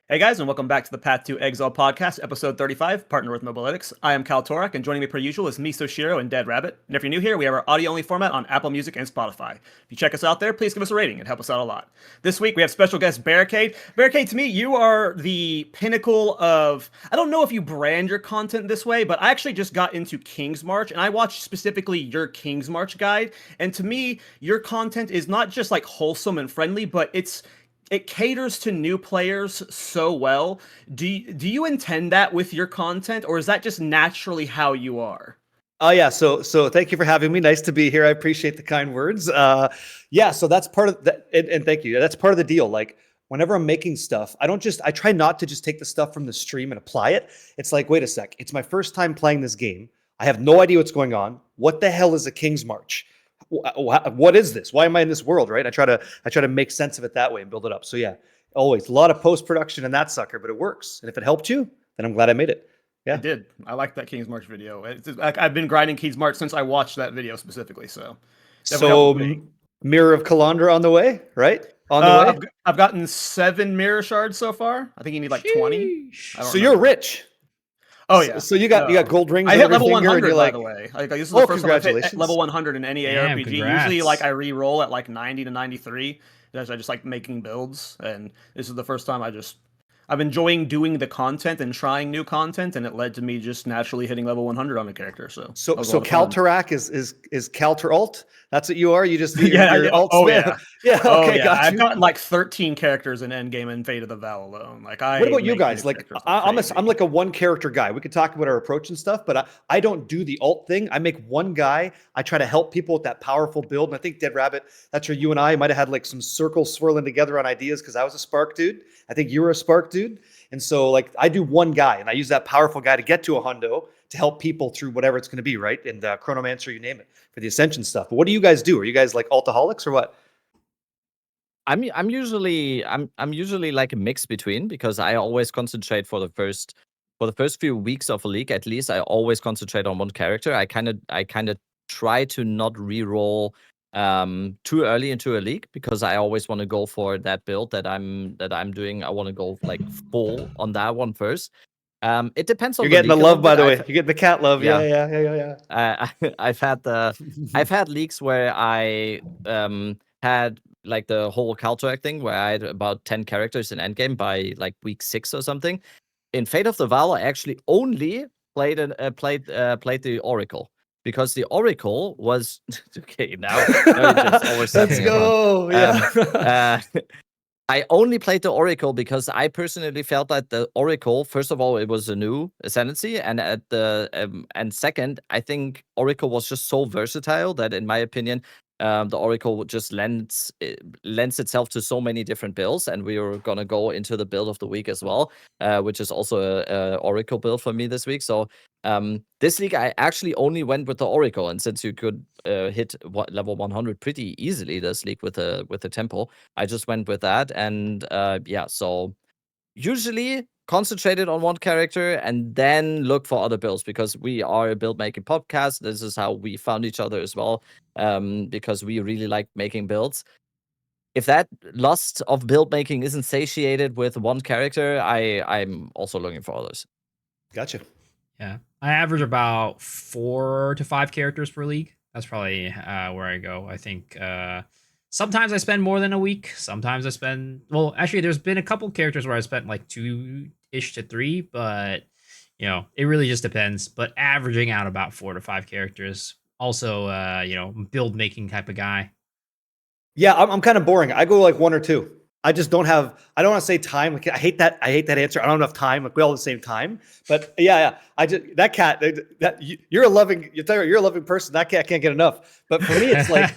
Hey guys, and welcome back to the Path to Exile Podcast, episode 35, partner with Mobalytics. I am Cal Torak, and joining me per usual is Miso Shiro and Dead Rabbit. And if you're new here, we have our audio-only format on Apple Music and Spotify. If you check us out there, please give us a rating. It'd help us out a lot. This week, we have special guest Barricade. Barricade, to me, you are the pinnacle of... I don't know if you brand your content this way, but I actually just got into King's March, and I watched specifically your King's March guide. And to me, your content is not just like wholesome and friendly, but it caters to new players so well. Do you intend that with your content, or is that just naturally how you are? Oh yeah, so thank you for having me. Nice to be here. I appreciate the kind words. Yeah, so that's part of that, and thank you. That's part of the deal. Like whenever I'm making stuff, I try not to just take the stuff from the stream and apply it. It's like, wait a sec, it's my first time playing this game. I have no idea what's going on. What the hell is a King's March? What is this? Why am I in this world? Right? I try to make sense of it that way and build it up. So yeah, always a lot of post production in that sucker, but it works. And if it helped you, then I'm glad I made it. Yeah, it did. I like that King's March video. I've been grinding King's March since I watched that video specifically. So Mirror of Kalandra on the way, right? On the way. I've gotten 7 mirror shards so far. I think you need like 20. So you're rich. Oh yeah. So you got gold rings. I hit level 100 by the way. Like this is the first time I've hit level 100 in any ARPG. Congrats. Usually like I re-roll at like 90 to 93. I just like making builds, and this is the first time I'm enjoying doing the content and trying new content, and it led to me just naturally hitting level 100 on a character. So Kaltarak is Kalter alt. That's what you are. You just your alt. Oh yeah, yeah. Okay, got you. I've gotten like 13 characters in Endgame and Fate of the Vaal alone. Like what about you guys? Like I'm like a one character guy. We could talk about our approach and stuff, but I don't do the alt thing. I make one guy. I try to help people with that powerful build. And I think Dead Rabbit, that's where you and I might have had like some circles swirling together on ideas because I was a Spark dude. I think you were a Spark dude. And so like I do one guy and I use that powerful guy to get to a hundo to help people through whatever it's going to be, right? And Chronomancer, you name it, for the Ascension stuff. But what do you guys do? Are you guys like altaholics or what? I'm usually like a mix between, because I always concentrate for the first few weeks of a league at least. I always concentrate on one character. I kind of try to not re-roll too early into a league, because I always want to go for that build that I'm doing. I want to go like full on that one first. It depends on. You're getting the love, by the way. You're getting the cat love. Yeah. I've had leagues where I had like the whole Kaltarak thing, where I had about 10 characters in endgame by like week 6 or something. In Fate of the Vaal, I actually only played the Oracle. Because the Oracle was okay now. Let's go. Yeah. I only played the Oracle because I personally felt that the Oracle, first of all, it was a new ascendancy, and and second, I think Oracle was just so versatile that, in my opinion, the Oracle just lends itself to so many different builds, and we were gonna go into the build of the week as well, which is also a Oracle build for me this week. So this league I actually only went with the Oracle, and since you could hit level 100 pretty easily this league with the tempo, I just went with that. And so usually concentrated on one character and then look for other builds, because we are a build making podcast. This is how we found each other as well, because we really like making builds. If that lust of build making isn't satiated with one character, I'm also looking for others. Gotcha. Yeah, I average about 4 to 5 characters per league. That's probably where I go. I think sometimes I spend more than a week. Sometimes I spend... Well, actually, there's been a couple characters where I spent like 2-ish to 3, but, it really just depends. But averaging out about 4 to 5 characters. Also, build-making type of guy. Yeah, I'm kind of boring. I go like 1 or 2. I just don't have... I don't want to say time. Like, I hate that answer. I don't have enough time. Like, we all have the same time. But yeah. That cat... You're a loving person. That cat can't get enough. But for me, it's like...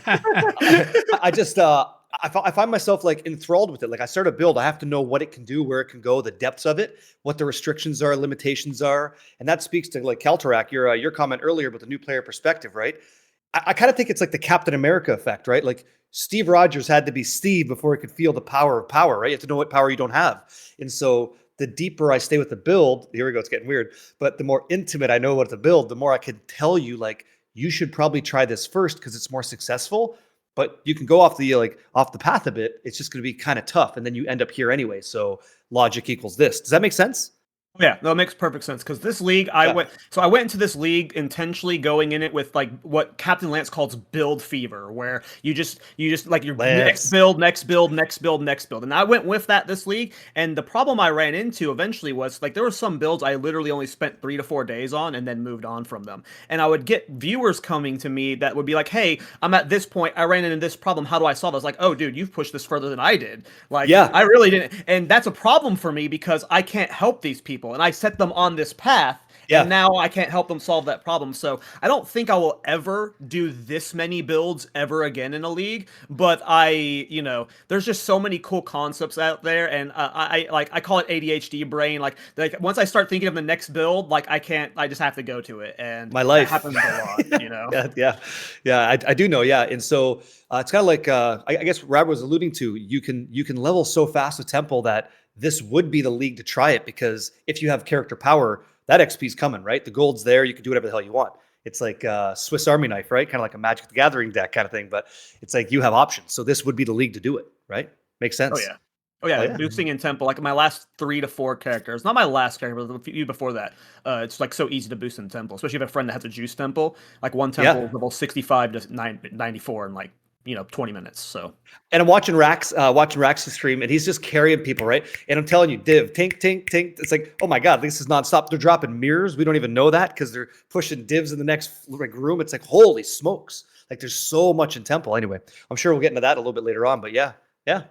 I find myself like enthralled with it. Like I start a build, I have to know what it can do, where it can go, the depths of it, what the restrictions are, limitations are. And that speaks to like Kaltarak, your comment earlier about the new player perspective, right? I kind of think it's like the Captain America effect, right? Like Steve Rogers had to be Steve before he could feel the power of power, right? You have to know what power you don't have. And so the deeper I stay with the build, here we go, it's getting weird, but the more intimate I know what to build, the more I can tell you, like, you should probably try this first because it's more successful. But you can go off the path a bit. It's just going to be kind of tough, and then you end up here anyway. So logic equals this. Does that make sense? Yeah, that makes perfect sense because this league, I went into this league intentionally going in it with like what Captain Lance calls build fever, where you just like your next build, and I went with that this league. And the problem I ran into eventually was like there were some builds I literally only spent 3 to 4 days on and then moved on from them. And I would get viewers coming to me that would be like, "Hey, I'm at this point. I ran into this problem. How do I solve it?" I was like, "Oh, dude, you've pushed this further than I did." Like, I really didn't, and that's a problem for me because I can't help these people. And I set them on this path, and now I can't help them solve that problem. So I don't think I will ever do this many builds ever again in a league. But there's just so many cool concepts out there, and I call it ADHD brain. Like once I start thinking of the next build, like I just have to go to it, and my life happens a lot. I do know. Yeah, and so it's kind of like I guess Rob was alluding to. You can level so fast with Temple that this would be the league to try it, because if you have character power, that XP's coming, right? The gold's there. You can do whatever the hell you want. It's like a Swiss Army knife, right? Kind of like a Magic the Gathering deck kind of thing, but it's like you have options. So this would be the league to do it, right? Makes sense. Oh yeah. Boosting in Temple, like my last 3 to 4 characters, not my last character, but the few before that. It's like so easy to boost in Temple, especially if you have a friend that has a juice Temple. Like one Temple level 65 to 94 in like 20 minutes. So, and I'm watching Rax stream, and he's just carrying people, right? And I'm telling you, div, tink, tink, tink. It's like, oh my god, this is nonstop. They're dropping mirrors. We don't even know that because they're pushing divs in the next room. It's like, holy smokes! Like there's so much in Temple. Anyway, I'm sure we'll get into that a little bit later on. But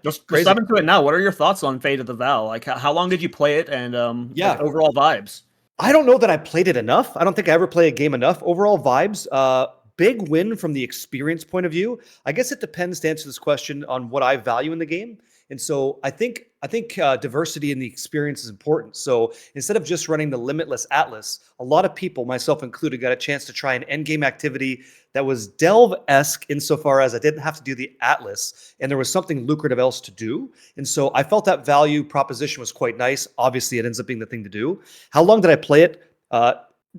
just step into it now. What are your thoughts on Fate of the Vaal? Like, how long did you play it, and like, overall vibes? I don't know that I played it enough. I don't think I ever play a game enough. Overall vibes. Big win from the experience point of view. I guess it depends, to answer this question, on what I value in the game. And so I think diversity in the experience is important. So instead of just running the limitless Atlas, a lot of people, myself included, got a chance to try an endgame activity that was Delve-esque insofar as I didn't have to do the Atlas, and there was something lucrative else to do. And so I felt that value proposition was quite nice. Obviously, it ends up being the thing to do. How long did I play it?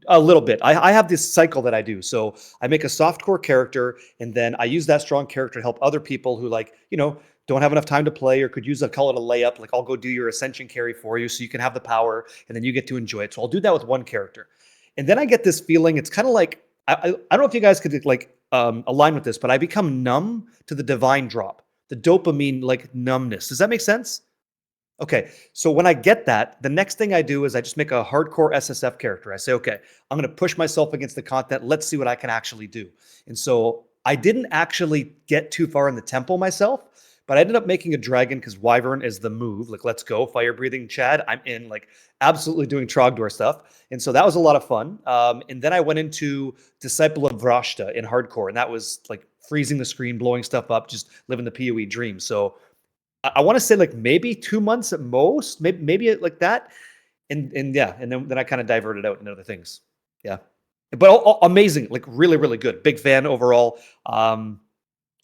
A little bit. I have this cycle that I do. So I make a softcore character, and then I use that strong character to help other people who don't have enough time to play or could use call it a layup. Like I'll go do your ascension carry for you so you can have the power and then you get to enjoy it. So I'll do that with one character. And then I get this feeling, it's kind of like, I don't know if you guys could align with this, but I become numb to the divine drop, the dopamine numbness. Does that make sense? Okay, so when I get that, the next thing I do is I just make a hardcore SSF character. I say, okay, I'm going to push myself against the content. Let's see what I can actually do. And so I didn't actually get too far in the temple myself, but I ended up making a dragon because Wyvern is the move. Like, let's go, fire breathing Chad. I'm in, absolutely doing Trogdor stuff. And so that was a lot of fun. And then I went into Disciple of Vrashta in hardcore, and that was freezing the screen, blowing stuff up, just living the PoE dream. So I want to say maybe 2 months at most, maybe like that. And then I kind of diverted out into other things. Yeah. But amazing, really, really good. Big fan overall.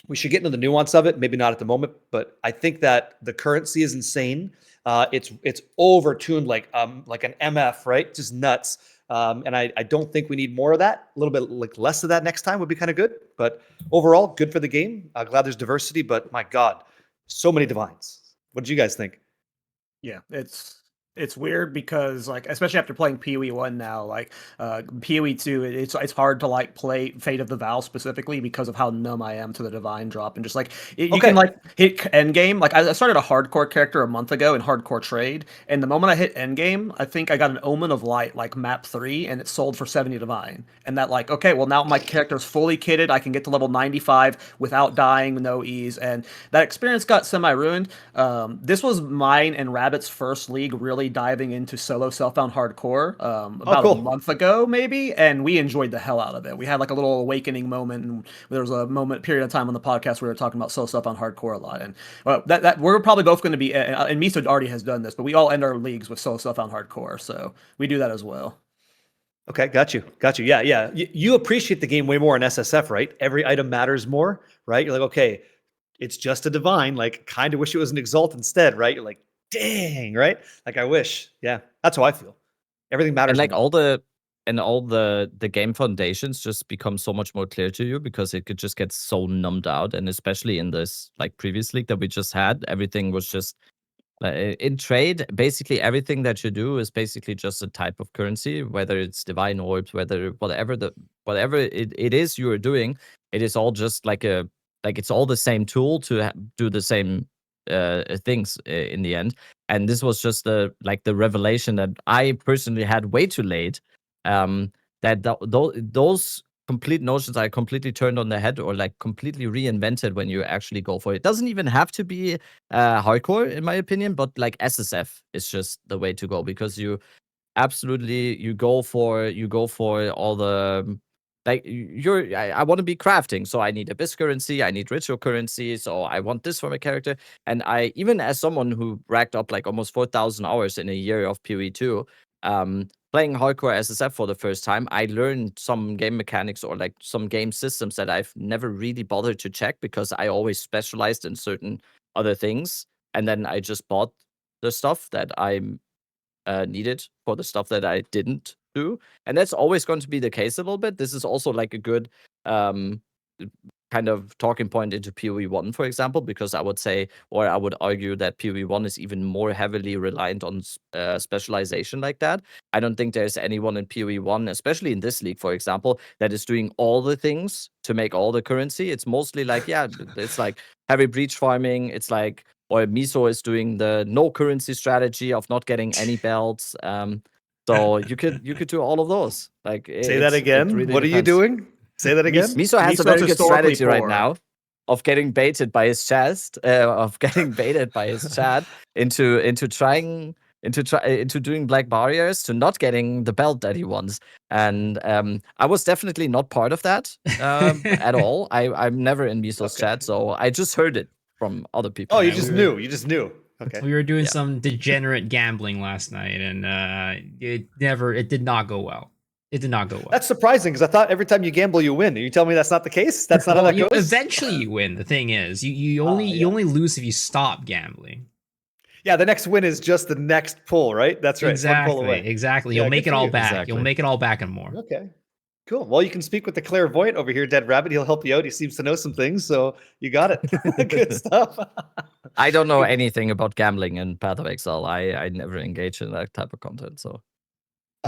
We should get into the nuance of it. Maybe not at the moment, but I think that the currency is insane. It's over-tuned like an MF, right? Just nuts. And I don't think we need more of that. A little bit less of that next time would be kind of good. But overall, good for the game. Glad there's diversity, but my God, so many divines. What did you guys think? Yeah, it's weird because especially after playing PoE 1 now, PoE 2, it's hard to play Fate of the Vaal specifically because of how numb I am to the divine drop, and just you can hit endgame. I started a hardcore character a month ago in hardcore trade, and the moment I hit endgame, I think I got an Omen of Light map 3, and it sold for 70 divine, and that okay, well now my character's fully kitted, I can get to level 95 without dying, no ease, and that experience got semi-ruined. This was mine and Rabbit's first league really diving into solo self-bound hardcore about a month ago maybe, and we enjoyed the hell out of it. We had a little awakening moment, and there was a period of time on the podcast where we were talking about solo self-bound hardcore a lot, and that we're probably both going to be, and Miso already has done this, but we all end our leagues with solo self-bound hardcore, so we do that as well. Okay, got you. Yeah. You appreciate the game way more in SSF, right? Every item matters more, right? You're okay, it's just a divine, kind of wish it was an exalt instead, right? You're dang, right? I wish. Yeah, that's how I feel. Everything matters. And all the game foundations just become so much more clear to you because it could just get so numbed out. And especially in this previous league that we just had, everything was just In trade, basically everything that you do is basically just a type of currency, whether it's divine orbs, whatever it is you are doing, it is all just like it's all the same tool to do the same things in the end. And this was just the revelation that I personally had way too late. That those complete notions are completely turned on their head or like completely reinvented when you actually go for it. It doesn't even have to be hardcore, in my opinion, but like SSF is just the way to go, because you absolutely you go for all the I want to be crafting, so I need abyss currency, I need ritual currency, so I want this for my character. And I, even as someone who racked up like almost 4,000 hours in a year of PoE2, playing hardcore SSF for the first time, I learned some game mechanics or like some game systems that I've never really bothered to check because I always specialized in certain other things, and then I just bought the stuff that I needed for the stuff that I didn't do. And that's always going to be the case a little bit. This is also like a good kind of talking point into PoE1, for example, because I would say, or I would argue that PoE1 is even more heavily reliant on specialization like that. I don't think there's anyone in PoE1, especially in this league, for example, that is doing all the things to make all the currency. It's mostly like, yeah, it's like heavy breach farming. It's like, or Miso is doing the no currency strategy of not getting any belts. So you could do all of those. Like, Say that again. Really what are you depends. doing? Say that again. Miso has a Miso's very good historically strategy right poor. now of getting baited by his chest, into trying into doing black barriers to not getting the belt that he wants. And I was definitely not part of that at all. I'm never in Miso's chat, so I just heard it from other people. Oh, you Yeah, just we knew. You just knew. Okay. We were doing Yeah. some degenerate gambling last night, and it did not go well. It did not go well. That's surprising because I thought every time you gamble, you win. Are you telling me that's not the case? That's not how Well, that goes? eventually you win. The thing is, you only lose if you stop gambling. Yeah, the next win is just the next pull, right? That's right. Exactly. One pull away. Exactly. Yeah, You'll make good it for all you. back. Exactly. You'll make it all back and more. Okay. Cool. Well, you can speak with the clairvoyant over here, Dead Rabbit. He'll help you out. He seems to know some things, so you got it. Good stuff. I don't know anything about gambling in Path of Exile. I never engage in that type of content. So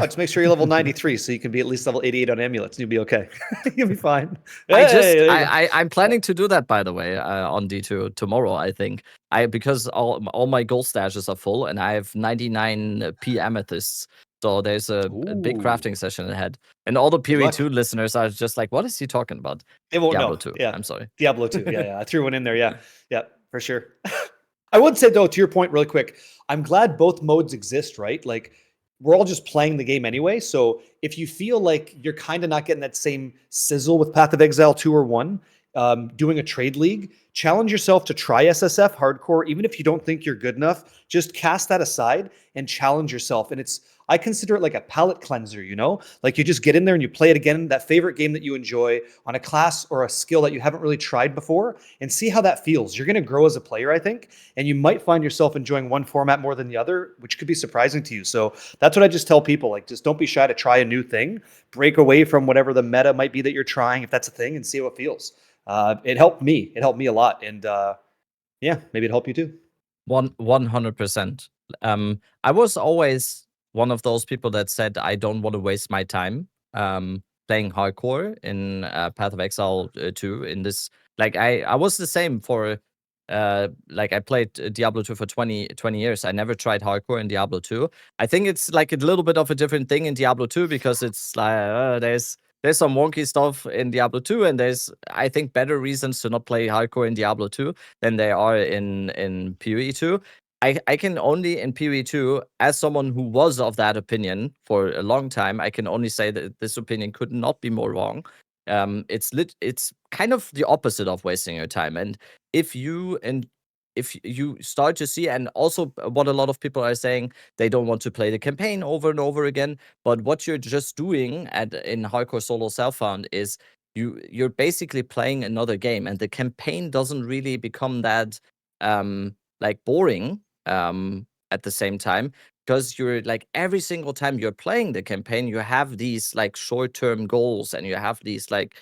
Just make sure you're level 93 so you can be at least level 88 on amulets and you'll be okay. You'll be fine. I'm planning to do that, by the way, on D2 tomorrow, I think. Because all my gold stashes are full and I have 99 P amethysts. So there's a big Ooh. crafting session ahead. And all the Good luck. PoE2 listeners are just like, what is he talking about? They won't Diablo know. 2. Yeah. I'm sorry. Diablo 2. Yeah. I threw one in there. Yeah, for sure. I would say, though, to your point really quick, I'm glad both modes exist, right? Like, we're all just playing the game anyway. So if you feel like you're kind of not getting that same sizzle with Path of Exile 2 or 1, doing a trade league, challenge yourself to try SSF hardcore. Even if you don't think you're good enough, just cast that aside and challenge yourself. And I consider it like a palate cleanser, like you just get in there and you play it again, that favorite game that you enjoy on a class or a skill that you haven't really tried before, and see how that feels. You're going to grow as a player, I think, and you might find yourself enjoying one format more than the other, which could be surprising to you. So that's what I just tell people, like, just don't be shy to try a new thing, break away from whatever the meta might be that you're trying, if that's a thing, and see how it feels. It helped me. It helped me a lot. And yeah, maybe it'll help you too. 100%. I was always one of those people that said I don't want to waste my time playing hardcore in Path of Exile 2. In this, like, I was the same for like, I played Diablo 2 for 20 years. I never tried hardcore in Diablo 2. I think it's like a little bit of a different thing in Diablo 2 because it's like there's some wonky stuff in Diablo 2, and there's, I think, better reasons to not play hardcore in Diablo 2 than there are in PoE 2. I can only, in PoE 2, as someone who was of that opinion for a long time, I can only say that this opinion could not be more wrong. It's kind of the opposite of wasting your time. And if you start to see, and also what a lot of people are saying, they don't want to play the campaign over and over again, but what you're just doing in hardcore solo self-found is you're basically playing another game, and the campaign doesn't really become that like boring at the same time, because you're like, every single time you're playing the campaign, you have these like short-term goals, and you have these like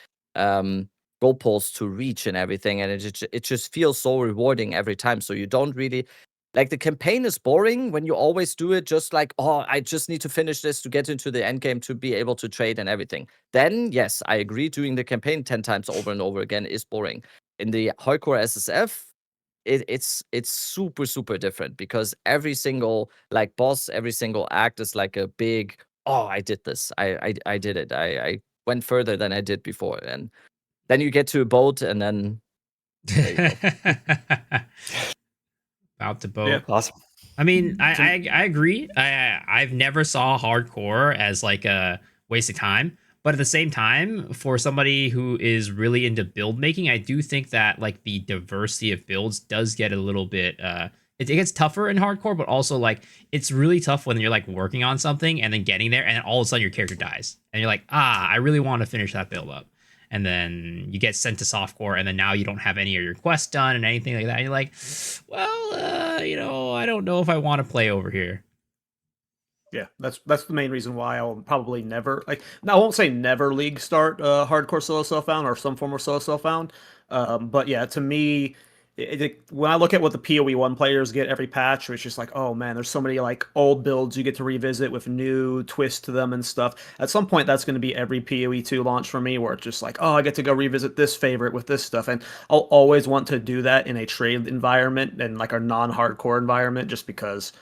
goalposts to reach and everything, and it just feels so rewarding every time. So you don't really like the campaign is boring when you always do it just like, oh, I just need to finish this to get into the end game to be able to trade and everything. Then yes, I agree, doing the campaign 10 times over and over again is boring. In the hardcore SSF, it's super different, because every single like boss, every single act is like a big, oh, I did this, I did it, I went further than I did before. And then you get to a boat, and then About to boat. Yeah. Awesome. I mean, I agree. I've never saw hardcore as like a waste of time, but at the same time, for somebody who is really into build making, I do think that like the diversity of builds does get a little bit. It gets tougher in hardcore, but also like it's really tough when you're like working on something and then getting there, and all of a sudden your character dies, and you're like, I really want to finish that build up. And then you get sent to softcore, and then now you don't have any of your quests done and anything like that. And you're like, well, I don't know if I want to play over here. Yeah, that's the main reason why I'll probably never, like, I won't say never league start hardcore solo self-found or some form of solo self-found. But yeah, to me, when I look at what the PoE1 players get every patch, it's just like, oh man, there's so many like old builds you get to revisit with new twists to them and stuff. At some point, that's going to be every PoE2 launch for me, where it's just like, oh, I get to go revisit this favorite with this stuff. And I'll always want to do that in a trade environment and like a non-hardcore environment, just because,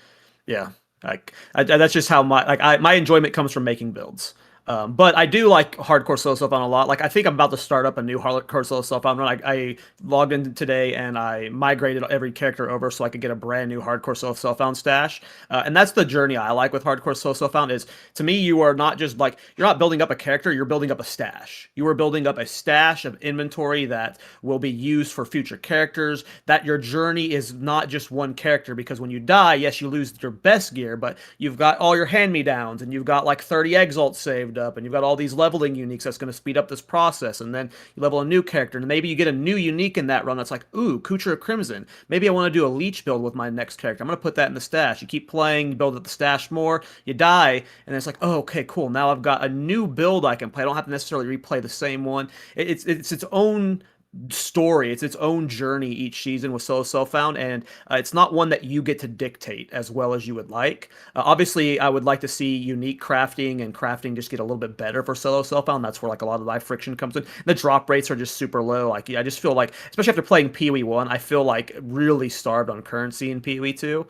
yeah, like that's just how my enjoyment comes from making builds. But I do like hardcore solo self-found a lot. Like, I think I'm about to start up a new hardcore solo self-found run. I logged in today and I migrated every character over so I could get a brand new hardcore solo self-found stash. And that's the journey I like with hardcore solo self-found. Is, to me, you are not just like, you're not building up a character, you're building up a stash. You are building up a stash of inventory that will be used for future characters. That your journey is not just one character, because when you die, yes, you lose your best gear, but you've got all your hand-me-downs, and you've got like 30 exalts saved up, and you've got all these leveling uniques that's going to speed up this process. And then you level a new character, and maybe you get a new unique in that run that's like, ooh, Kucher of Crimson, maybe I want to do a leech build with my next character, I'm going to put that in the stash. You keep playing, you build up the stash more, you die, and it's like, oh, okay, cool, now I've got a new build I can play. I don't have to necessarily replay the same one. It's its own story, it's its own journey each season with solo self-found, and it's not one that you get to dictate as well as you would like. Obviously, I would like to see unique crafting and crafting just get a little bit better for solo self-found. That's where like a lot of life friction comes in. The drop rates are just super low. Like, I just feel like, especially after playing PoE1, I feel like really starved on currency in PoE2.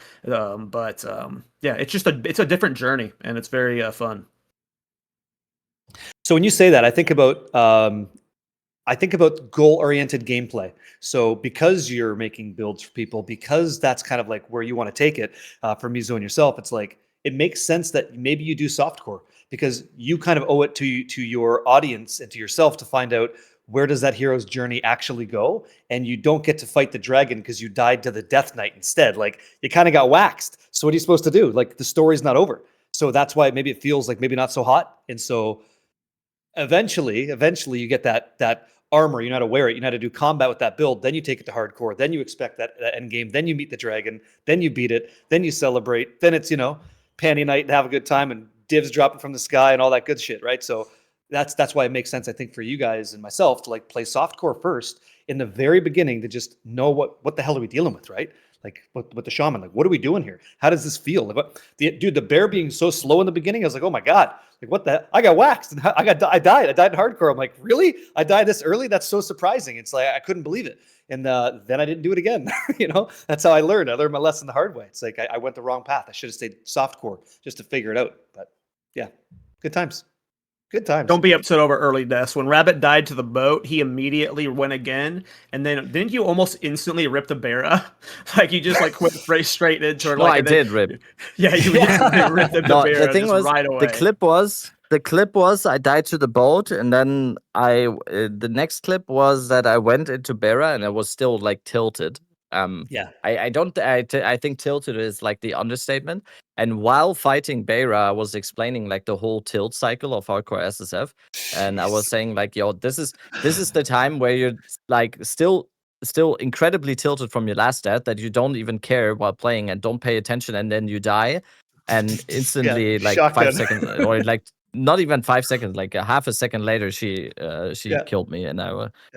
Yeah, it's a different journey, and it's very fun. So when you say that, I think about goal-oriented gameplay. So because you're making builds for people, because that's kind of like where you want to take it, for Mizo and yourself, it's like, it makes sense that maybe you do softcore, because you kind of owe it to your audience and to yourself to find out, where does that hero's journey actually go? And you don't get to fight the dragon because you died to the Death Knight instead. Like, you kind of got waxed. So what are you supposed to do? Like, the story's not over. So that's why maybe it feels like maybe not so hot. And so eventually you get that armor, you know how to wear it, you know how to do combat with that build, then you take it to hardcore, then you expect that end game, then you meet the dragon, then you beat it, then you celebrate, then it's, panty night and have a good time and divs dropping from the sky and all that good shit, right? So that's why it makes sense, I think, for you guys and myself to like play softcore first in the very beginning, to just know what the hell are we dealing with, right? Like, with the shaman, like, what are we doing here? How does this feel? Like, the bear being so slow in the beginning, I was like, oh my God, like, what the, I got waxed, and I died in hardcore. I'm like, really? I died this early? That's so surprising. It's like, I couldn't believe it. And then I didn't do it again. That's how I learned. I learned my lesson the hard way. It's like, I went the wrong path. I should have stayed softcore just to figure it out. But yeah, good times. Good times. Don't be upset over early deaths. When Rabbit died to the boat, he immediately went again, and then didn't you almost instantly rip the Bera? Like, you just like went straight into her. No, I did rip. Yeah, you ripped the Bera. The thing was, right away. the clip was I died to the boat, and then the next clip was that I went into Bera and I was still like tilted. I think tilted is like the understatement. And while fighting Beira, I was explaining like the whole tilt cycle of hardcore SSF, and I was saying like, yo, this is the time where you're like still incredibly tilted from your last death, that you don't even care while playing and don't pay attention, and then you die, and instantly like shotgun. 5 seconds, or like not even 5 seconds, like a half a second later, she killed me, and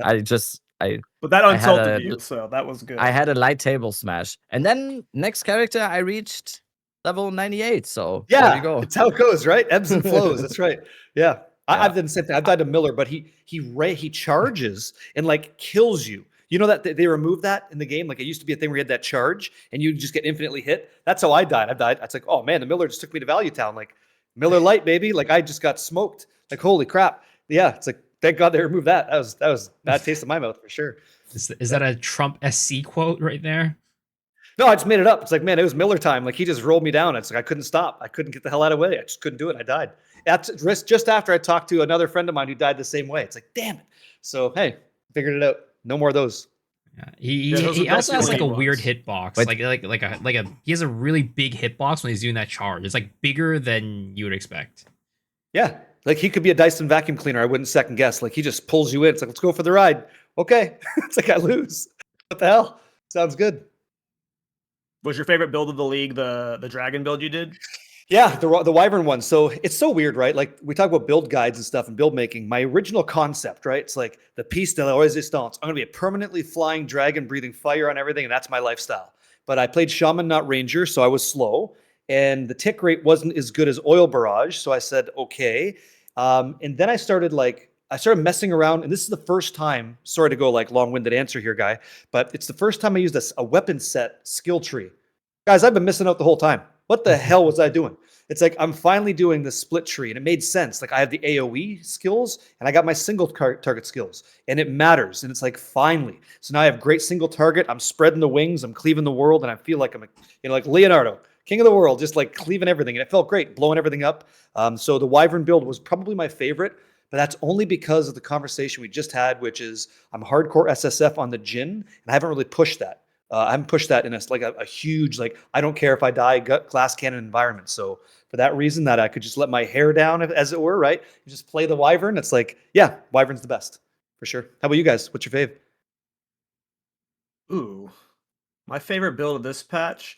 I just But that I had insulted a you, so that was good. I had a light table smash, and then next character I reached level 98. So there Yeah, you go. it's how it goes, right? Ebbs and flows. That's right. Yeah. Yeah. I've done the same thing. I've died to Miller, but he charges and like kills you. You know that they removed that in the game? Like it used to be a thing where you had that charge and you just get infinitely hit. That's how I died. It's like, oh man, the Miller just took me to Value Town. Like Miller Light, baby. Like I just got smoked. Like holy crap. Yeah, it's like thank God they removed that. That was bad taste in my mouth for sure. Is that a Trump SC quote right there? No, I just made it up. It's like, man, it was Miller time. Like he just rolled me down. It's like I couldn't stop. I couldn't get the hell out of the way. I just couldn't do it. I died. That's just after I talked to another friend of mine who died the same way. It's like, damn it. So hey, figured it out. No more of those. Yeah, he also has like a weird hitbox. Wait. Like a he has a really big hitbox when he's doing that charge. It's like bigger than you would expect. Yeah. Like he could be a Dyson vacuum cleaner. I wouldn't second guess. Like he just pulls you in. It's like, let's go for the ride. Okay. It's like I lose. What the hell? Sounds good. Was your favorite build of the league the dragon build you did? Yeah, the Wyvern one. So it's so weird, right? Like we talk about build guides and stuff and build making. My original concept, right? It's like the piece de la resistance. I'm going to be a permanently flying dragon, breathing fire on everything, and that's my lifestyle. But I played Shaman, not Ranger, so I was slow. And the tick rate wasn't as good as Oil Barrage, so I said, okay. And then I started messing around, and this is the first time, sorry to go like long-winded answer here, guy, but it's the first time I used a weapon set skill tree. Guys, I've been missing out the whole time. What the hell was I doing? It's like I'm finally doing the split tree, and it made sense. Like I have the AoE skills, and I got my single target skills, and it matters. And it's like finally. So now I have great single target. I'm spreading the wings. I'm cleaving the world, and I feel like I'm, like Leonardo, king of the world, just like cleaving everything, and it felt great, blowing everything up. So the Wyvern build was probably my favorite, but that's only because of the conversation we just had, which is I'm hardcore SSF on the Jin, and I haven't really pushed that. I haven't pushed that in a huge, like, I don't care if I die glass cannon environment. So for that reason, that I could just let my hair down, as it were, right? You just play the Wyvern. It's like, yeah, Wyvern's the best for sure. How about you guys? What's your fave? Ooh, my favorite build of this patch,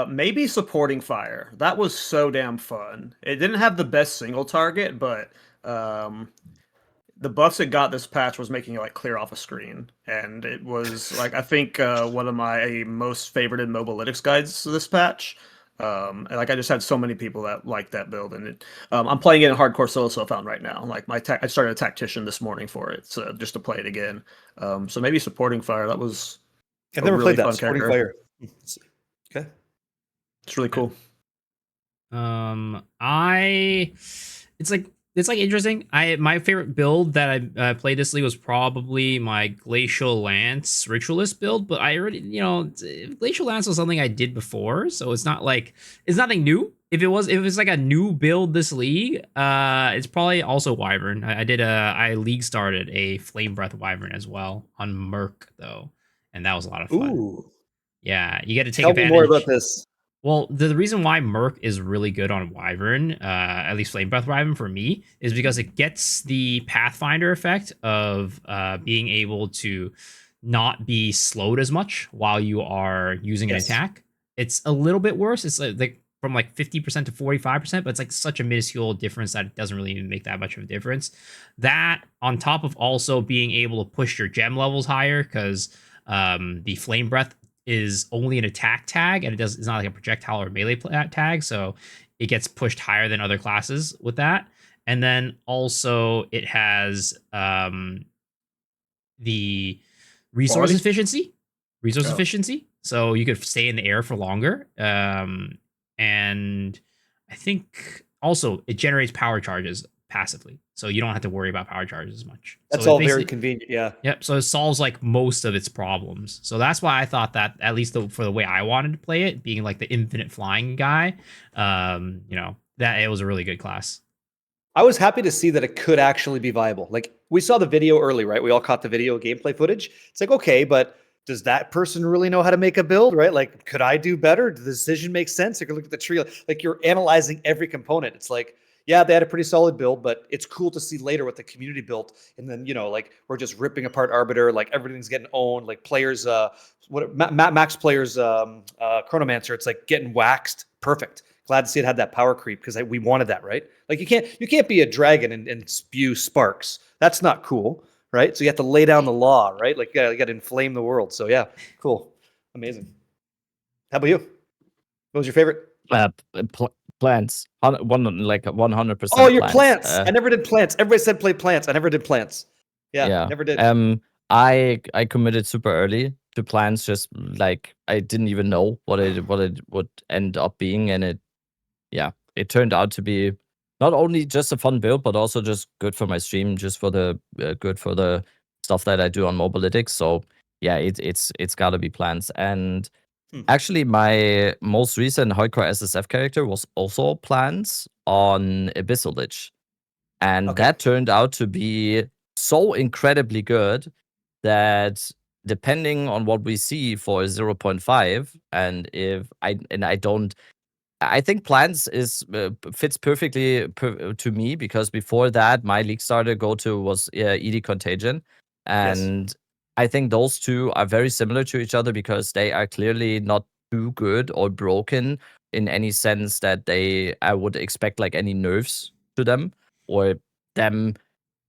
maybe supporting fire. That was so damn fun. It didn't have the best single target, but the buffs it got this patch was making it like clear off a screen, and it was like I think one of my most favorited mobalytics guides this patch. And like I just had so many people that liked that build, and I'm playing it in hardcore solo found right now. Like I started a tactician this morning for it, so just to play it again. So maybe supporting fire. That was I've never really played that fun supporting character. fire. Okay, It's really cool. It's like interesting. My favorite build that I played this league was probably my Glacial Lance Ritualist build, but I already, Glacial Lance was something I did before, so it's nothing new. If it's like a new build this league, it's probably also Wyvern. I league started a Flame Breath Wyvern as well on Merc though, and that was a lot of fun. Ooh, Yeah, you get to take tell advantage. me more about this. Well, the reason why Merc is really good on Wyvern, at least Flame Breath Wyvern for me, is because it gets the Pathfinder effect of being able to not be slowed as much while you are using an attack. It's a little bit worse. It's like from like 50% to 45%, but it's like such a minuscule difference that it doesn't really even make that much of a difference. That on top of also being able to push your gem levels higher, because the Flame Breath is only an attack tag, and it's not like a projectile or melee tag, so it gets pushed higher than other classes with that. And then also it has the resource efficiency, so you could stay in the air for longer. And I think also it generates power charges passively, so you don't have to worry about power charges as much. That's so all very convenient. Yeah. Yep. So it solves like most of its problems. So that's why I thought that, at least for the way I wanted to play it, being like the infinite flying guy, that it was a really good class. I was happy to see that it could actually be viable. Like we saw the video early, right? We all caught the video gameplay footage. It's like, okay, but does that person really know how to make a build, right? Like, could I do better? Does the decision make sense? You can look at the tree, like you're analyzing every component. It's like, yeah, they had a pretty solid build, but it's cool to see later what the community built. And then, like we're just ripping apart Arbiter, like everything's getting owned, like players, max players, Chronomancer, it's like getting waxed. Perfect. Glad to see it had that power creep, because we wanted that, right? Like you can't be a dragon and spew sparks. That's not cool, right? So you have to lay down the law, right? Like you got to inflame the world. So yeah, cool, amazing. How about you? What was your favorite? Plants. 100%. Oh, your plants. I never did plants. Everybody said play plants. I never did plants. Yeah, never did. I committed super early to plants, just like I didn't even know what it would end up being, and it turned out to be not only just a fun build, but also just good for my stream, just for the good for the stuff that I do on Mobalytics. So yeah, it's got to be plants. And actually, my most recent hardcore SSF character was also plants on Abyssal Lich, and that turned out to be so incredibly good that depending on what we see for 0.5, and I think plants fits perfectly to me, because before that my league starter go-to was ED Contagion, and I think those two are very similar to each other because they are clearly not too good or broken in any sense that I would expect like any nerfs to them, or them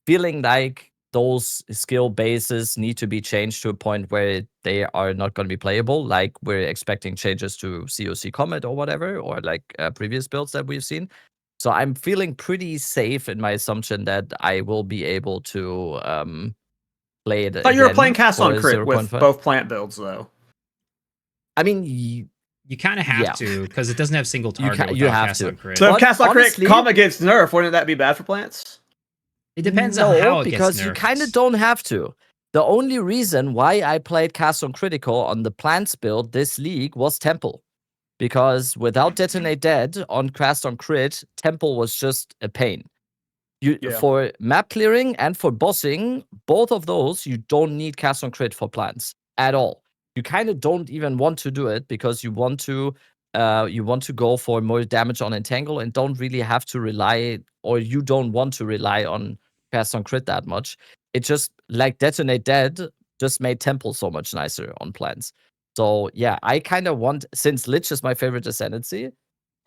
feeling like those skill bases need to be changed to a point where they are not going to be playable, like we're expecting changes to COC Comet or whatever, or like previous builds that we've seen. So I'm feeling pretty safe in my assumption that I will be able to play it. But you were playing again Cast on for Crit with 0.5. both plant builds, though. I mean, You kind of have to, because it doesn't have single target you without have Cast to. on Crit. So if Cast on Crit honestly- Comet gets nerfed, wouldn't that be bad for plants? It depends on how it gets because nerfed. you kind of don't have to. The only reason why I played Cast on Critical on the plants build this league was Temple. Because without Detonate Dead on Cast on Crit, Temple was just a pain. For map clearing and for bossing, both of those, you don't need Cast on Crit for plants at all. You kind of don't even want to do it because you want to go for more damage on Entangle and don't really have to rely, or you don't want to rely on Cast on Crit that much. It just, like Detonate Dead, just made Temple so much nicer on plants. So yeah, I kind of want, since Lich is my favorite Ascendancy,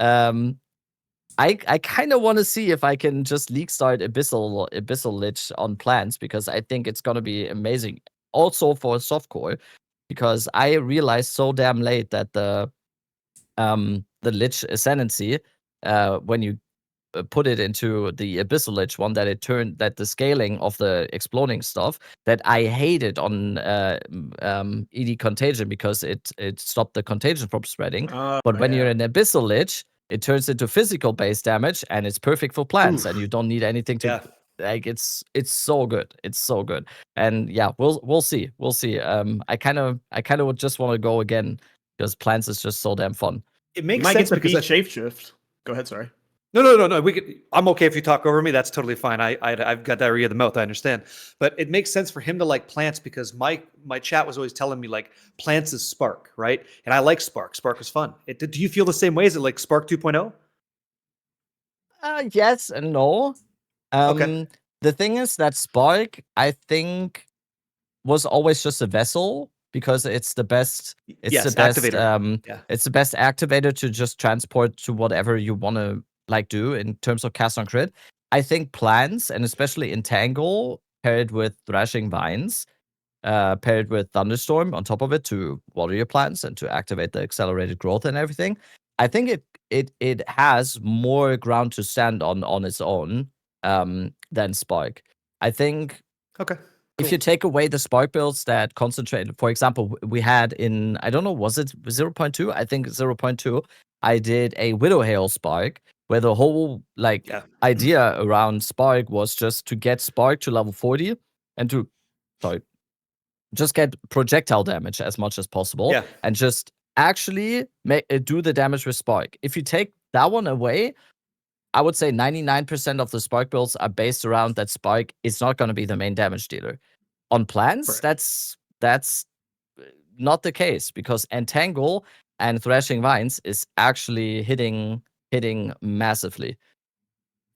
I kind of want to see if I can just league start Abyssal Lich on plants, because I think it's gonna be amazing. Also for softcore, because I realized so damn late that the Lich Ascendancy, when you put it into the Abyssal Lich one, that the scaling of the exploding stuff, that I hated on ED Contagion, because it stopped the contagion from spreading. But when you're in Abyssal Lich, it turns into physical base damage, and it's perfect for plants, and you don't need anything to like. It's so good. It's so good. And yeah, we'll see. We'll see. I kind of would just want to go again, because plants is just so damn fun. It makes sense sense because because Shapeshift. Go ahead, sorry. No. I'm okay if you talk over me. That's totally fine. I've got diarrhea of the mouth. I understand, but it makes sense for him to like plants because my chat was always telling me like plants is Spark, right? And I like Spark. Spark is fun. Do you feel the same way? Is it like Spark 2.0? Yes and no. Okay. The thing is that Spark, I think, was always just a vessel, because it's the best. It's the best. Activator. It's the best activator to just transport to whatever you want to like do in terms of Cast on Crit. I think plants, and especially Entangle, paired with Thrashing Vines, paired with Thunderstorm on top of it to water your plants and to activate the accelerated growth and everything. I think it has more ground to stand on its own than Spark. I think. Okay. If you take away the Spark builds that concentrate, for example, we had in, I don't know, was it 0.2? I think 0.2. I did a Widow Hail Spark, where the whole idea around Spark was just to get Spark to level 40 and to, just get projectile damage as much as possible, and just actually do the damage with Spark. If you take that one away, I would say 99% of the Spark builds are based around that Spark is not going to be the main damage dealer. On plants, that's not the case, because Entangle and Thrashing Vines is actually hitting massively.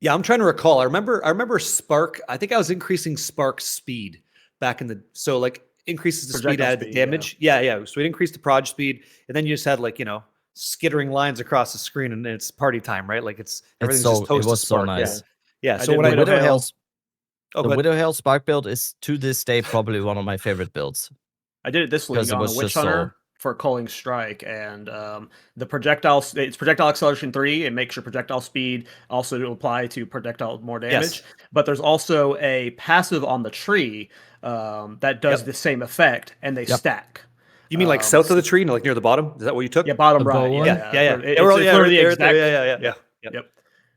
Yeah, I'm trying to recall. I remember Spark. I think I was increasing Spark speed back in the increases the speed, added the damage. Yeah. So it increased the proj speed, and then you just had skittering lines across the screen, and it's party time, right? Like everything's just toast to Spark. So nice. Yeah. I So did when Widow Hail. Oh, The go ahead. Widowhail Spark build is to this day probably one of my favorite builds. I did it this league 'Cause it on a was Witch just so- Hunter for Culling Strike, and the projectile it's projectile acceleration 3. It makes your projectile speed also to apply to projectile more damage. Yes. But there's also a passive on the tree that does Yep. the same effect, and they Yep. stack. You mean like south of the tree, like near the bottom? Is that what you took? Yeah, bottom The bow right. one? Yeah, Yeah. It's We're all- literally right the there, exact. yeah. Yep.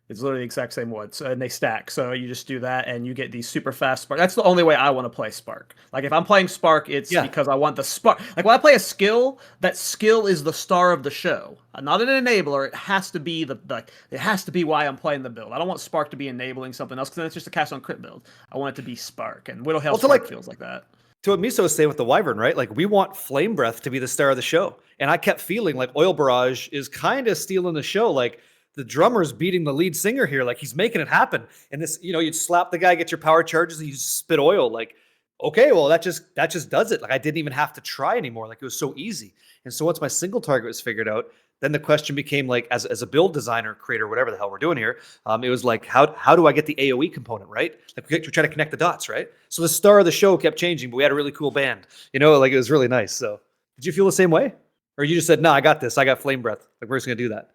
It's literally the exact same wood. So, and they stack. So you just do that and you get these super fast spark. That's the only way I want to play Spark. Like if I'm playing Spark, it's Yeah. because I want the spark. Like when I play a skill, that skill is the star of the show. Not an enabler. It has to be it has to be why I'm playing the build. I don't want Spark to be enabling something else because then it's just a cast on crit build. I want it to be Spark. And Widowhail Also, Spark like- feels like that. To what Miso was saying with the Wyvern, right? Like we want Flame Breath to be the star of the show. And I kept feeling like Oil Barrage is kind of stealing the show. Like the drummer's beating the lead singer here. Like he's making it happen. And this, you'd slap the guy, get your power charges, and you just spit oil. Like, okay, well, that just does it. Like I didn't even have to try anymore. Like it was so easy. And so once my single target was figured out, then the question became like, as a build designer, creator, whatever the hell we're doing here, it was like, how do I get the AoE component, right? Like we try to connect the dots, right? So the star of the show kept changing, but we had a really cool band, like it was really nice. So did you feel the same way? Or you just said, no, I got this. I got Flame Breath. Like we're just going to do that.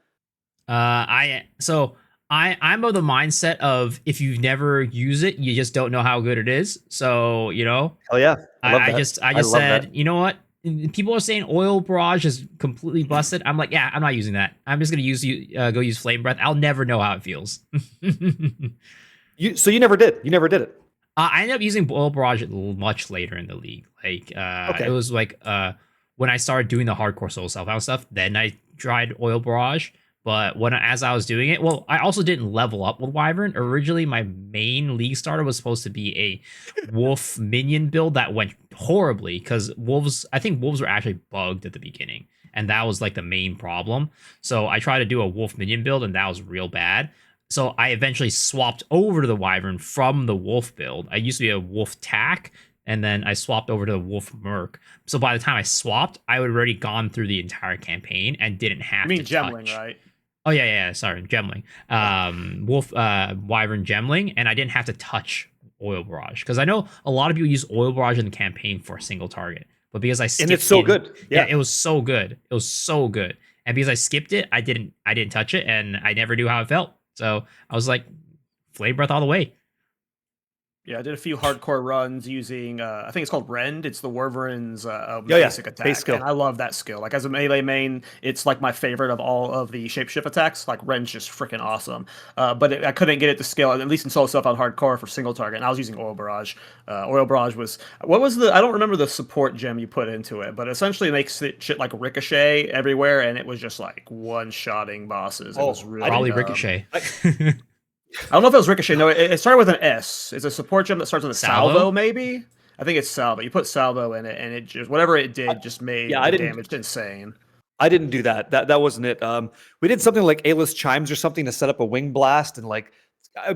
I'm of the mindset of if you never use it, you just don't know how good it is. So, Hell yeah. I love I that. just love said, that. you know what? People are saying Oil Barrage is completely busted. I'm like, yeah, I'm not using that. I'm just gonna go use Flame Breath. I'll never know how it feels. So you never did. You never did it. I ended up using Oil Barrage much later in the league. Like, Okay. it was like when I started doing the hardcore soul self-out stuff, then I tried Oil Barrage. But as I was doing it, well, I also didn't level up with Wyvern. Originally, my main league starter was supposed to be a wolf minion build that went horribly because I think wolves were actually bugged at the beginning. And that was like the main problem. So I tried to do a wolf minion build and that was real bad. So I eventually swapped over to the Wyvern from the wolf build. I used to be a wolf tack. And then I swapped over to the Wolf Merc. So by the time I swapped, I had already gone through the entire campaign and didn't have You mean to Gemling, touch. right? Oh yeah, sorry, Gemling. Wyvern Gemling, and I didn't have to touch Oil Barrage because I know a lot of people use Oil Barrage in the campaign for a single target, but because I skipped And it's so good. yeah, it was so good. It was so good, and because I skipped it, I didn't touch it, and I never knew how it felt. So I was like, Flame Breath all the way. Yeah, I did a few hardcore runs using, I think it's called Rend. It's the Wyvern's yeah, basic attack. base skill. And I love that skill. Like as a melee main, it's like my favorite of all of the shapeshift attacks. Like Rend's just freaking awesome. But I couldn't get it to scale, at least in solo stuff on hardcore for single target. And I was using Oil Barrage. Oil Barrage was, I don't remember the support gem you put into it, but essentially it makes it shit like ricochet everywhere. And it was just like one-shotting bosses. It was really Probably dumb. Ricochet. I don't know if it was Ricochet. No, it started with an S. It's a support gem that starts with a Salvo? salvo, maybe? I think it's salvo. You put salvo in it, and it just, whatever it did, just made I the didn't- damage insane. I didn't do that. That wasn't it. We did something like A-list chimes or something to set up a wing blast, and like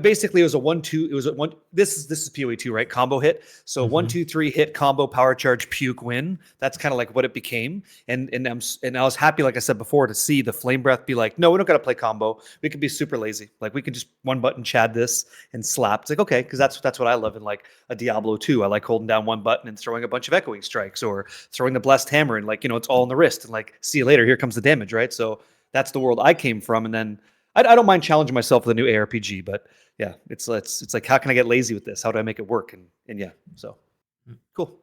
basically it was a 1-2. It was a one. This is PoE2, right? Combo hit. So 1, 2, 3 hit combo power charge puke win. That's kind of like what it became. And I was happy, like I said before, to see the Flame Breath be like, no, we don't got to play combo. We can be super lazy. Like we can just one button chad this and slap. It's like okay, because that's what I love in like a Diablo 2. I like holding down one button and throwing a bunch of echoing strikes or throwing the blessed hammer and like it's all in the wrist and like see you later. Here comes the damage, right? So that's the world I came from, and then. I don't mind challenging myself with a new ARPG, but yeah, it's like how can I get lazy with this? How do I make it work? And yeah, so cool.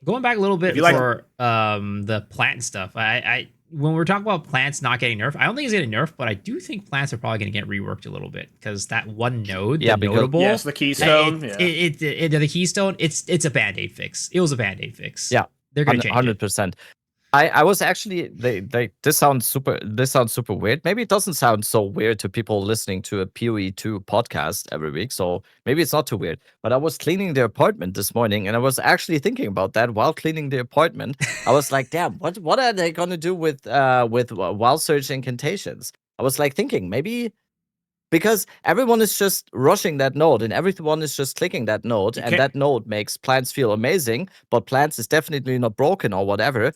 Going back a little bit If you like- for the plant stuff, I when we're talking about plants not getting nerfed, I don't think it's getting nerfed, but I do think plants are probably going to get reworked a little bit because that one node, Yeah, the because- notable, Yes, the keystone. the keystone, it's a band-aid fix. It was a band-aid fix. Yeah, they're going to change it. 100%. I was actually this sounds super weird. Maybe it doesn't sound so weird to people listening to a PoE2 podcast every week, so maybe it's not too weird. But I was cleaning the apartment this morning, and I was actually thinking about that while cleaning the apartment. I was like, damn, what are they gonna do with wild surge incantations? I was like thinking maybe. Because everyone is just rushing that node and everyone is just clicking that node, and that node makes plants feel amazing, but plants is definitely not broken or whatever.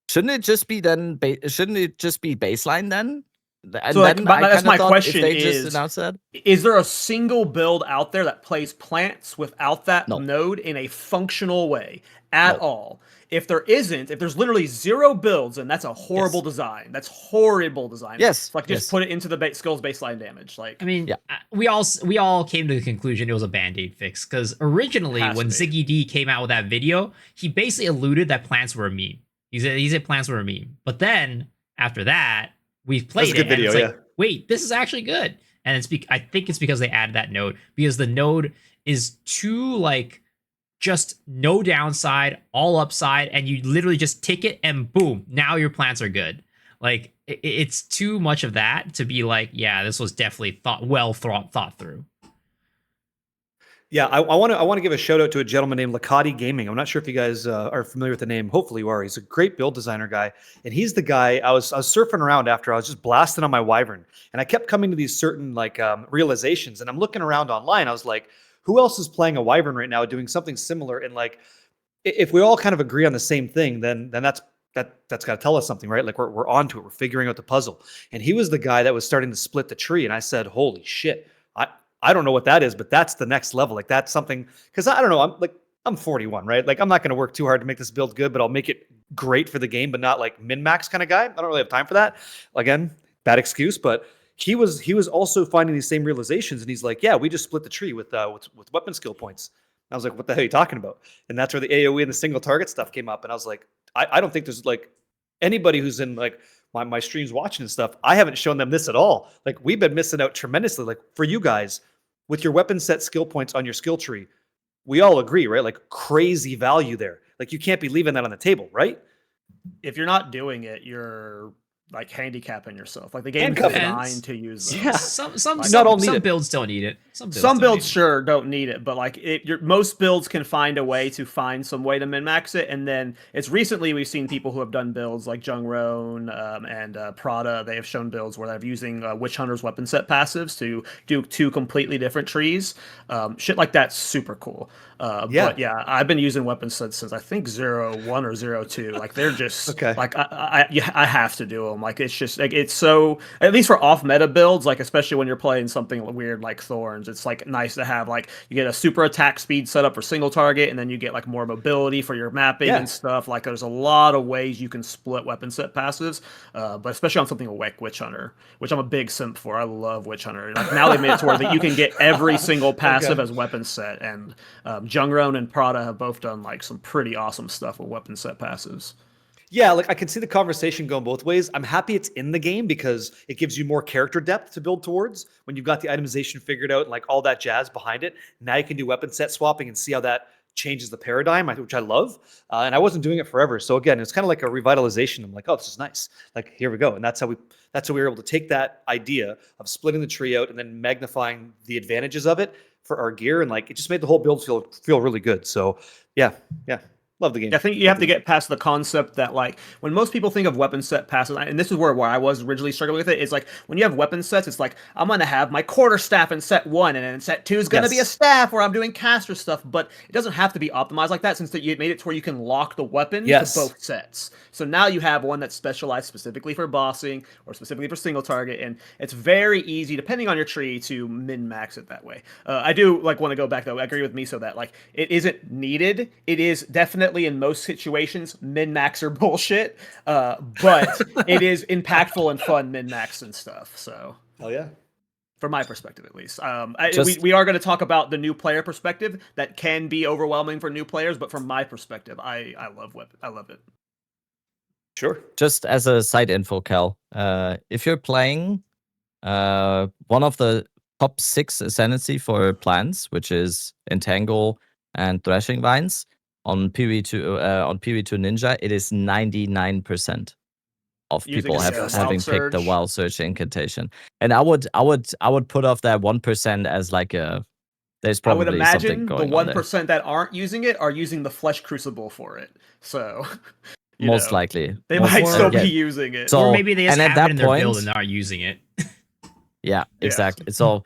Shouldn't it just be baseline then? And So, like, then that's kinda my thought question if they just is, announced that. is there a single build out there that plays plants without that No. node in a functional way at No. all? If there isn't, if there's literally 0 builds, and that's a horrible Yes. design. That's horrible design. Yes, It's like just yes. put it into the skills baseline damage. Like, I mean, Yeah. we all came to the conclusion it was a band-aid fix because originally Has to when be. Ziggy D came out with that video, he basically alluded that plants were a meme. He said plants were a meme. But then after that, we've played good it and video, it's like, yeah. wait, this is actually good. And I think it's because they added that node because the node is too like just no downside, all upside, and you literally just tick it and boom, now your plants are good. Like it's too much of that to be like, yeah, this was definitely thought through. Yeah, I want to give a shout out to a gentleman named Lakati Gaming. I'm not sure if you guys are familiar with the name. Hopefully you are. He's a great build designer guy, and he's the guy. I was surfing around after I was just blasting on my Wyvern, and I kept coming to these certain like realizations. And I'm looking around online. I was like, who else is playing a Wyvern right now, doing something similar? And like, if we all kind of agree on the same thing, then that's got to tell us something, right? Like we're onto it. We're figuring out the puzzle. And he was the guy that was starting to split the tree, and I said, holy shit. I don't know what that is, but that's the next level. Like that's something, because I don't know. I'm 41, right? Like I'm not going to work too hard to make this build good, but I'll make it great for the game, but not like min-max kind of guy. I don't really have time for that. Again, bad excuse, but he was also finding these same realizations, and he's like, yeah, we just split the tree with weapon skill points. I was like, what the hell are you talking about? And that's where the AoE and the single target stuff came up, and I was like, I don't think there's like anybody who's in like my streams watching and stuff. I haven't shown them this at all. Like we've been missing out tremendously. Like for you guys, with your weapon set skill points on your skill tree, we all agree, right? Like crazy value there. Like you can't be leaving that on the table, right? if you're not doing it, you're like handicapping yourself. Like the game is Handcuffing. designed to use those. Yeah. Some builds don't need it. Some builds sure don't need it, but like most builds can find a way to find some way to min-max it. And then it's recently we've seen people who have done builds like Jung Roan and Prada. They have shown builds where they're using Witch Hunter's weapon set passives to do two completely different trees. Shit like that's super cool. But yeah, I've been using weapon sets since I think 0.1 or 0.2. Like they're just Okay. like I have to do them. Like it's just like it's so, at least for off meta builds, like especially when you're playing something weird like Thorns, it's like nice to have like you get a super attack speed set up for single target, and then you get like more mobility for your mapping and stuff. Like there's a lot of ways you can split weapon set passives, but especially on something like Witch Hunter, which I'm a big simp for. I love Witch Hunter. Like now they made it to where that you can get every single passive as weapon set, and Jung Roan and Prada have both done like some pretty awesome stuff with weapon set passives. Yeah, like I can see the conversation going both ways. I'm happy it's in the game because it gives you more character depth to build towards when you've got the itemization figured out and like all that jazz behind it. Now you can do weapon set swapping and see how that changes the paradigm, which I love. And I wasn't doing it forever. So again, it's kind of like a revitalization. I'm like, oh, this is nice. Like, here we go. And that's how we were able to take that idea of splitting the tree out and then magnifying the advantages of it for our gear. And like, it just made the whole build feel really good. So yeah. Love the game. I think you have to get past the concept that like when most people think of weapon set passes, and this is where I was originally struggling with it, is like when you have weapon sets, it's like I'm gonna have my quarterstaff in set 1, and then set 2 is gonna be a staff where I'm doing caster stuff, but it doesn't have to be optimized like that since you made it to where you can lock the weapon to both sets. So now you have one that's specialized specifically for bossing or specifically for single target, and it's very easy, depending on your tree, to min-max it that way. I do like want to go back though. I agree with Miso that like it isn't needed. It is definitely in most situations min-max are bullshit, but it is impactful and fun min-max and stuff. So hell yeah, from my perspective at least. We are going to talk about the new player perspective that can be overwhelming for new players, but from my perspective, I love it. Sure. Just as a side info, Cal, if you're playing one of the top 6 ascendancy for plants, which is Entangle and Thrashing Vines, on PV2 Ninja, it is 99% of people having picked the Vaal Surge incantation. And I would put off that 1% as like a there's probably I would imagine something going the on there. 1% that aren't using it are using the Flesh Crucible for it. So most likely they might still be using it, or maybe they just have it in their build and aren't using it. Yeah, exactly. So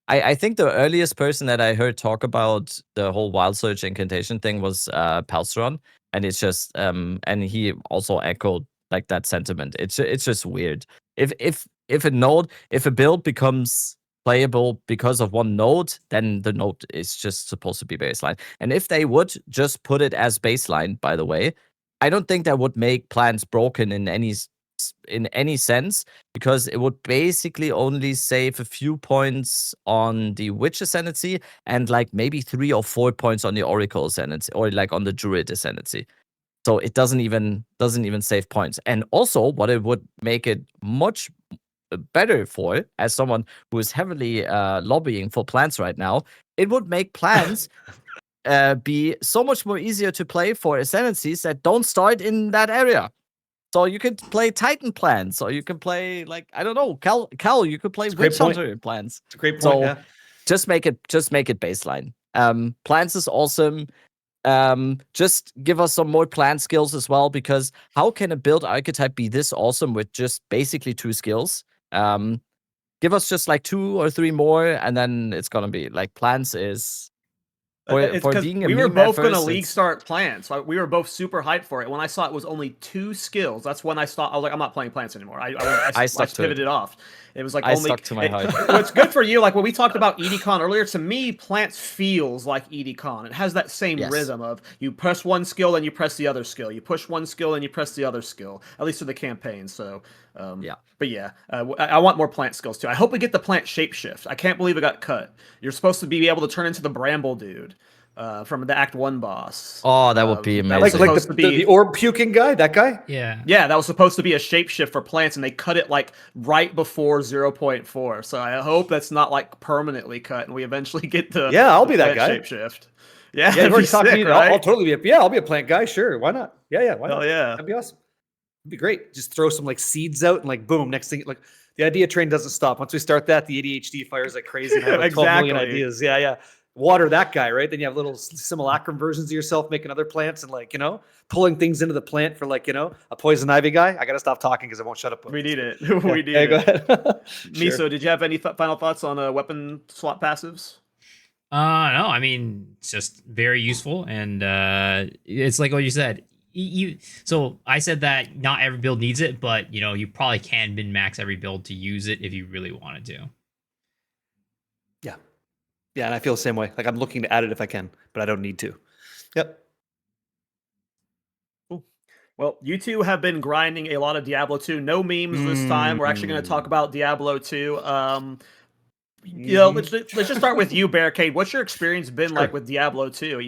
I think the earliest person that I heard talk about the whole Vaal Surge incantation thing was Palstron, and it's just and he also echoed like that sentiment. It's just weird. If a build becomes playable because of one node, then the node is just supposed to be baseline. And if they would just put it as baseline, by the way, I don't think that would make plans broken in any sense, because it would basically only save a few points on the Witch Ascendancy and like maybe 3 or 4 points on the Oracle Ascendancy, or like on the Druid Ascendancy. So it doesn't even save points. And also, what it would make it much better for, as someone who is heavily lobbying for plans right now, it would make plans be so much more easier to play for ascendancies that don't start in that area. So you could play Titan plans, or you can play, like, I don't know, Cal, you could play Witch Hunter plans. It's a great point. So Yeah. just make it baseline. Plans is awesome. Just give us some more plan skills as well, because how can a build archetype be this awesome with just basically 2 skills? Give us just like 2 or 3 more, and then it's gonna be like plans is for being a we were meme at both going to first, league it's- start plans. So we were both super hyped for it. When I saw it was only 2 skills, that's when I was like, I'm not playing plants anymore. I stuck to it. pivoted off. It was like I only stuck to my heart. What's good for you, like when we talked about EDCon earlier, to me, plants feels like EDCon. It has that same Yes. rhythm of you press one skill, then you press the other skill. You push one skill, and you press the other skill. At least for the campaign. So Yeah. But yeah, I want more plant skills too. I hope we get the plant shapeshift. I can't believe it got cut. You're supposed to be able to turn into the bramble dude from the Act 1 boss. Oh, that would be that was amazing. Like supposed to be the orb puking guy, that guy. Yeah. yeah, that was supposed to be a shapeshift for plants, and they cut it like right before 0.4. So I hope that's not like permanently cut, and we eventually get the Yeah, I'll be that plant guy. shapeshift. Yeah, Yeah, you've that'd already be talked to sick, me. right? I'll totally be. I'll be a plant guy. Sure, why not? Yeah, why not? Hell yeah. That'd be awesome. It'd be great. Just throw some like seeds out and like boom. Next thing, like the idea train doesn't stop. Once we start that, the ADHD fires like crazy. And I have like 12 million Exactly. ideas. Yeah. Water that guy, right? Then you have little simulacrum versions of yourself making other plants and like, pulling things into the plant for like, a poison ivy guy. I got to stop talking because I won't shut up. We need it. Yeah, We need yeah, it. go ahead. Miso, Sure. did you have any final thoughts on weapon swap passives? No, I mean, it's just very useful, and it's like what you said. So I said that not every build needs it, but you probably can min max every build to use it if you really wanted to. Yeah, and I feel the same way. Like I'm looking to add it if I can, but I don't need to. Yep. Well, you two have been grinding a lot of Diablo 2. No memes this time. We're actually going to talk about Diablo 2. Let's just start with you, Barricade. What's your experience been like with Diablo 2?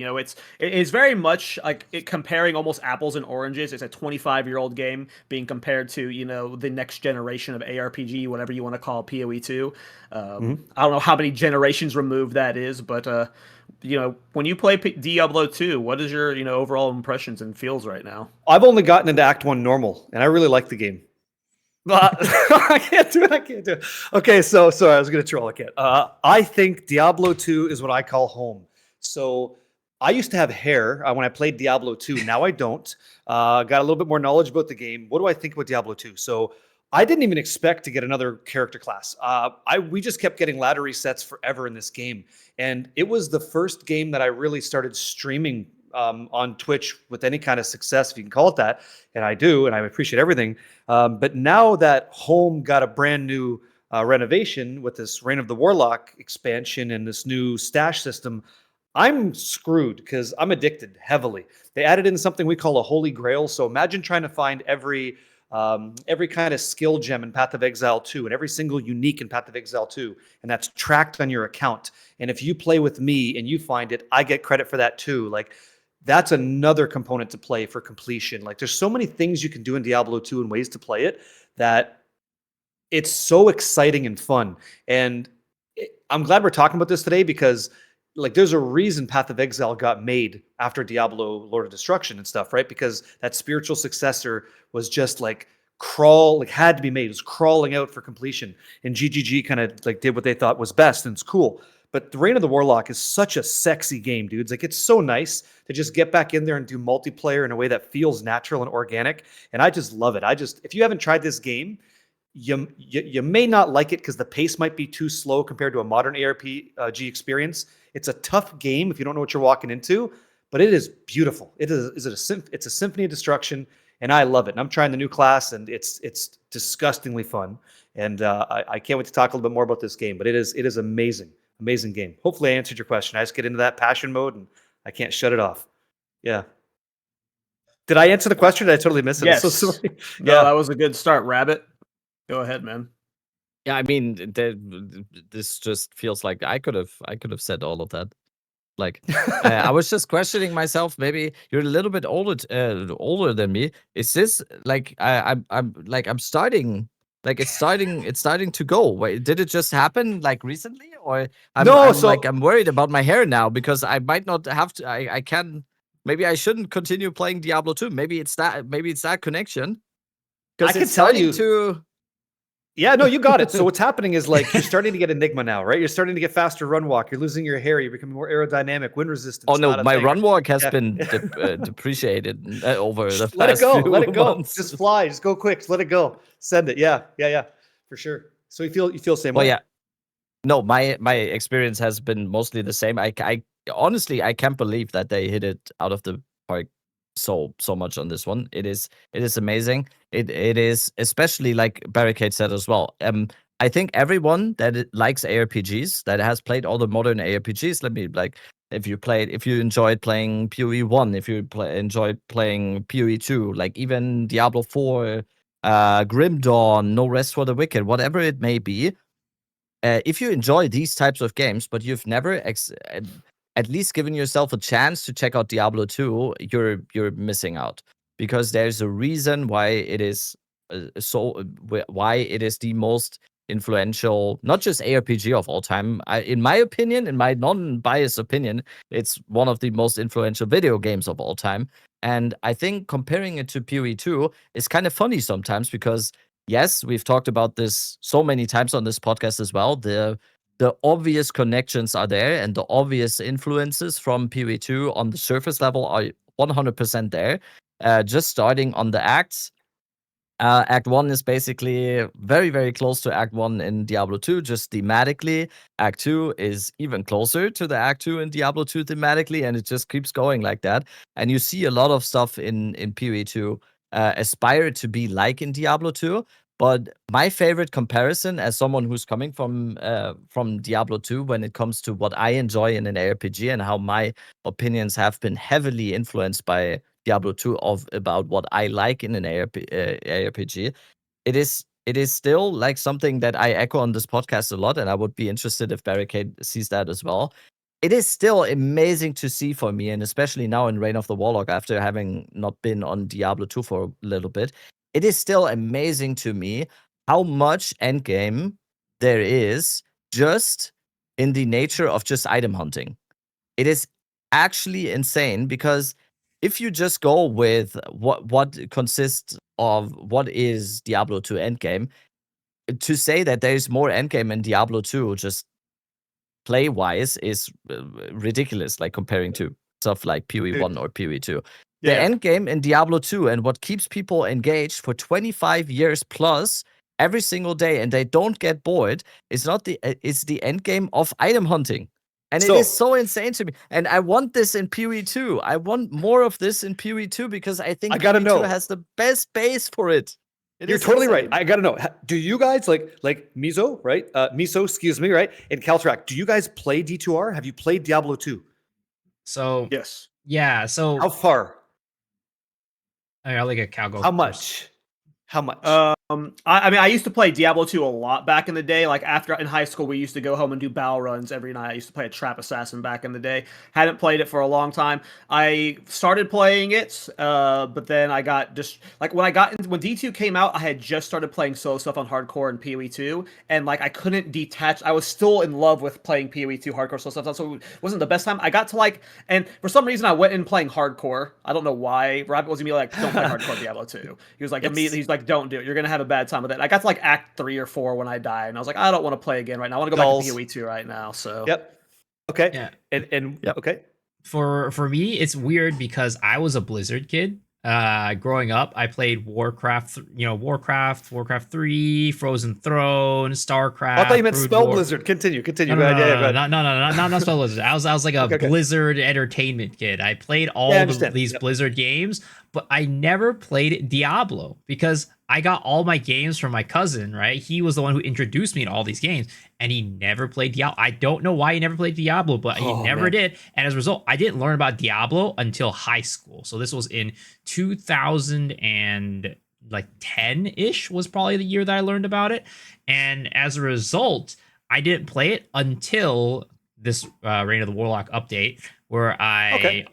It's very much like comparing almost apples and oranges. It's a 25-year-old game being compared to the next generation of ARPG, whatever you want to call PoE 2. I don't know how many generations removed that is, but when you play Diablo 2, what is your overall impressions and feels right now? I've only gotten into Act 1 normal, and I really like the game. But I can't do it. Okay, so sorry, I was going to troll. I can't. I think Diablo 2 is what I call home. So I used to have hair when I played Diablo 2. Now I don't. Got a little bit more knowledge about the game. What do I think about Diablo 2? So I didn't even expect to get another character class. We just kept getting ladder resets forever in this game. And it was the first game that I really started streaming on Twitch with any kind of success, if you can call it that. And I do, and I appreciate everything. But now that Home got a brand new renovation with this Reign of the Warlock expansion and this new stash system, I'm screwed because I'm addicted heavily. They added in something we call a holy grail. So imagine trying to find every kind of skill gem in Path of Exile 2 and every single unique in Path of Exile 2, and that's tracked on your account. And if you play with me and you find it, I get credit for that too. Like, that's another component to play for completion. Like, there's so many things you can do in Diablo 2 and ways to play it that it's so exciting and fun. And I'm glad we're talking about this today because like there's a reason Path of Exile got made after Diablo Lord of Destruction and stuff, right? Because that spiritual successor was just like had to be made. It was crawling out for completion. And GGG kind of like did what they thought was best, and it's cool. But the Reign of the Warlock is such a sexy game, dudes. Like, it's so nice to just get back in there and do multiplayer in a way that feels natural and organic. And I just love it. If you haven't tried this game, you may not like it because the pace might be too slow compared to a modern ARPG experience. It's a tough game if you don't know what you're walking into, but it is beautiful. It's a symphony of destruction. and I love it. And I'm trying the new class, and it's disgustingly fun. And I can't wait to talk a little bit more about this game. But it is amazing game. Hopefully, I answered your question. I just get into that passion mode, and I can't shut it off. Yeah. Did I answer the question? Did I totally missed it? Yes. I'm so sorry. No, that was a good start, Rabbit. Go ahead, man. Yeah, I mean, this just feels like I could have said all of that. Like, I was just questioning myself. Maybe you're a little bit older than me. Is this like I'm starting? Like it's starting to go. Wait, did it just happen like recently, or I'm worried about my hair now because I might not have to. I can. Maybe I shouldn't continue playing Diablo 2. Maybe it's that connection. I can tell you. To Yeah, no, you got it. So what's happening is like you're starting to get Enigma now, right? You're starting to get faster run walk. You're losing your hair. You're becoming more aerodynamic, wind resistant. Oh no, my run walk has been depreciated over the past few Let it go. months. Just fly. Just go quick. Just let it go. Send it. Yeah, for sure. So you feel the same way. Well, yeah. No, my experience has been mostly the same. I honestly I can't believe that they hit it out of the park so much on this one. It is amazing. It is, especially like Barricade said as well. I think everyone that likes ARPGs, that has played all the modern ARPGs, if you enjoyed playing PoE 1, if you enjoyed playing PoE 2, like even Diablo 4, Grim Dawn, No Rest for the Wicked, whatever it may be, if you enjoy these types of games, but you've never at least given yourself a chance to check out Diablo 2, you're missing out, because there's a reason why it is why it is the most influential, not just ARPG of all time. In my opinion, in my non-biased opinion, it's one of the most influential video games of all time. And I think comparing it to PoE 2 is kind of funny sometimes because, yes, we've talked about this so many times on this podcast as well. The obvious connections are there, and the obvious influences from PoE 2 on the surface level are 100% there. Just starting on the acts. Act 1 is basically very, very close to Act 1 in Diablo 2, just thematically. Act 2 is even closer to the Act 2 in Diablo 2 thematically, and it just keeps going like that. And you see a lot of stuff in PoE 2 aspire to be like in Diablo 2. But my favorite comparison, as someone who's coming from Diablo 2, when it comes to what I enjoy in an ARPG and how my opinions have been heavily influenced by Diablo 2 about what I like in an ARPG, it is still like something that I echo on this podcast a lot, and I would be interested if Barricade sees that as well. It is still amazing to see for me, and especially now in Reign of the Warlock, after having not been on Diablo 2 for a little bit, it is still amazing to me how much endgame there is just in the nature of just item hunting. It is actually insane, because if you just go with what consists of what is Diablo 2 endgame, to say that there's more endgame in Diablo 2 just play-wise is ridiculous, like comparing to stuff like PoE 1 or PoE 2. The end game in Diablo 2 and what keeps people engaged for 25 years plus every single day, and they don't get bored, is the end game of item hunting. And it is so insane to me. And I want this in PoE 2. I want more of this in PoE 2 because I think PoE 2 has the best base for it. You're totally right. I gotta know. Do you guys like Miso, right? Miso, excuse me, right? And Caltrack, do you guys play D2R? Have you played Diablo 2? So yes. Yeah. So how far? I'll let a Cal go. How much? How much? I mean, I used to play Diablo 2 a lot back in the day. Like after in high school, we used to go home and do battle runs every night. I used to play a Trap Assassin back in the day. Hadn't played it for a long time. I started playing it, but then I got just like when D2 came out, I had just started playing solo stuff on hardcore and PoE 2, and like I couldn't detach. I was still in love with playing PoE 2 hardcore solo stuff, so it wasn't the best time. I got to and for some reason I went in playing hardcore. I don't know why. Rabbit was immediately like, "Don't play hardcore Diablo 2." He was like immediately, he's like, "Don't do it. You're gonna have a bad time with it." I got to Act 3 or 4 when I died, and I was like, I don't want to play again right now. I want to go back to PoE 2 right now. So okay. Yeah. And okay. For me, it's weird because I was a Blizzard kid. growing up, I played Warcraft, Warcraft 3, Frozen Throne, StarCraft. I thought you meant Brood Spell War. Blizzard. Continue. No, Go ahead. Yeah, go ahead. not Spell Blizzard. I was like a Okay. Blizzard entertainment kid. I played all Yeah, I of understand. these Yep. Blizzard games, but I never played Diablo because I got all my games from my cousin, right? He was the one who introduced me to all these games, and he never played Diablo. I don't know why he never played Diablo, but he never Man. did. And as a result, I didn't learn about Diablo until high school. So this was in 2010-ish was probably the year that I learned about it. And as a result, I didn't play it until this Reign of the Warlock update, where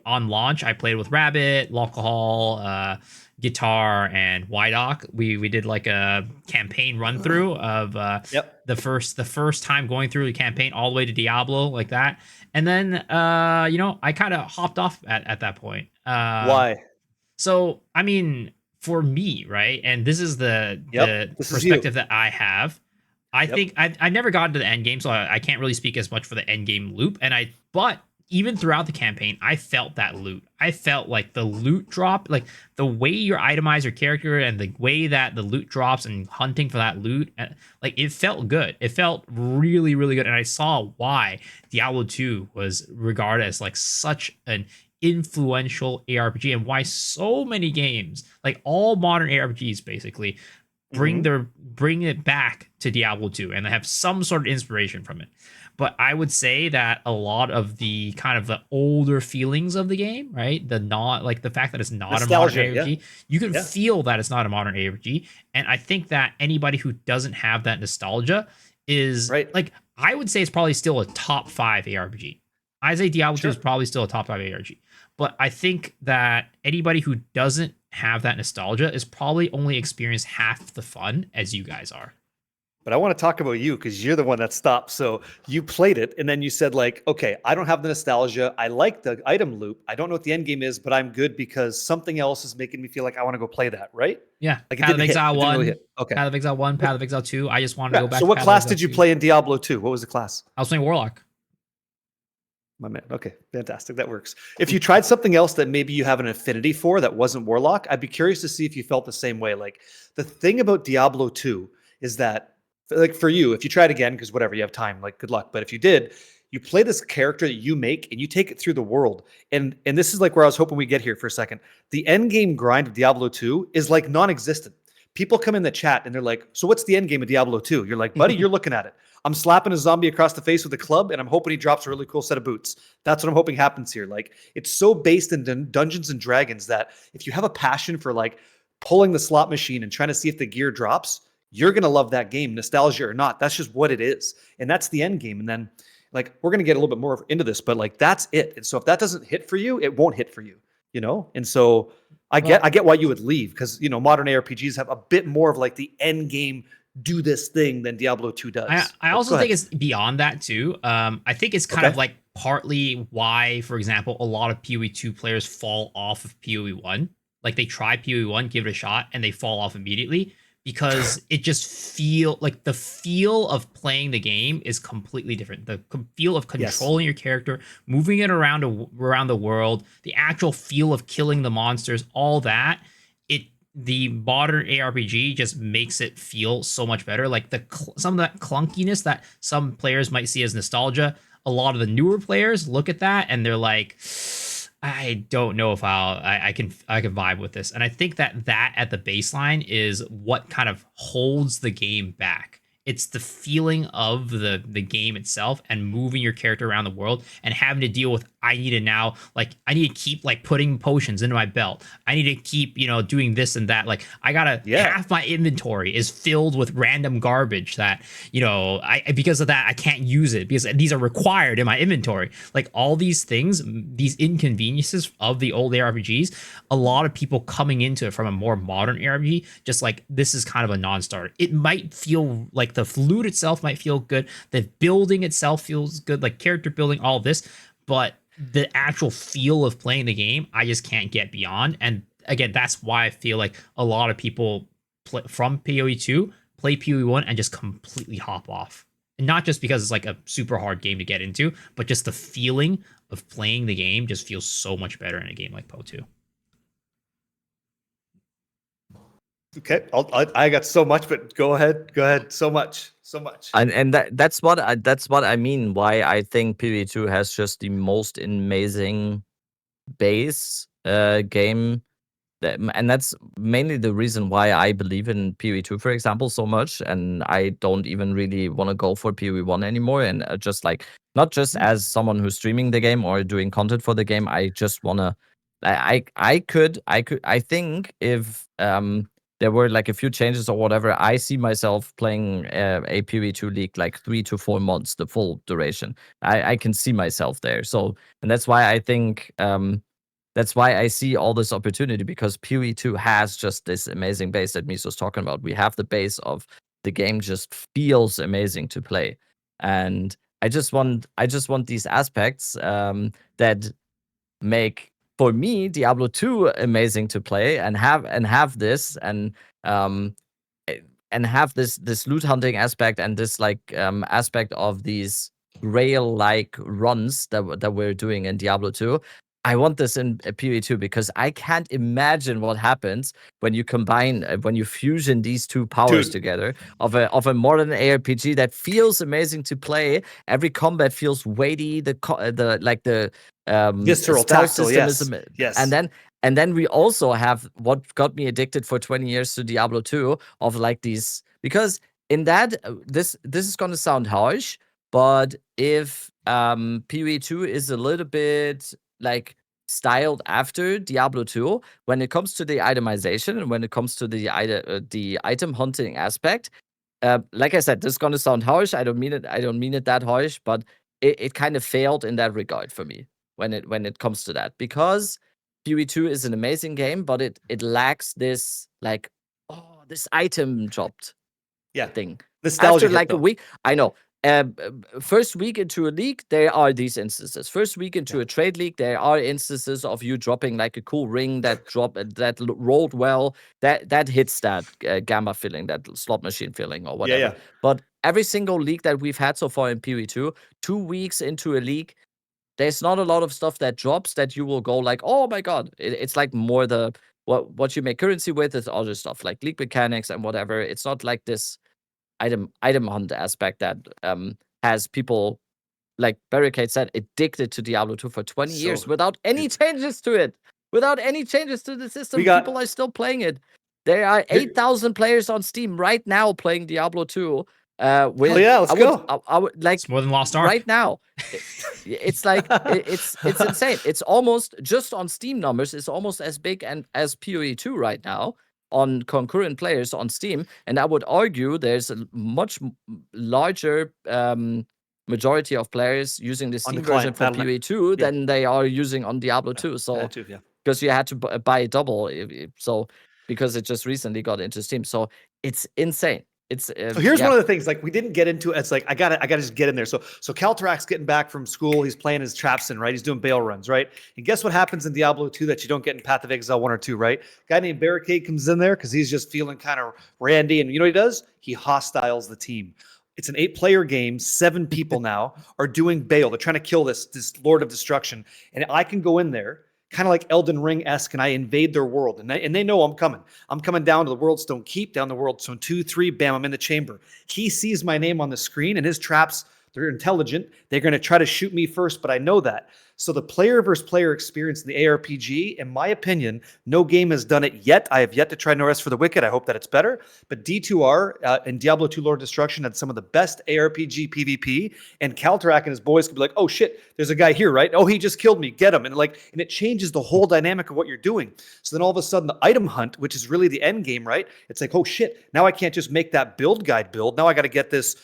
on launch, I played with Rabbit, Alcohol, Guitar, and Wydock. We did like a campaign run through of the first time going through the campaign all the way to Diablo like that. And then I kind of hopped off at that point. Why? So I mean, for me, right, and this is the perspective that I have. I think I never got into the end game, so I can't really speak as much for the end game loop. But even throughout the campaign, I felt that loot. I felt like the loot drop, like the way you itemize your character and the way that the loot drops and hunting for that loot, like it felt good. It felt really, really good. And I saw why Diablo 2 was regarded as like such an influential ARPG and why so many games, like all modern ARPGs basically, bring it back to Diablo 2 and they have some sort of inspiration from it. But I would say that a lot of the kind of the older feelings of the game, right? The fact that it's not nostalgia, a modern ARPG, you can feel that it's not a modern ARPG. And I think that anybody who doesn't have that nostalgia is like, I would say it's probably still a top 5 ARPG. I say Diablo 2 is probably still a top 5 ARPG. But I think that anybody who doesn't have that nostalgia is probably only experienced half the fun as you guys are. But I want to talk about you because you're the one that stopped. So you played it and then you said like, okay, I don't have the nostalgia. I like the item loop. I don't know what the end game is, but I'm good because something else is making me feel like I want to go play that, right? Yeah. Like Path of Exile 1, really okay. Path of Exile 1, Path of Exile 2. I just wanted to go back. So what class did you play in Diablo 2? What was the class? I was playing Warlock. My man. Okay, fantastic. That works. If you tried something else that maybe you have an affinity for that wasn't Warlock, I'd be curious to see if you felt the same way. Like the thing about Diablo 2 is that, like for you, if you try it again, because whatever, you have time, like good luck. But if you did, you play this character that you make and you take it through the world. And this is like where I was hoping we get here for a second. The end game grind of Diablo 2 is like non-existent. People come in the chat and they're like, so what's the end game of Diablo 2? You're like, buddy, you're looking at it. I'm slapping a zombie across the face with a club and I'm hoping he drops a really cool set of boots. That's what I'm hoping happens here. Like it's so based in Dungeons and Dragons that if you have a passion for like pulling the slot machine and trying to see if the gear drops, you're going to love that game, nostalgia or not. That's just what it is. And that's the end game. And then like, we're going to get a little bit more into this, but like, that's it. And so if that doesn't hit for you, it won't hit for you, you know? And so I get why you would leave because, you know, modern ARPGs have a bit more of like the end game, do this thing than Diablo 2 does. I also think it's beyond that too. I think it's kind of like partly why, for example, a lot of PoE 2 players fall off of PoE 1. Like they try PoE 1, give it a shot, and they fall off immediately. Because it just the feel of playing the game is completely different. The feel of controlling your character, moving it around the world, the actual feel of killing the monsters, all that. The modern ARPG just makes it feel so much better. Like some of that clunkiness that some players might see as nostalgia. A lot of the newer players look at that and they're like, I don't know if I can vibe with this. And I think that at the baseline is what kind of holds the game back. It's the feeling of the game itself and moving your character around the world and having to deal with, I need to keep like putting potions into my belt. I need to keep, doing this and that. Like I gotta, half my inventory is filled with random garbage that, because of that, I can't use it because these are required in my inventory. Like all these things, these inconveniences of the old ARPGs, a lot of people coming into it from a more modern ARPG, just like this is kind of a non-starter. It might feel like the loot itself might feel good. The building itself feels good, like character building, all of this, but the actual feel of playing the game, I just can't get beyond. And again, that's why I feel like a lot of people from PoE 2 play PoE 1 and just completely hop off. And not just because it's like a super hard game to get into, but just the feeling of playing the game just feels so much better in a game like PoE 2. Okay, I got so much, but go ahead. So much. And that's what I mean. Why I think PvE2 has just the most amazing base game. And that's mainly the reason why I believe in PvE2, for example, so much. And I don't even really want to go for PvE1 anymore. And just like, not just as someone who's streaming the game or doing content for the game, I just want to. I think if there were like a few changes or whatever, I see myself playing a PvE2 league like 3 to 4 months, the full duration. I can see myself there. So, and that's why I think. That's why I see all this opportunity, because PvE2 has just this amazing base that Miso's talking about. We have the base of the game just feels amazing to play. And I just want these aspects that make, for me, Diablo 2 amazing to play and have this um and have this loot hunting aspect and this like aspect of these rail like runs that we're doing in Diablo 2. I want this in PvE2 because I can't imagine what happens when you combine, when you fusion these two powers together of a modern ARPG that feels amazing to play. Every combat feels weighty. The Visceral, stealth tactile, system yes. And then we also have what got me addicted for 20 years to Diablo 2 of like these, because in that this is gonna sound harsh, but if PvE2 is a little bit like styled after Diablo 2 when it comes to the itemization and when it comes to the item hunting aspect. Like I said, this is gonna sound harsh. I don't mean it that harsh, but it kind of failed in that regard for me when it comes to that, because PvE2 is an amazing game, but it lacks this like, oh, this item dropped thing. Nostalgia After like a week, I know. First week into a league, there are these instances. First week into a trade league, there are instances of you dropping like a cool ring that rolled well. That hits that gamma feeling, that slot machine feeling, or whatever. Yeah. But every single league that we've had so far in PvE2, 2 weeks into a league, there's not a lot of stuff that drops that you will go like, oh my god. It's like more the what you make currency with is other stuff like league mechanics and whatever. It's not like this item hunt aspect that has people, like Barricade said, addicted to Diablo 2 for 20 years without any changes to it. Without any changes to the system, people are still playing it. There are 8,000 players on Steam right now playing Diablo 2. Let's go. I would like it's more than Lost Ark right now. It's like it's insane. It's almost, just on Steam numbers, it's almost as big and as PoE2 right now on concurrent players on Steam, and I would argue there's a much larger majority of players using the Steam version for PoE2 than they are using on Diablo 2. So because you had to buy double, so because it just recently got into Steam, so it's insane. So here's one of the things, like, we didn't get into it. It's like I gotta just get in there. So Kaltarak's getting back from school. He's playing his Trapson, right? He's doing bail runs, right? And guess what happens in Diablo 2 that you don't get in Path of Exile 1 or 2, right? A guy named Barricade comes in there because he's just feeling kind of randy, and you know what he does? He hostiles the team. It's an 8-player game. 7 people now are doing bail. They're trying to kill this Lord of Destruction, and I can go in there, kind of like Elden Ring-esque, and I invade their world. And they know I'm coming. I'm coming down to the Worldstone Keep, down the Worldstone 2, 3, bam, I'm in the chamber. He sees my name on the screen, and his traps, they're intelligent. They're going to try to shoot me first, but I know that. So the player versus player experience in the ARPG, in my opinion, no game has done it yet. I have yet to try No Rest for the Wicked. I hope that it's better. But D2R and Diablo 2 Lord of Destruction had some of the best ARPG PvP. And Kaltarak and his boys could be like, oh shit, there's a guy here, right? Oh, he just killed me. Get him. And it changes the whole dynamic of what you're doing. So then all of a sudden the item hunt, which is really the end game, right? It's like, oh shit, now I can't just make that build guide build. Now I got to get this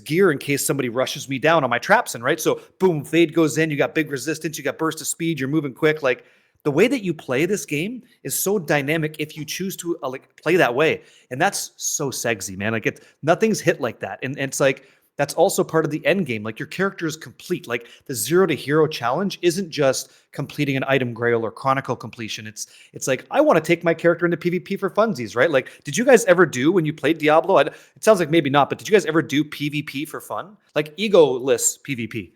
gear in case somebody rushes me down on my Trapson, right? So boom, Fade goes in, you got big resistance, you got burst of speed, you're moving quick. Like, the way that you play this game is so dynamic if you choose to play that way. And that's so sexy, man. Like, nothing's hit like that. And it's like, that's also part of the end game. Like, your character is complete. Like, the 0 to hero challenge isn't just completing an item grail or chronicle completion. It's like, I want to take my character into PvP for funsies, right? Like, did you guys ever do, when you played Diablo? It sounds like maybe not, but did you guys ever do PvP for fun? Like, egoless PvP?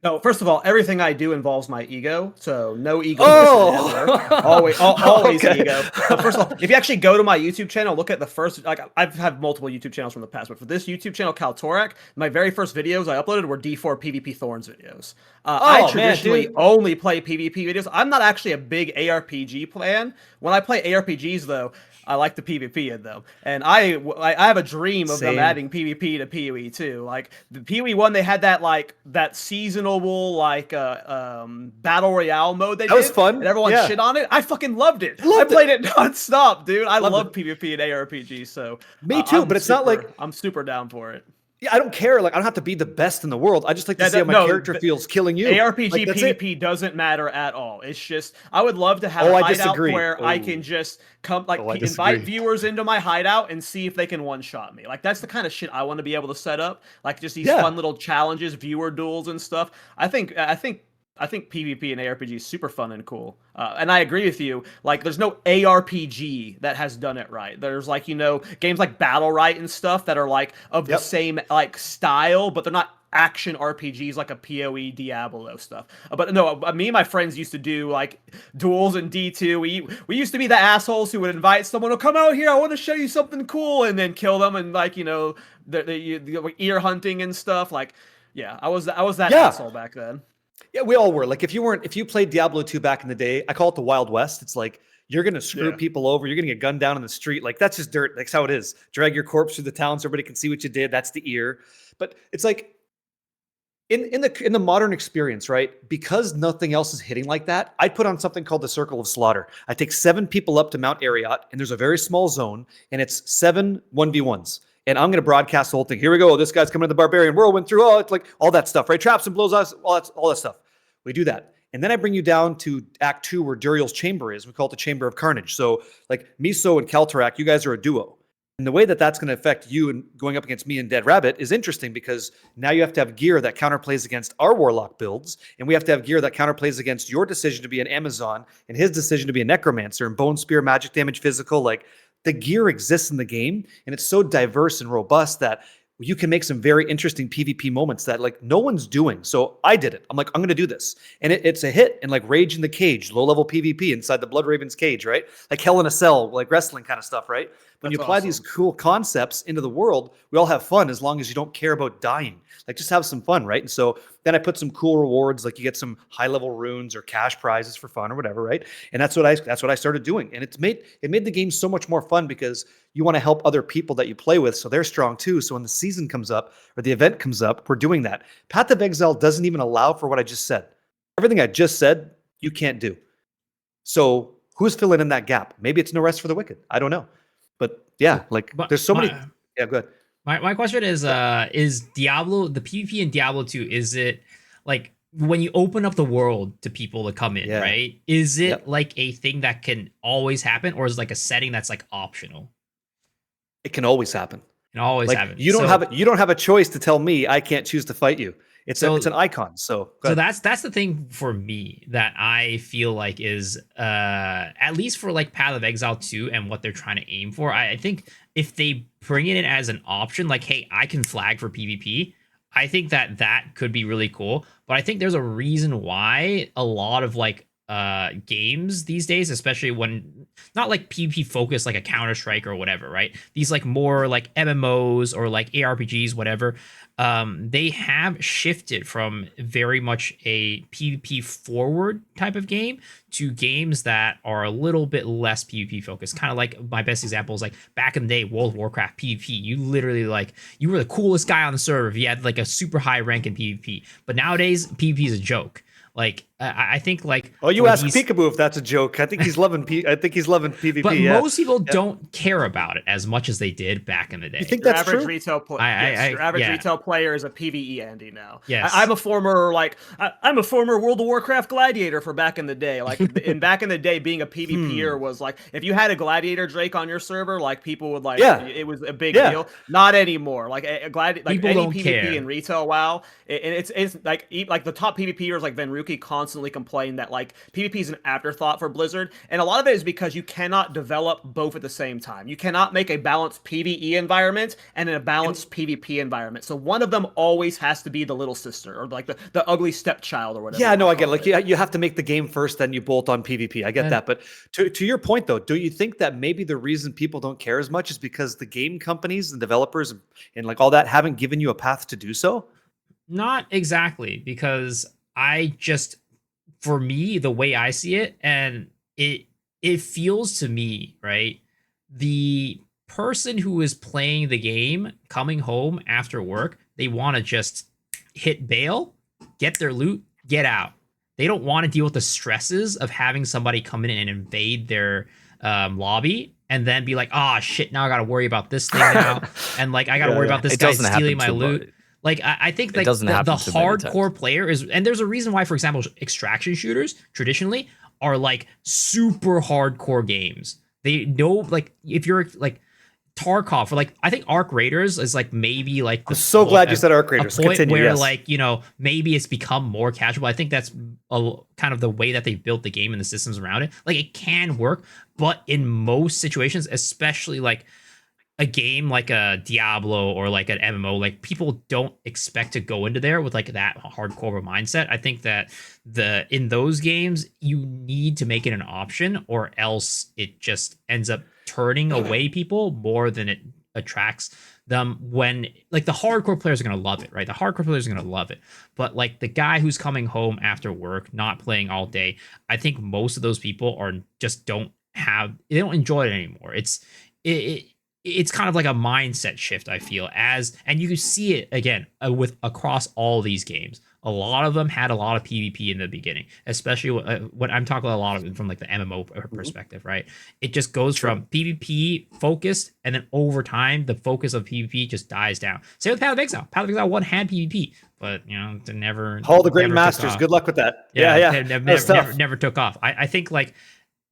No, first of all, everything I do involves my ego, so no ego. Oh! always Okay. ego. First of all, if you actually go to my YouTube channel, look at the first. Like I've had multiple YouTube channels from the past, but for this YouTube channel, Kaltorak, my very first videos I uploaded were D4 PvP Thorns videos. I Oh, man, traditionally dude. only play PvP videos. I'm not actually a big ARPG fan. When I play ARPGs, though, I like the PvP in them, and I have a dream of them Same. adding PvP to PoE too. Like the PoE one, they had that seasonal battle royale mode they That did, was fun. and everyone Yeah. shit on it. I fucking loved it. Loved I played it nonstop, dude. I Loved love it. PvP and ARPG, so Me too, but it's not like I'm super down for it. yeah, I don't care. Like I don't have to be the best in the world. I just like to Yeah, see how my no, character but feels killing you. ARPG Like, that's it. PvP doesn't matter at all. It's just I would love to have Oh, a I hideout disagree. where I Oh. can just come I invite disagree. viewers into my hideout and see if they can one shot me. Like that's the kind of shit I want to be able to set up. Like just these Yeah. fun little challenges, viewer duels and stuff. I think PvP and ARPG is super fun and cool. And I agree with you. Like, there's no ARPG that has done it right. There's like, games like Battle Right and stuff that are like of the Yep. same like style, but they're not action RPGs like a PoE Diablo stuff. But no, me and my friends used to do like duels in D2. We used to be the assholes who would invite someone to come out here. I want to show you something cool, and then kill them and like the ear hunting and stuff. Like, yeah, I was that Yeah. asshole back then. Yeah, we all were. Like if you played Diablo 2 back in the day, I call it the Wild West. It's like you're gonna screw Yeah. people over, you're gonna get gunned down in the street. Like that's just dirt. That's how it is. Drag your corpse through the town so everybody can see what you did. That's the ear. But it's like in the modern experience, right? Because nothing else is hitting like that, I put on something called the Circle of Slaughter. I take 7 people up to Mount Ariat, and there's a very small zone, and it's 7 1v1s. And I'm going to broadcast the whole thing. Here we go. This guy's coming to the barbarian whirlwind through. Oh, it's like all that stuff, right? Traps and blows us, all that stuff. We do that. And then I bring you down to Act 2 where Duriel's chamber is. We call it the Chamber of Carnage. So like Miso and Kaltarak, you guys are a duo. And the way that that's going to affect you and going up against me and Dead Rabbit is interesting because now you have to have gear that counterplays against our Warlock builds, and we have to have gear that counterplays against your decision to be an Amazon and his decision to be a Necromancer and Bone Spear, magic damage, physical. Like the gear exists in the game, and it's so diverse and robust that you can make some very interesting PvP moments that like no one's doing. So I did it. I'm like, I'm going to do this. And it's a hit in like Rage in the Cage, low level PvP inside the Blood Raven's cage, right? Like Hell in a Cell, like wrestling kind of stuff, right? When you That's apply awesome. these cool concepts into the world, we all have fun as long as you don't care about dying. Like just have some fun, right? And so then I put some cool rewards, like you get some high level runes or cash prizes for fun or whatever, right? And that's what I started doing. And it made the game so much more fun because you want to help other people that you play with so they're strong too. So when the season comes up or the event comes up, we're doing that. Path of Exile doesn't even allow for what I just said. Everything I just said, you can't do. So who's filling in that gap? Maybe it's No Rest for the Wicked. I don't know. But yeah, like But there's so many. my- Yeah, go ahead. My question is Diablo, the PvP in Diablo 2, is it like when you open up the world to people to come in, Yeah. right? Is it Yep. like a thing that can always happen, or is it like a setting that's like optional? It can always happen. It always Like happens. you don't have a choice to tell me I can't choose to fight you. It's an icon. So, go So ahead. that's the thing for me that I feel like is at least for like Path of Exile 2 and what they're trying to aim for. I think if they bring it in as an option, like, hey, I can flag for PvP, I think that could be really cool. But I think there's a reason why a lot of like games these days, especially when not like PvP focused like a Counter-Strike or whatever, right? These like more like MMOs or like ARPGs, whatever, they have shifted from very much a PvP forward type of game to games that are a little bit less PvP focused. Kind of like my best example is like back in the day, World of Warcraft PvP. You literally like you were the coolest guy on the server if you had like a super high rank in PvP. But nowadays, PvP is a joke. Like I think like Oh, you for asked these- Peekaboo if that's a joke. I think he's loving PvP. but yeah. most people don't care about it as much as they did back in the day. You think Your that's average true? retail player. I- Your average yeah. retail player is a PvE Andy now. Yes. I'm a former I'm a former World of Warcraft gladiator for back in the day. Like back in the day, being a PvPer was like if you had a gladiator Drake on your server, like people would like Yeah. it was a big Yeah. deal. Not anymore. Like like People any don't PvP care. in retail WoW, and it's like the top PvPers like Venruka Haruki constantly complained that like PvP is an afterthought for Blizzard, and a lot of it is because you cannot develop both at the same time. You cannot make a balanced PvE environment and a balanced PvP environment. So one of them always has to be the little sister or like the ugly stepchild or whatever. Yeah, no, I get it. Like you have to make the game first, then you bolt on PvP. I get that. But to your point though, do you think that maybe the reason people don't care as much is because the game companies and developers and like all that haven't given you a path to do so? Not exactly, because for me, the way I see it, and it feels to me, right? The person who is playing the game, coming home after work, they want to just hit bail, get their loot, get out. They don't want to deal with the stresses of having somebody come in and invade their lobby and then be like, oh shit, now I got to worry about this thing now. And like, I got to worry about this guy stealing my loot. Like, I think like the hardcore player is, and there's a reason why, for example, extraction shooters traditionally are like super hardcore games. They know, like, if you're like Tarkov or like, I think Arc Raiders is like maybe like I'm so glad you said Arc Raiders. A point Continue, where yes. like, you know, maybe it's become more casual. I think that's kind of the way that they built the game and the systems around it. Like, it can work, but in most situations, especially like a game like a Diablo or like an MMO, like people don't expect to go into there with like that hardcore mindset. I think that in those games, you need to make it an option, or else it just ends up turning away people more than it attracts them. When like the hardcore players are going to love it, right? The hardcore players are going to love it. But like the guy who's coming home after work, not playing all day, I think most of those people don't enjoy it anymore. It's kind of like a mindset shift, I feel, and you can see it again with across all these games. A lot of them had a lot of PvP in the beginning, especially when I'm talking a lot of it from like the MMO perspective, right? It just goes from PvP focused, and then over time, the focus of PvP just dies down. Same with Path of Exile. Path of Exile 1 had PvP, but you know, it never. All the great masters. Good luck with that. Yeah. Never took off. I think like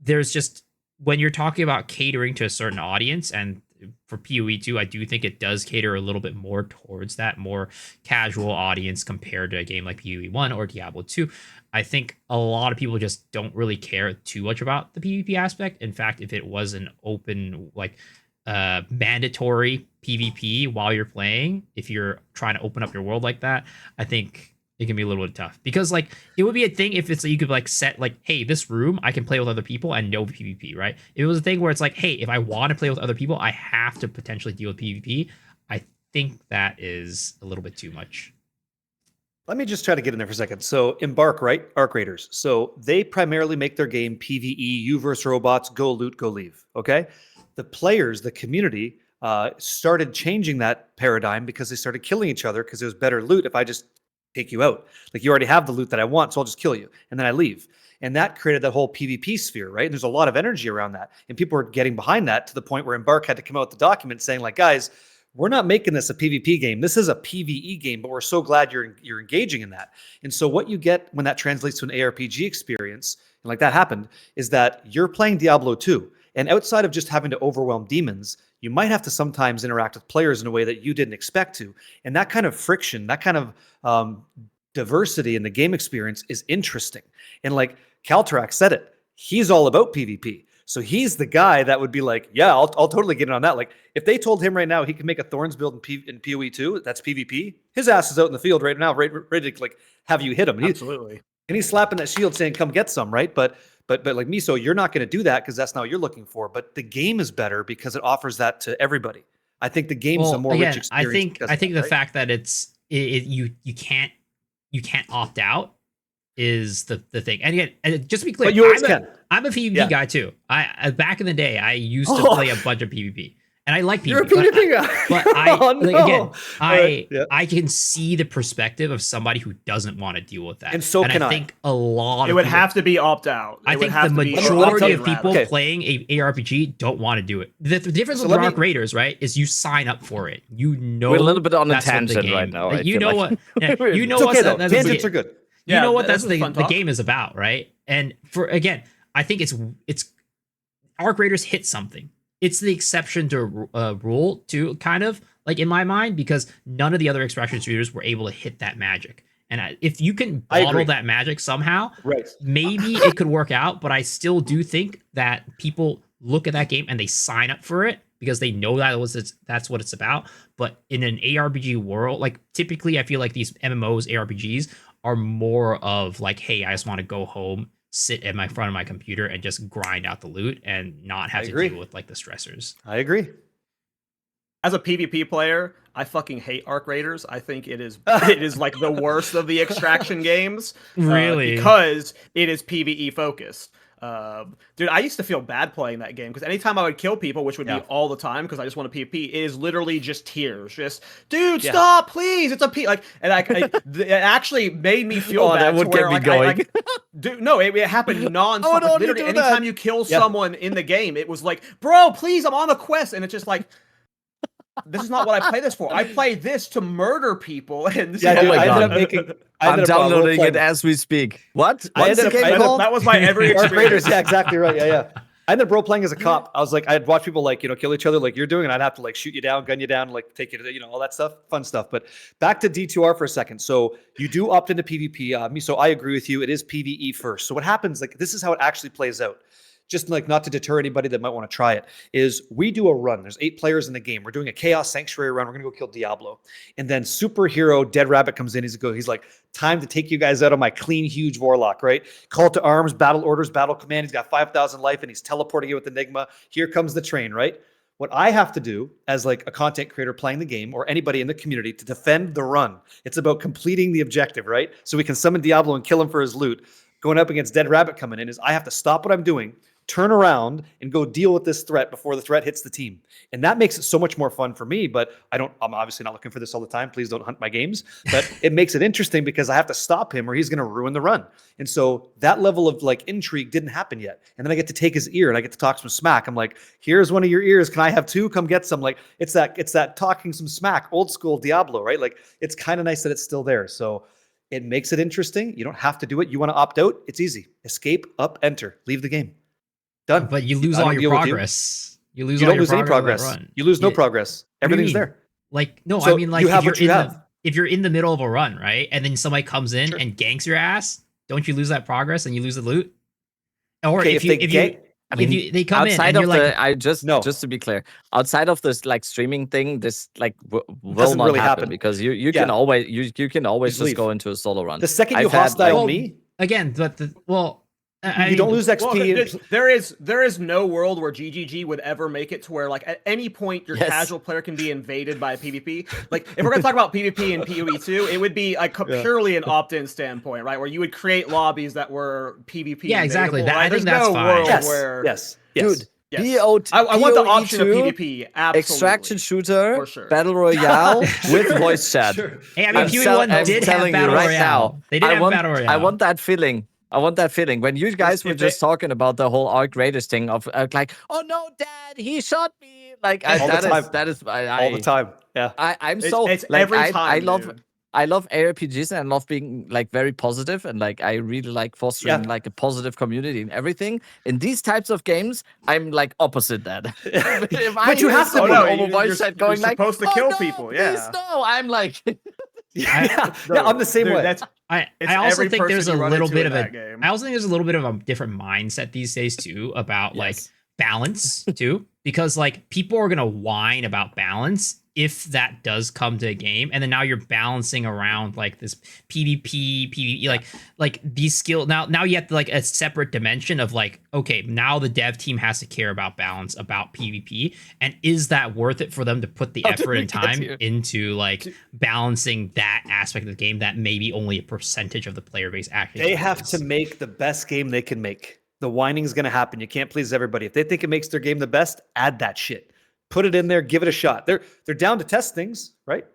there's just, when you're talking about catering to a certain audience, and for PoE 2, I do think it does cater a little bit more towards that more casual audience compared to a game like PoE 1 or Diablo 2. I think a lot of people just don't really care too much about the PvP aspect. In fact, if it was an open, like mandatory PvP while you're playing, if you're trying to open up your world like that, I think it can be a little bit tough, because like it would be a thing if it's you could like set like, hey, this room I can play with other people and no PvP, right? If it was a thing where it's like, hey, if I want to play with other people, I have to potentially deal with PvP. I think that is a little bit too much. Let me just try to get in there for a second. So Embark, right? Arc Raiders. So they primarily make their game PvE, you versus robots, go loot, go leave. Okay. The players, the community, started changing that paradigm because they started killing each other because it was better loot if I just take you out. Like, you already have the loot that I want, so I'll just kill you. And then I leave. And that created that whole PvP sphere, right? And there's a lot of energy around that. And people were getting behind that to the point where Embark had to come out with the document saying like, guys, we're not making this a PvP game. This is a PvE game, but we're so glad you're engaging in that. And so what you get when that translates to an ARPG experience, and like that happened, is that you're playing Diablo 2. And outside of just having to overwhelm demons, you might have to sometimes interact with players in a way that you didn't expect to. And that kind of friction, that kind of diversity in the game experience is interesting. And like Kaltarak said it, he's all about PvP. So he's the guy that would be like, yeah, I'll totally get in on that. Like, if they told him right now he can make a Thorns build in PoE 2, that's PvP, his ass is out in the field right now, ready to like have you hit him. Absolutely. And he's slapping that shield saying, come get some, right? But like Miso, you're not going to do that because that's not what you're looking for. But the game is better because it offers that to everybody. I think the game's a more rich experience. I think the fact that you can't opt out is the thing. And again, just to be clear, but you always can. I'm a PvP guy too. I back in the day, I used to play a bunch of PvP. And I like PvP. You're a PvP guy. But I can see the perspective of somebody who doesn't want to deal with that. And so can I. I think a lot of it would have to be opt out. I think the majority of people playing a ARPG don't want to do it. The difference with Arc Raiders, right, is you sign up for it. You know, we're a little bit on a tangent right now. You know what? You know what? Tangents are good. You know what? That's the game is about, right? And I think it's Arc Raiders hit something. It's the exception to rule, too, kind of, like in my mind, because none of the other extraction shooters were able to hit that magic. And if you can I bottle agree. that magic somehow, Right. maybe it could work out. But I still do think that people look at that game and they sign up for it because they know that's what it's about. But in an ARPG world, like typically, I feel like these MMOs, ARPGs are more of like, hey, I just want to go home, sit in my front of my computer, and just grind out the loot and not have to deal with like the stressors. I agree. As a PvP player, I fucking hate Arc Raiders. I think it is like the worst of the extraction games. Really? Because it is PvE focused. Dude, I used to feel bad playing that game because anytime I would kill people, which would be all the time because I just want to PvP, it is literally just tears. Just, dude, stop, please. It's a and it actually made me feel bad. That would get me going. Dude, no, it happened non-stop. no, Literally, you do anytime that. you kill someone in the game, it was like, bro, please, I'm on a quest, and it's just like, this is not what I play this for. I play this to murder people. And Yeah, dude, I ended up making. I'm downloading it as we speak. What? What's the game called? That was my every Arc experience. Raiders, yeah, exactly right. Yeah. I ended up role playing as a cop. I was like, I'd watch people like, kill each other like you're doing, and I'd have to like shoot you down, gun you down, like take you to, all that stuff, fun stuff. But back to D2R for a second. So you do opt into PvP. So I agree with you. It is PvE first. So what happens, like this is how it actually plays out. Just like not to deter anybody that might want to try it, is we do a run. There's 8 players in the game. We're doing a Chaos Sanctuary run. We're going to go kill Diablo. And then superhero Dead Rabbit comes in. He's like, time to take you guys out of my clean, huge Warlock, right? Call to arms, battle orders, battle command. He's got 5,000 life and he's teleporting you with Enigma. Here comes the train, right? What I have to do as like a content creator playing the game or anybody in the community to defend the run, it's about completing the objective, right? So we can summon Diablo and kill him for his loot. Going up against Dead Rabbit coming in is I have to stop what I'm doing, turn around and go deal with this threat before the threat hits the team. And that makes it so much more fun for me, but I'm obviously not looking for this all the time. Please don't hunt my games, but it makes it interesting because I have to stop him or he's going to ruin the run. And so that level of like intrigue didn't happen yet. And then I get to take his ear and I get to talk some smack. I'm like, here's one of your ears. Can I have 2? Come get some. Like it's that talking some smack, old school Diablo, right? Like it's kind of nice that it's still there. So it makes it interesting. You don't have to do it. You want to opt out? It's easy. Escape, up, enter, leave the game. Done. But you lose all your progress. You don't lose any progress. You lose no progress. Everything's there. Like, no, So I mean, like, you have what you have. if you're in the middle of a run, right, and then somebody comes in and ganks your ass, don't you lose that progress and you lose the loot? Or Okay, if they come in outside and of you're like, just to be clear, outside of this like streaming thing, this like will Doesn't not really happen happen. because you can always you can always just leave. go into a solo run. The second you I've had, hostile well, me, again, but you don't lose XP. Well, there is no world where GGG would ever make it to where like at any point your casual player can be invaded by a PvP. Like if we're gonna talk about PvP and PoE2, it would be like purely an opt-in standpoint, right? Where you would create lobbies that were PvP. Yeah, exactly. invadable, That, right? I think There's that's no fine. world Yes. where Yes. Dude, Yes. I want the option of PvP. Absolutely. Extraction shooter, For sure. battle royale with voice chat. Sure. Hey, I mean, PoE1 did have battle royale. They did have battle royale. I want that feeling. When you guys were just talking about the whole Arc Raiders thing of like, oh no, Dad, he shot me. Like All the time. Yeah. I'm It's so it's like every I time, love dude. I love ARPGs and I love being like very positive and like I really like fostering like a positive community and everything. In these types of games, I'm like opposite that. But you have to be. over voice chat going like supposed to "Oh, kill no, people. please, Yeah. no, I'm like Yeah, I'm the same Dude, way. I It's also every think there's person a you run little into bit in of a that game. I also think there's a little bit of a different mindset these days too about like Yes. balance too, because like people are gonna whine about balance if that does come to a game, and then now you're balancing around like this PvE, like these skill now you have to like a separate dimension of like, okay, now the dev team has to care about balance about PvP, and is that worth it for them to put the How did effort we and get time here? into like balancing that aspect of the game that maybe only a percentage of the player base actually They have plays? to make the best game they can make. The whining's going to happen. You can't please everybody. If they think it makes their game the best, add that shit. Put it in there. Give it a shot. They're down to test things, right?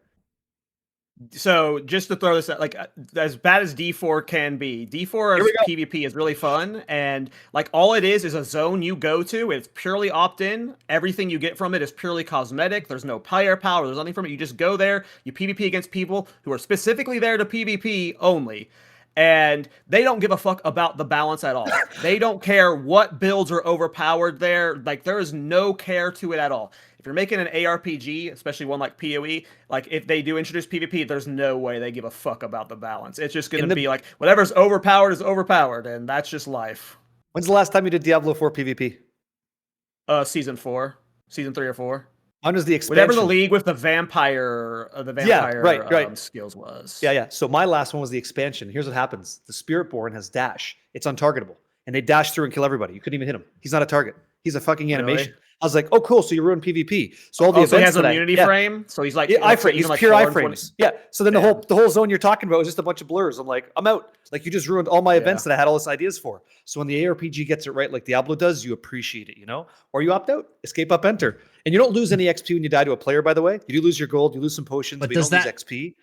So just to throw this out, like as bad as D4 can be, D4 as PvP is really fun, and like all it is a zone you go to. It's purely opt-in. Everything you get from it is purely cosmetic. There's no player power. There's nothing from it. You just go there. You PvP against people who are specifically there to PvP only. and they don't give a fuck about the balance at all. They don't care what builds are overpowered there. Like, there is no care to it at all. If you're making an ARPG, especially one like PoE, like if they do introduce PvP, there's no way they give a fuck about the balance. It's just going to be like whatever's overpowered is overpowered, and that's just life. When's the last time you did Diablo 4 PvP? Season 4, season 3 or 4. When was the expansion? Whatever the league with the vampire skills was. Yeah. So my last one was the expansion. Here's what happens: the Spiritborn has dash. It's untargetable, and they dash through and kill everybody. You couldn't even hit him. He's not a target. He's a fucking animation. Really? I was like, oh, cool. So you ruined PvP. So all the events he has an immunity frame. So he's like, iframe. He's like pure iframes. Yeah. So then the whole zone you're talking about was just a bunch of blurs. I'm like, I'm out. Like, you just ruined all my events that I had all these ideas for. So when the ARPG gets it right, like Diablo does, you appreciate it, or you opt out, escape up, enter, and you don't lose any XP when you die to a player. By the way, you do lose your gold, you lose some potions, but you don't lose XP.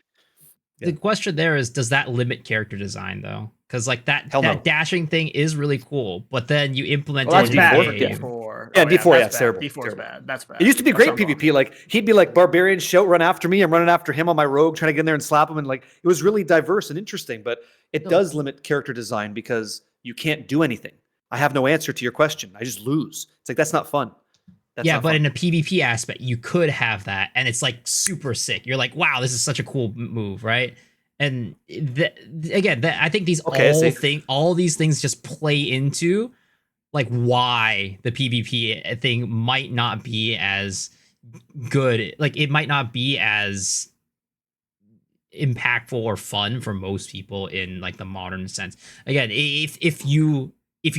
The question there is, does that limit character design though? Because like that dashing thing is really cool, but then you implement it in D4. game. D4, it's terrible. D4 is bad. That's bad. It used to be great PvP. Like, he'd be like, barbarian, shout, run after me. I'm running after him on my rogue, trying to get in there and slap him. And like, it was really diverse and interesting, but it does limit character design because you can't do anything. I have no answer to your question. I just lose. It's like, that's not fun. But in a PvP aspect, you could have that, and it's like super sick. You're like, wow, this is such a cool move, right? And I think all these things just play into like why the PvP thing might not be as good. Like, it might not be as impactful or fun for most people in like the modern sense. Again, if you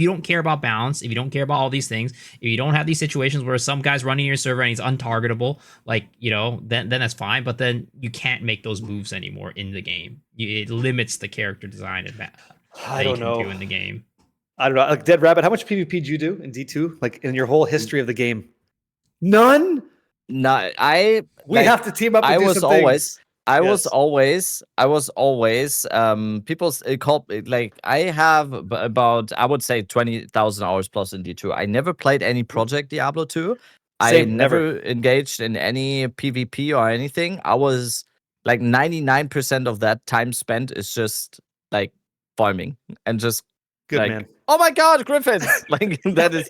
don't care about balance, if you don't care about all these things, if you don't have these situations where some guy's running your server and he's untargetable, like, then that's fine. But then you can't make those moves anymore in the game. It limits the character design that you can do in the game. I don't know. Like, Dead Rabbit, how much PvP did you do in D2? Like, in your whole history of the game? None? No, we have to team up and do some things. I was always people call like, I have about, I would say 20,000 hours plus in D2. I never played any Project Diablo 2. I never engaged in any PvP or anything. I was like 99% of that time spent is just like farming and just good, like, man. Oh my God, Griffins! Like, that is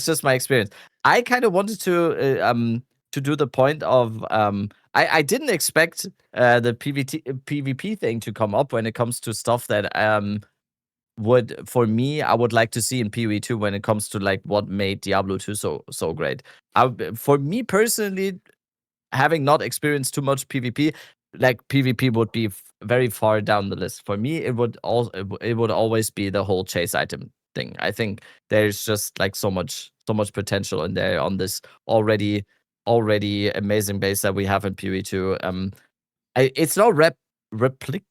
just my experience. I kind of wanted to do the point of I didn't expect the PvP thing to come up when it comes to stuff that I would like to see in PoE 2 when it comes to like what made Diablo 2 so great. For me personally, having not experienced too much PvP, like PvP would be very far down the list. For me, it would always be the whole chase item thing. I think there's just like so much potential in there on this already amazing base that we have in PoE 2. It's not replicable.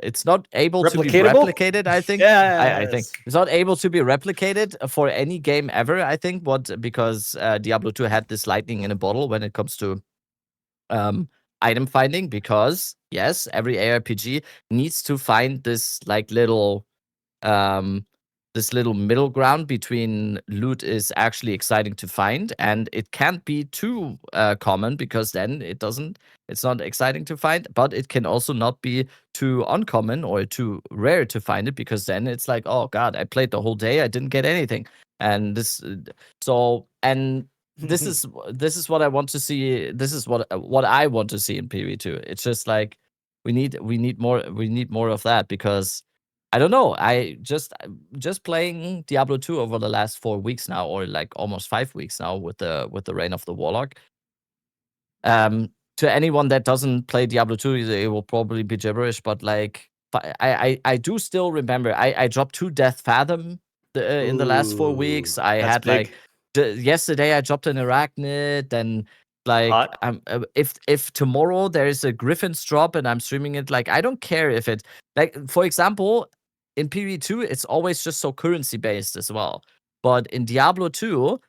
It's not able to be replicated, I think. I think it's not able to be replicated for any game ever, I think. Because Diablo 2 had this lightning in a bottle when it comes to item finding, because yes, every ARPG needs to find this like little middle ground between loot is actually exciting to find, and it can't be too common, because then it's not exciting to find, but it can also not be too uncommon or too rare to find it, because then it's like, oh God, I played the whole day, I didn't get anything. And this is what I want to see. This is what I want to see in PvE2. It's just like we need more of that, because I don't know. I just playing Diablo 2 over the last 4 weeks now, or like almost 5 weeks now with the Reign of the Warlock. To anyone that doesn't play Diablo 2, it will probably be gibberish, but like I do still remember I dropped 2 Death Fathom in the last 4 weeks. I had big. Yesterday I dropped an Arachnid, and like if tomorrow there's a Griffin's drop and I'm streaming it, like I don't care if it, like, for example, in PvE 2 it's always just so currency based as well. But in Diablo 2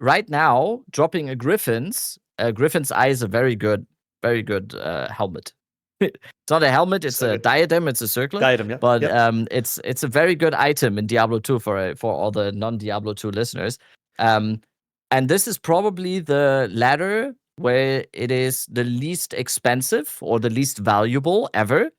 right now, dropping a Griffin's Eye is a very good helmet. It's not a helmet, it's a diadem, it's a circlet. Diadem, yeah. But it's a very good item in Diablo 2 for all the non-Diablo 2 listeners. And this is probably the ladder where it is the least expensive or the least valuable ever.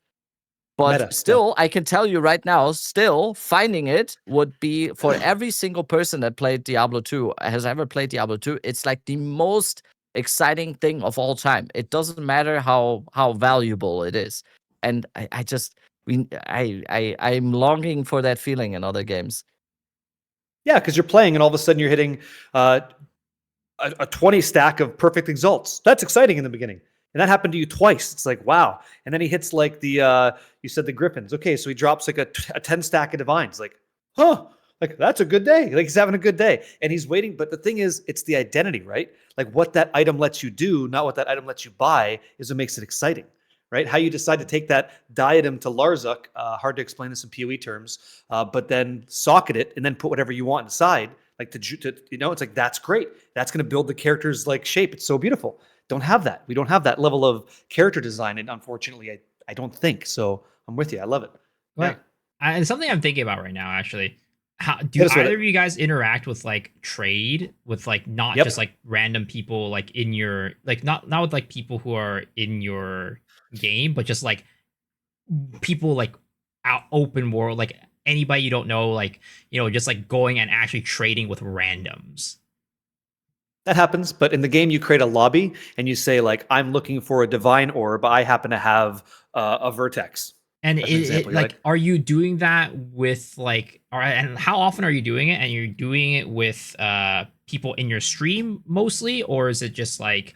But Meta, yeah. still, I can tell you right now, still finding it would be for every single person that played Diablo 2, has ever played Diablo 2, it's like the most exciting thing of all time. It doesn't matter how valuable it is. And I'm longing for that feeling in other games. Yeah, because you're playing and all of a sudden you're hitting a 20 stack of perfect exalts. That's exciting in the beginning. And that happened to you twice. It's like, wow. And then he hits like the, you said the griffins. Okay, so he drops like a 10 stack of divines. Like, huh, like that's a good day. Like he's having a good day. And he's waiting. But the thing is, it's the identity, right? Like what that item lets you do, not what that item lets you buy, is what makes it exciting, right? How you decide to take that diadem to Larzuk, hard to explain this in PoE terms, but then socket it and then put whatever you want inside. Like to you know, it's like, that's great. That's going to build the character's like shape. It's so beautiful. Don't have that. We don't have that level of character design. And unfortunately, I don't think so. I'm with you. I love it. Right. And something I'm thinking about right now, actually, how do Hit us with either it. of you guys interact with like trade with like not Yep. just like random people like in your like not with like people who are in your game, but just like people like out open world, like anybody you don't know, like, you know, just like going and actually trading with randoms? That happens, but in the game, you create a lobby and you say like, "I'm looking for a divine orb. I happen to have a vertex." And As an example, like, are you doing that with like, all right, and how often are you doing it? And you're doing it with people in your stream mostly, or is it just like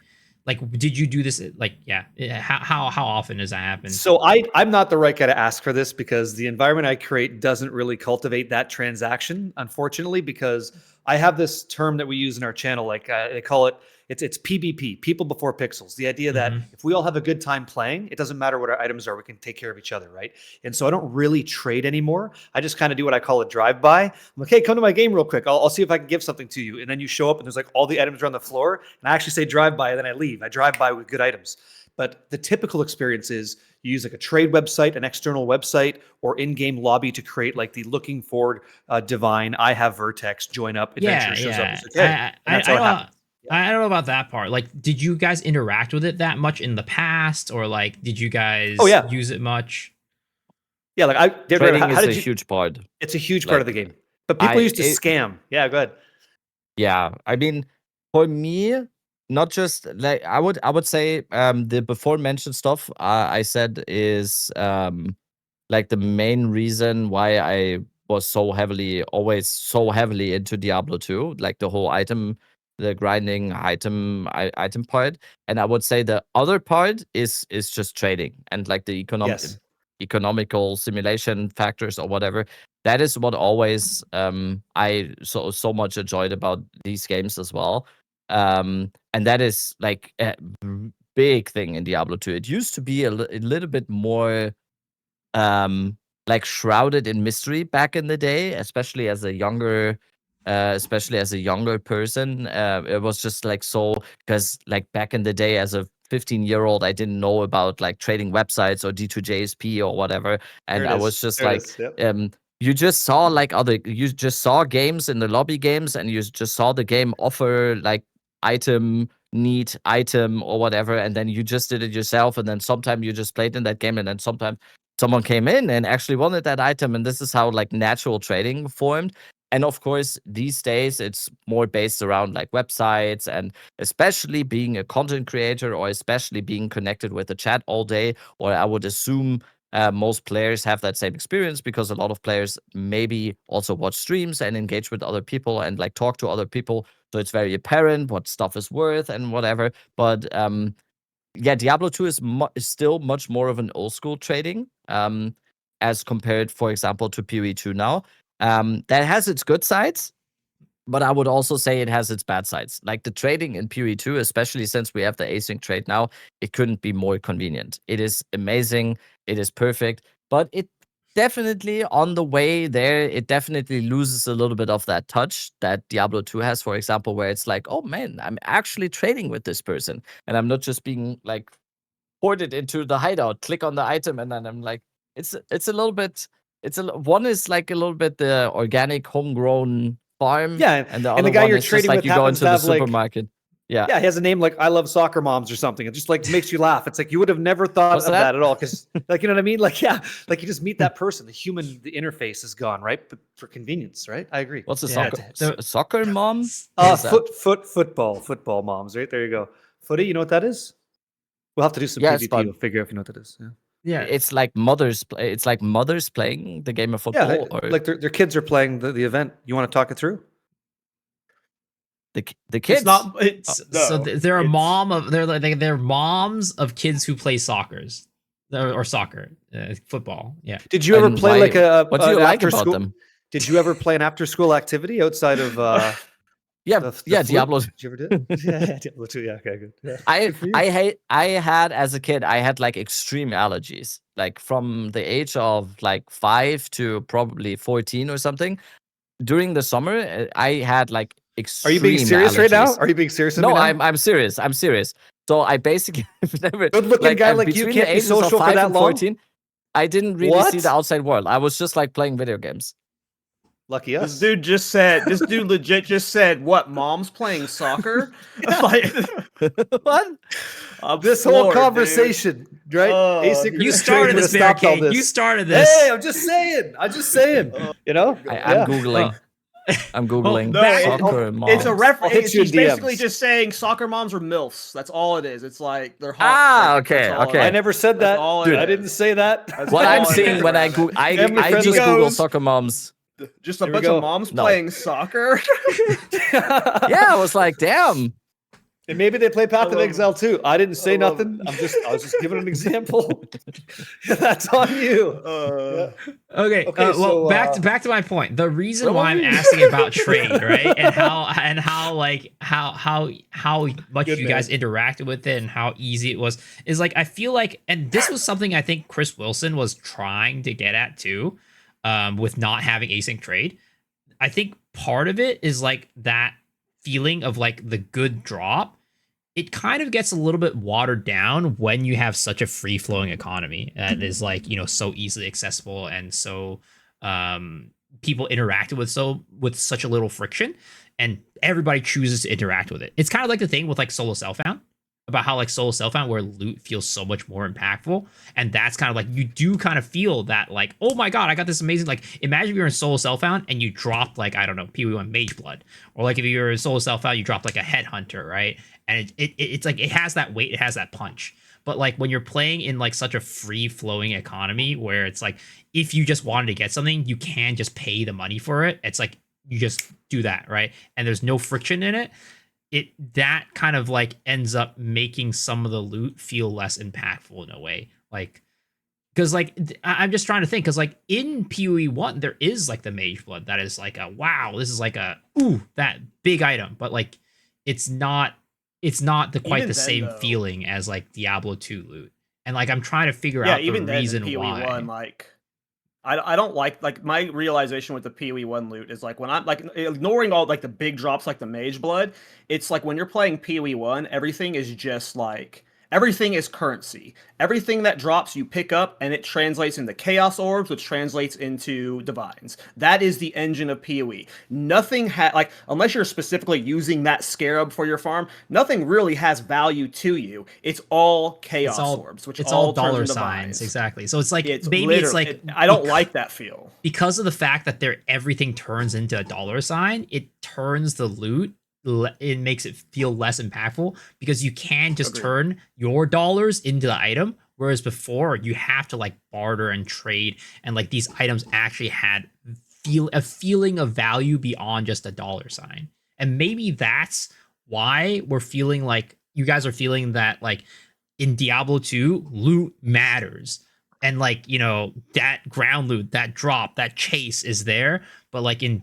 did you do this like, yeah, how often does that happen? So I'm not the right guy to ask for this because the environment I create doesn't really cultivate that transaction, unfortunately, because I have this term that we use in our channel, like they call it, it's PBP, people before pixels. The idea that Mhm. if we all have a good time playing, it doesn't matter what our items are, we can take care of each other, right? And so I don't really trade anymore. I just kind of do what I call a drive-by. I'm like, hey, come to my game real quick. I'll see if I can give something to you. And then you show up and there's like all the items are on the floor. And I actually say drive-by and then I leave. I drive by with good items. But the typical experience is you use like a trade website, an external website, or in-game lobby to create like the looking forward divine. I have vertex, join up, adventure shows up. It's okay. And that's how it happens. I don't know about that part. Like, did you guys interact with it that much in the past, or like, did you guys use it much? Yeah, like Trading is a huge part. It's a huge part of the game. But people used to scam. Yeah, go ahead. Yeah, I mean, for me, not just like I would say the before mentioned stuff I said is like the main reason why I was always so heavily into Diablo 2, like the whole the grinding item part. And I would say the other part is just trading and like the economical simulation factors or whatever. That is what always I so much enjoyed about these games as well. And that is like a big thing in Diablo 2. It used to be a little bit more like shrouded in mystery back in the day, especially as a younger person. It was just like so, because like back in the day as a 15-year-old, I didn't know about like trading websites or D2JSP or whatever, and I was just like you just saw like you just saw games in the lobby games, and you just saw the game offer like neat item or whatever, and then you just did it yourself, and then sometime you just played in that game, and then sometimes someone came in and actually wanted that item, and this is how like natural trading formed. And of course, these days it's more based around like websites, and especially being a content creator or especially being connected with the chat all day, or I would assume most players have that same experience because a lot of players maybe also watch streams and engage with other people and like talk to other people. So it's very apparent what stuff is worth and whatever. But yeah, Diablo 2 is still much more of an old school trading as compared, for example, to PoE 2 now. That has its good sides, but I would also say it has its bad sides. Like the trading in PoE 2, especially since we have the async trade now, it couldn't be more convenient. It is amazing. It is perfect, but it definitely on the way there, it definitely loses a little bit of that touch that Diablo 2 has, for example, where it's like, oh man, I'm actually trading with this person, and I'm not just being like ported into the hideout, click on the item, and then I'm like, it's a little bit, one is like a little bit the organic homegrown farm, Yeah, and the and other the guy one you're is just trading like with you go happens into to the have like supermarket. Yeah. Yeah, he has a name like I Love Soccer Moms or something. It just like makes you laugh. It's like you would have never thought What's of that? that at all. Because like, you know what I mean? Like, yeah, like you just meet that person. The interface is gone, right? But for convenience, right? I agree. What's a Yeah, soccer mom? What is that? Football moms, right? There you go. Footy, you know what that is? We'll have to do some Yes, PvP. but We'll figure out if you know what that is. Yeah. Yeah. it's like mothers. It's like mothers playing the game of Yeah, football, or like their kids are playing the event. You want to talk it through? the kids. It's not. It's So no, they're a it's- mom of they're moms of kids who play or soccer, football. Yeah. Did you ever And play why- like a What do you an like after about school? them? Did you ever play an after school activity outside of Yeah, the yeah, flute? Diablo. Did you ever do it? Yeah, Diablo 2. Yeah, okay, good. Yeah. I had as a kid, I had like extreme allergies, like from the age of like 5 to probably 14 or something. During the summer, I had like Are extreme. you being serious right now? allergies. Are you being serious? with No, me now? I'm serious. I'm serious. So I basically never Good-looking guy like you between can't the be ages of social for 5 that and long? 14, I didn't really see What? the outside world. I was just like playing video games. Lucky This us. dude just said. This dude legit just said, "What? Mom's playing soccer?" Like, What? I'm This whole floored, dude. conversation, right? Oh, Asynchronous You trade started would this, have stopped all Barricade. You this. started this. Hey, I'm just saying. You know? I'm Yeah. googling. I'm googling no, soccer moms. It's a reference. I'll hit you in He's basically DMs. just saying soccer moms are milfs. That's all it is. It's like they're hot. Ah, Like, okay, that's all it okay. I is. never said That's that. all it Dude, I is. didn't say that. That's What all I'm it seeing is, when I Rabbit. I Family just friendly. Google Goes- soccer moms. Just a There we bunch go. of moms No. playing soccer. Yeah, I was like, damn. And maybe they play Path of love- Exile too. I didn't say I love nothing. I was just giving an example. That's on you. Uh, Okay. Okay, Well, so, back to my point. The reason Where why were I'm we? asking about trade, right, and how much Good you guys interacted with it and how easy it was is like I feel like, and this was something I think Chris Wilson was trying to get at too, with not having async trade. I think part of it is like that feeling of like the good drop. It kind of gets a little bit watered down when you have such a free flowing economy that is like, so easily accessible and so people interacted with such a little friction and everybody chooses to interact with it. It's kind of like the thing with like solo self-found about how like solo self-found where loot feels so much more impactful. And that's kind of like, you do kind of feel that like, oh my God, I got this amazing, like imagine if you're in solo self-found and you dropped like, I don't know, PoE1 Mage Blood, or like if you're in solo self-found, you dropped like a Headhunter, right? And it's like, it has that weight, it has that punch. But like when you're playing in like such a free flowing economy where it's like, if you just wanted to get something, you can just pay the money for it. It's like, you just do that, right? And there's no friction in it. That kind of like ends up making some of the loot feel less impactful in a way. Like, because like I'm just trying to think, because like in PoE 1 there is like the Mage Blood that is like a wow, this is like a that big item, but like it's not quite Even the then, same though. feeling as like Diablo 2 loot. And like I'm trying to figure yeah, out even the then, reason in why. PoE1, like I don't like my realization with the PoE1 loot is like when I'm like ignoring all like the big drops like the Mage Blood, it's like when you're playing PoE1, everything is just like everything is currency. Everything that drops you pick up and it translates into Chaos Orbs, which translates into Divines. That is the engine of PoE. Nothing like unless you're specifically using that Scarab for your farm, nothing really has value to you. It's all Chaos Orbs, which it's all turns dollar into signs, Divines. exactly. So it's like It's maybe it's like I don't like that feel. because of the fact that everything turns into a dollar sign, it turns the loot, it makes it feel less impactful because you can just Agreed. turn your dollars into the item, whereas before you have to like barter and trade, and like these items actually had a feeling of value beyond just a dollar sign. And maybe that's why we're feeling like you guys are feeling that like in Diablo 2 loot matters. And like, that ground loot, that drop, that chase is there, but like in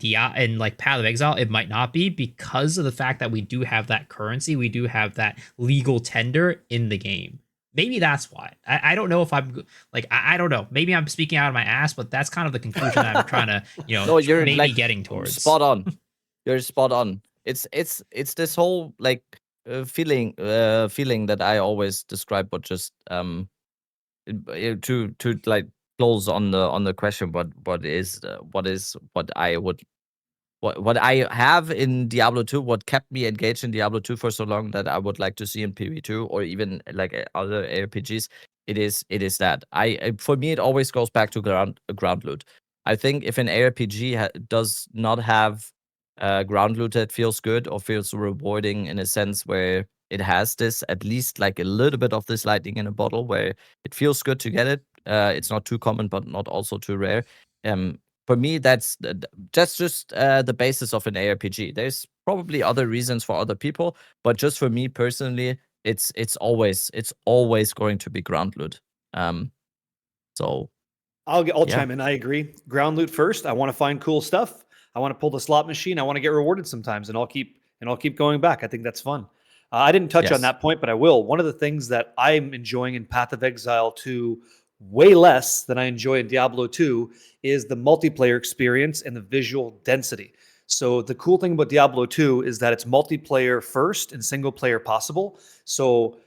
like Path of Exile, it might not be because of the fact that we do have that currency, we do have that legal tender in the game. Maybe that's why. I don't know if I'm like I don't know. Maybe I'm speaking out of my ass, but that's kind of the conclusion that I'm trying to No, you're maybe like getting towards. spot on. You're spot on. It's this whole like feeling that I always describe, but just to like close on the question, what what I have in Diablo 2, what kept me engaged in Diablo 2 for so long that I would like to see in PvE2 or even like other ARPGs, it is that for me it always goes back to ground loot. I think if an ARPG does not have ground loot that feels good or feels rewarding in a sense where it has this at least like a little bit of this lightning in a bottle where it feels good to get it. It's not too common, but not also too rare. For me, that's just the basis of an ARPG. There's probably other reasons for other people, but just for me personally, it's always going to be ground loot. So I'll yeah. chime in. I agree. Ground loot first. I want to find cool stuff. I want to pull the slot machine. I want to get rewarded sometimes, and I'll keep going back. I think that's fun. I didn't touch on Yes. that point, but I will. One of the things that I'm enjoying in Path of Exile 2 way less than I enjoy in Diablo 2 is the multiplayer experience and the visual density. So the cool thing about Diablo 2 is that it's multiplayer first and single player possible. So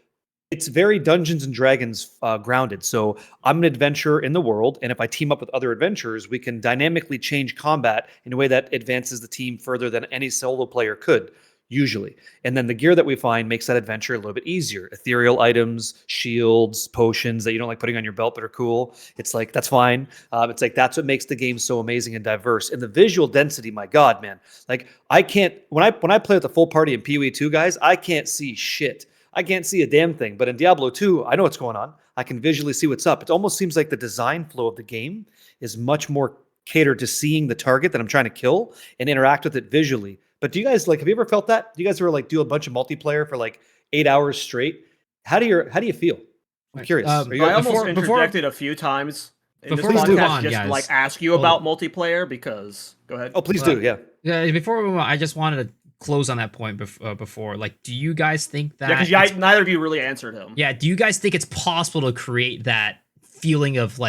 it's very Dungeons and Dragons grounded. So I'm an adventurer in the world, and if I team up with other adventurers, we can dynamically change combat in a way that advances the team further than any solo player could, usually. And then the gear that we find makes that adventure a little bit easier. Ethereal items, shields, potions that you don't like putting on your belt but are cool. It's like, that's fine. It's like, that's what makes the game so amazing and diverse. And the visual density, my God, man. Like, I can't, when I play with the full party in PoE 2, guys, I can't see shit. I can't see a damn thing. But in Diablo 2, I know what's going on. I can visually see what's up. It almost seems like the design flow of the game is much more catered to seeing the target that I'm trying to kill and interact with it visually. But do you guys have you ever felt that? You guys ever do a bunch of multiplayer for 8 hours straight? How do you feel? I'm curious. I almost interjected a few times in this podcast just ask you about multiplayer because go ahead. Oh, please do. Yeah. Yeah. Before we move on, I just wanted to close on that point before. Do you guys think that? Yeah, because neither of you really answered him. Yeah. Do you guys think it's possible to create that feeling of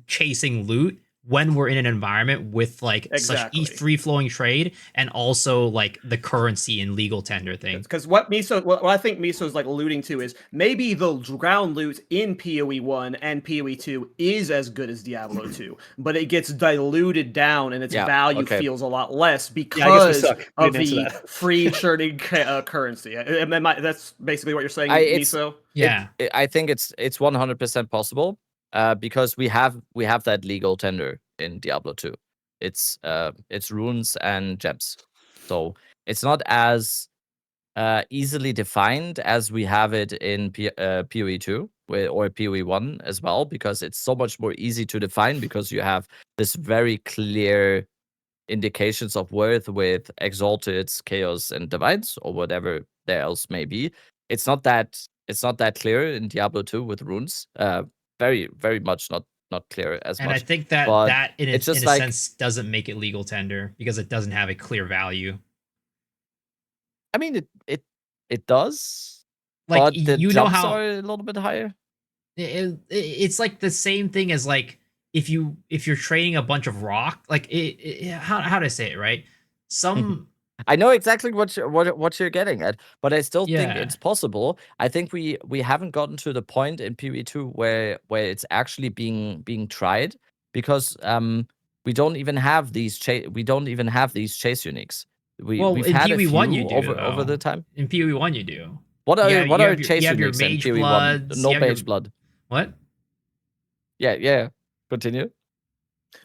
chasing loot when we're in an environment with such free flowing trade and also the currency and legal tender thing? Because what I think Miso is alluding to is maybe the ground loot in PoE 1 and PoE 2 is as good as Diablo 2, but it gets diluted down and its value feels a lot less because of the free churning currency. That's basically what you're saying, Miso. Yeah, I think it's 100% possible. Because we have that legal tender in Diablo 2. It's runes and gems. So it's not as easily defined as we have it in PoE 2 or PoE 1 as well, because it's so much more easy to define because you have this very clear indications of worth with exalted, chaos, and divines or whatever there else may be. It's not that clear in Diablo 2 with runes. Very, very much not clear as and much. And I think that in a sense doesn't make it legal tender because it doesn't have a clear value. I mean, it does. But the jumps are a little bit higher. It's the same thing as if you're trading a bunch of rock. How do I say it right? Some. I know exactly what you're getting at, but I still think it's possible. I think we haven't gotten to the point in PoE 2 where it's actually being tried because we don't even have these chase uniques. We've in had PoE 1 you do over the time. In PoE 1 you do. What are chase uniques in PoE 1? No mage blood. What? Yeah. Continue.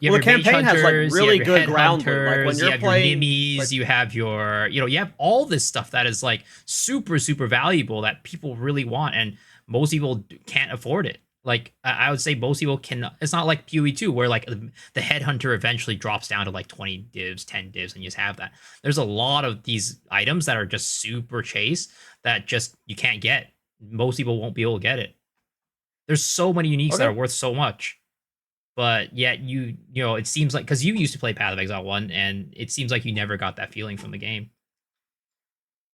The campaign has really good ground loot. When you're playing, your nimmies, you have your, you have all this stuff that is super, super valuable that people really want, and most people can't afford it. I would say most people can. It's not like PoE 2 where the headhunter eventually drops down to 20 divs, 10 divs, and you just have that. There's a lot of these items that are just super chase that just you can't get. Most people won't be able to get it. There's so many uniques that are worth so much. But yet it seems because you used to play Path of Exile 1, and it seems like you never got that feeling from the game.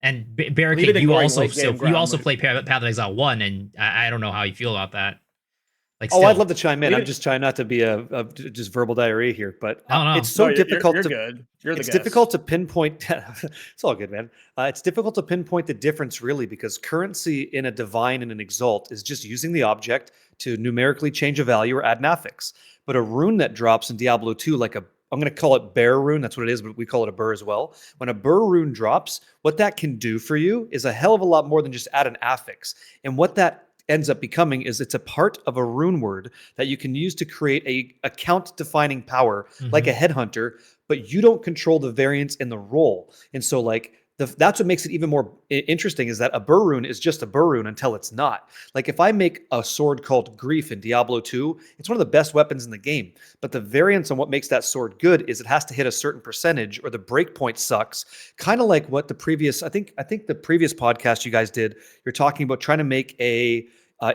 And Barricade, you also play Path of Exile 1, and I don't know how you feel about that. I'd love to chime in. I'm just trying not to be a just verbal diarrhea here, but it's so difficult it's difficult to pinpoint. It's all good, man. It's difficult to pinpoint the difference really because currency in a divine and an exalt is just using the object to numerically change a value or add an affix. But a rune that drops in Diablo 2, like I'm going to call it bear rune. That's what it is, but we call it a burr as well. When a burr rune drops, what that can do for you is a hell of a lot more than just add an affix. And what that ends up becoming is it's a part of a rune word that you can use to create a account defining power like a headhunter, but you don't control the variance in the roll. And so like that's what makes it even more interesting is that a burr rune is just a burr rune until it's not. Like if I make a sword called Grief in Diablo 2, it's one of the best weapons in the game. But the variance on what makes that sword good is it has to hit a certain percentage or the breakpoint sucks. Kind of like what the previous, I think the previous podcast you guys did, you're talking about trying to make a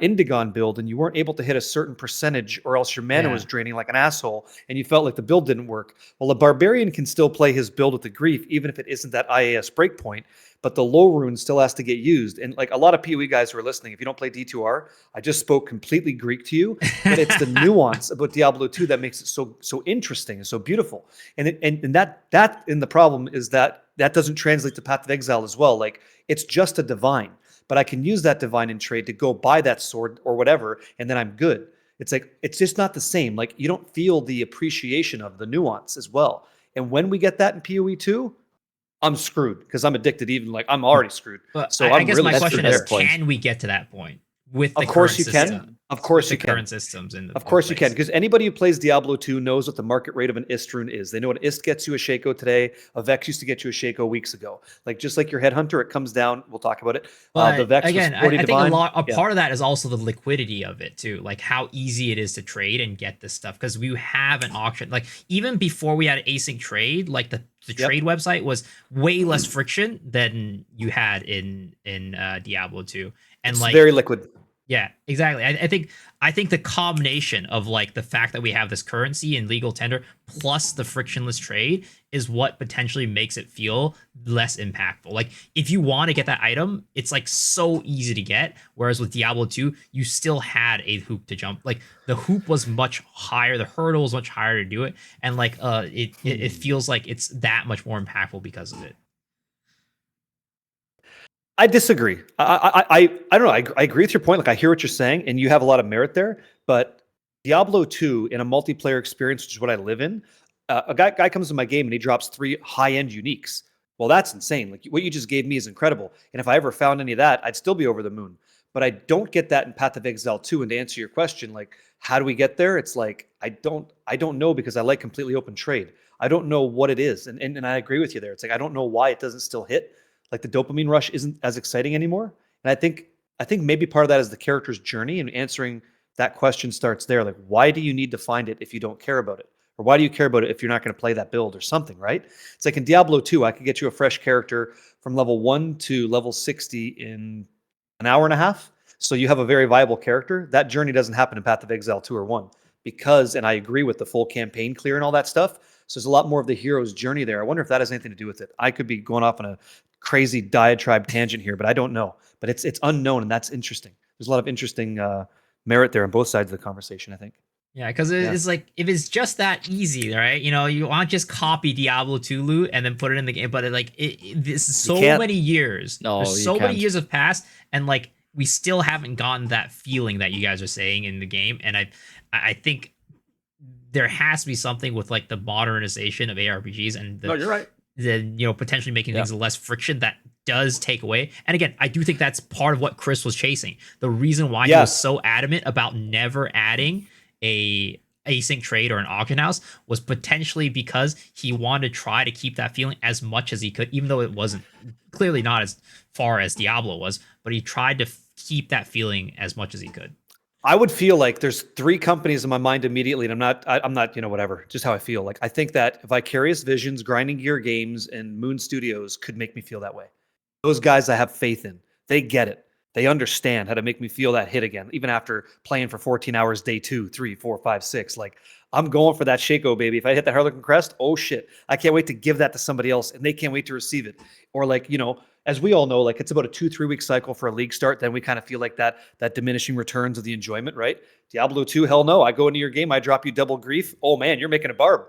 Indigon build and you weren't able to hit a certain percentage or else your mana was draining like an asshole and you felt like the build didn't work. Well, a barbarian can still play his build with the Grief even if it isn't that IAS breakpoint, but the low rune still has to get used. And like a lot of PoE guys who are listening, if you don't play D2R, I just spoke completely Greek to you, but it's the nuance about Diablo 2 that makes it so interesting and so beautiful. And the problem is that doesn't translate to Path of Exile as well. Like it's just a divine. But I can use that divine in trade to go buy that sword or whatever, and then I'm good. It's like, it's just not the same. Like you don't feel the appreciation of the nuance as well. And when we get that in PoE 2, I'm screwed because I'm addicted even like I'm already screwed. But so I guess really my question is, there. can we get to that point with the Of course current you can. system? Of course you the can. current systems in the Of course you place? can, because anybody who plays Diablo 2 knows what the market rate of an ist rune is. They know what ist gets you a Shaco today. A Vex used to get you a Shaco weeks ago. Like just like your Headhunter, it comes down. We'll talk about it. But The Vex again, was 40 I think divine. a part of that is also the liquidity of it too, like how easy it is to trade and get this stuff. Because we have an auction, like even before we had async trade, like the trade website was way less friction than you had in Diablo 2, and It's like very liquid. Yeah, exactly. I think the combination of like the fact that we have this currency and legal tender plus the frictionless trade is what potentially makes it feel less impactful. Like if you want to get that item, it's like so easy to get. Whereas with Diablo 2, you still had a hoop to jump. Like the hoop was much higher, the hurdle was much higher to do it, and like it feels like it's that much more impactful because of it. I disagree. I don't know. I agree with your point. Like I hear what you're saying, and you have a lot of merit there. But Diablo 2 in a multiplayer experience, which is what I live in, a guy comes to my game and he drops 3 high-end uniques. Well, that's insane. Like what you just gave me is incredible. And if I ever found any of that, I'd still be over the moon. But I don't get that in Path of Exile 2. And to answer your question, like how do we get there? It's like I don't know because I like completely open trade. I don't know what it is, and I agree with you there. It's like I don't know why it doesn't still hit. Like the dopamine rush isn't as exciting anymore. And I think maybe part of that is the character's journey, and answering that question starts there. Like, why do you need to find it if you don't care about it? Or why do you care about it if you're not going to play that build or something, right? It's like in Diablo 2, I could get you a fresh character from level 1 to level 60 in an hour and a half. So you have a very viable character. That journey doesn't happen in Path of Exile 2 or 1 because, and I agree with the full campaign clear and all that stuff. So there's a lot more of the hero's journey there. I wonder if that has anything to do with it. I could be going off on a crazy diatribe tangent here, but I don't know. But it's unknown, and that's interesting. There's a lot of interesting merit there on both sides of the conversation, I think. Yeah, because it's like if it's just that easy, right? You know, you want to just copy Diablo 2 loot and then put it in the game, but this is so many years. No, there's so many years have passed, and like we still haven't gotten that feeling that you guys are saying in the game. And I think there has to be something with like the modernization of ARPGs and No, you're right. Then potentially making things less friction that does take away. And again, I do think that's part of what Chris was chasing. The reason why he was so adamant about never adding a async trade or an auction house was potentially because he wanted to try to keep that feeling as much as he could, even though it wasn't clearly not as far as Diablo was, but he tried to keep that feeling as much as he could. I would feel like there's 3 companies in my mind immediately, and I'm not, whatever, just how I feel. Like I think that Vicarious Visions, Grinding Gear Games, and Moon Studios could make me feel that way. Those guys I have faith in. They get it. They understand how to make me feel that hit again, even after playing for 14 hours, day 2, 3, 4, 5, 6. Like I'm going for that Shaco, baby. If I hit that Harlequin Crest, oh shit, I can't wait to give that to somebody else, and they can't wait to receive it. Or like, as we all know, like it's about a 2-3 week cycle for a league start. Then we kind of feel like that diminishing returns of the enjoyment, right? Diablo 2, hell no. I go into your game, I drop you double grief. Oh man, you're making a barb.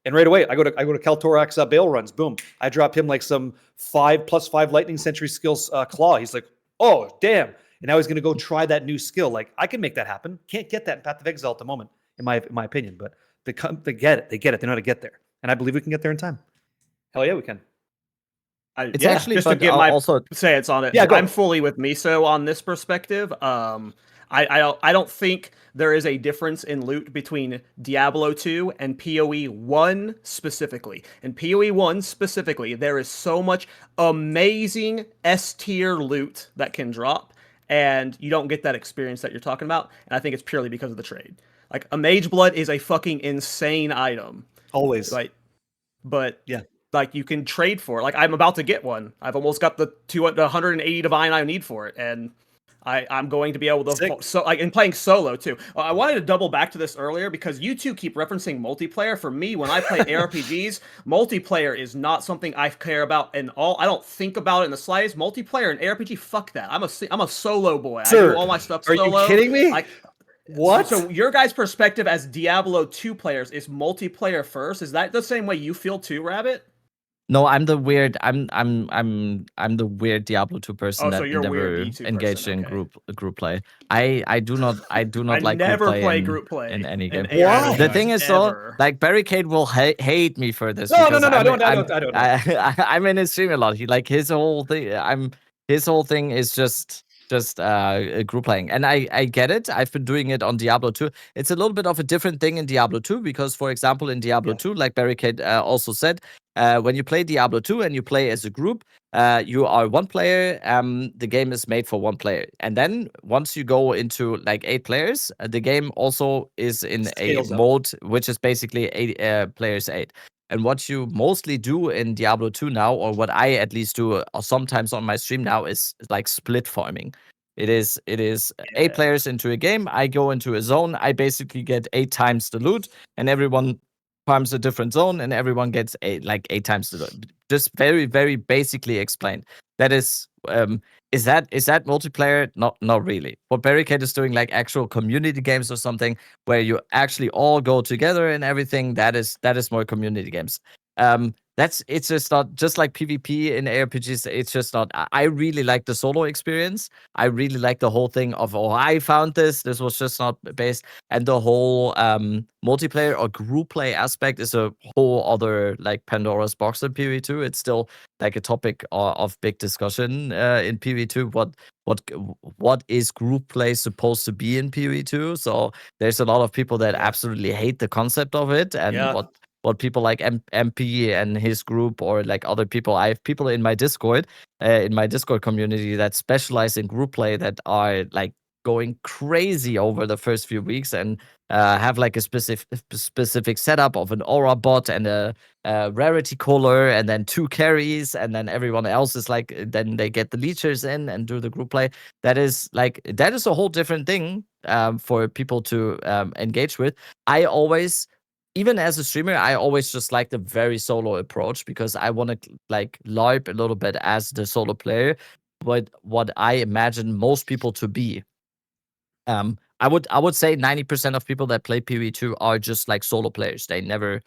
And right away, I go to Kaltorak's bail runs. Boom. I drop him like some 5+5 lightning sentry skills claw. He's like, oh damn. And now he's going to go try that new skill. Like I can make that happen. Can't get that in Path of Exile at the moment, in my opinion. But they get it. They know how to get there. And I believe we can get there in time. Hell yeah, we can. It's actually, just to but get my also stance on it. Yeah, go. I'm fully with Miso on this perspective. I don't think there is a difference in loot between Diablo 2 and PoE 1 specifically. In PoE 1 specifically, there is so much amazing S tier loot that can drop, and you don't get that experience that you're talking about. And I think it's purely because of the trade. Like, a Mage Blood is a fucking insane item. Always. Like, but yeah, like you can trade for it. Like, I'm about to get one. I've almost got the 180 divine I need for it, and I'm going to be able to and playing solo too. I wanted to double back to this earlier because you two keep referencing multiplayer. For me, when I play ARPGs, multiplayer is not something I care about in all. I don't think about it in the slightest. Multiplayer and ARPG, fuck that. I'm a solo boy. Sir, I do all my stuff are solo. you kidding me? What? So your guys' perspective as Diablo 2 players is multiplayer first. Is that the same way you feel too, Rabbit? No, I'm the weird. I'm the weird Diablo 2 person so that you're a never weird D2 engaged person, in okay. group play. I do not I like never play group play in any game. Why? The thing is though, like Barricade will hate me for this. No, I don't. I'm in his stream a lot. He like his whole thing. His whole thing is just group playing, and I get it. I've been doing it on Diablo 2. It's a little bit of a different thing in Diablo 2 because, for example, in Diablo 2, like Barricade also said, when you play Diablo 2 and you play as a group, you are one player. The game is made for one player, and then once you go into like 8 players, the game also is in Scales a up. mode which is basically 8 players 8. And what you mostly do in Diablo 2 now, or what I at least do sometimes on my stream now, is like split farming. It is 8 players into a game. I go into a zone. I basically get 8 times the loot, and everyone farms a different zone, and everyone gets 8 times the loot. Just very, very basically explained. That is that multiplayer? Not really. What Barricade is doing, like actual community games or something, where you actually all go together and everything. That is more community games. It's just not just like PvP in ARPGs. It's just not. I really like the solo experience. I really like the whole thing of I found this. This was just not based, and the whole multiplayer or group play aspect is a whole other like Pandora's box in PvE2. It's still like a topic of big discussion in PvE2. What is group play supposed to be in PvE2? So there's a lot of people that absolutely hate the concept of it, and what people like MP and his group, or like other people. I have people in my Discord community that specialize in group play that are like going crazy over the first few weeks and have like a specific setup of an aura bot and a rarity collar and then 2 carries, and then everyone else is like, then they get the leechers in and do the group play. That is a whole different thing for people to engage with. I always, even as a streamer, I always just like the very solo approach because I want to like LARP a little bit as the solo player, but what I imagine most people to be. I would say 90% of people that play PvE2 are just like solo players. They never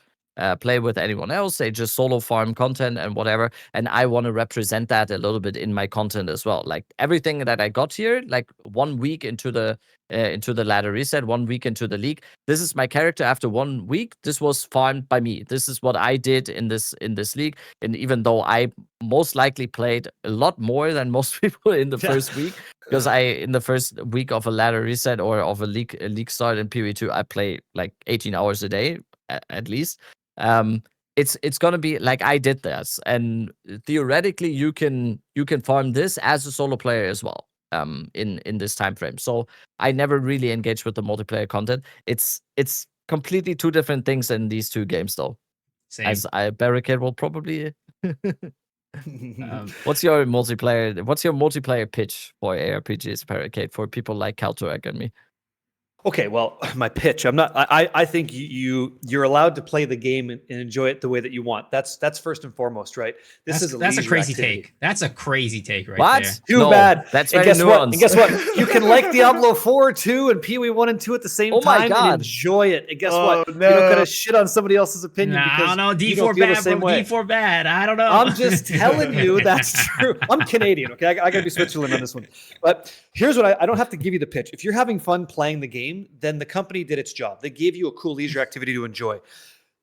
play with anyone else. They just solo farm content and whatever. And I want to represent that a little bit in my content as well. Like everything that I got here, like 1 week into the ladder reset, 1 week into the league. This is my character after 1 week. This was farmed by me. This is what I did in this league. And even though I most likely played a lot more than most people in the first week, because in the first week of a ladder reset or of a league start in PvE2, I play like 18 hours a day at least. It's gonna be like I did this, and theoretically you can farm this as a solo player as well. In this time frame, so I never really engaged with the multiplayer content. It's completely 2 different things in these 2 games, though. Same. As Barricade will probably. What's your multiplayer pitch for ARPGs, Barricade, for people like Kalturak and me? Okay, well, my pitch. I think you're allowed to play the game and enjoy it the way that you want. That's first and foremost, right? That's a crazy activity. take. That's a crazy take right what? there. Too bad. That's and very guess nuanced. what? And guess what? You can like Diablo 4 2 and PoE 1 and 2 at the same time and enjoy it. And guess what? No. You don't gotta shit on somebody else's opinion I because don't know. you D4 don't feel bad, the same bro. way. D4 bad. I don't know. I'm just telling you that's true. I'm Canadian, okay? I gotta be Switzerland on this one. But here's what I don't have to give you the pitch. If you're having fun playing the game, then the company did its job. They gave you a cool leisure activity to enjoy.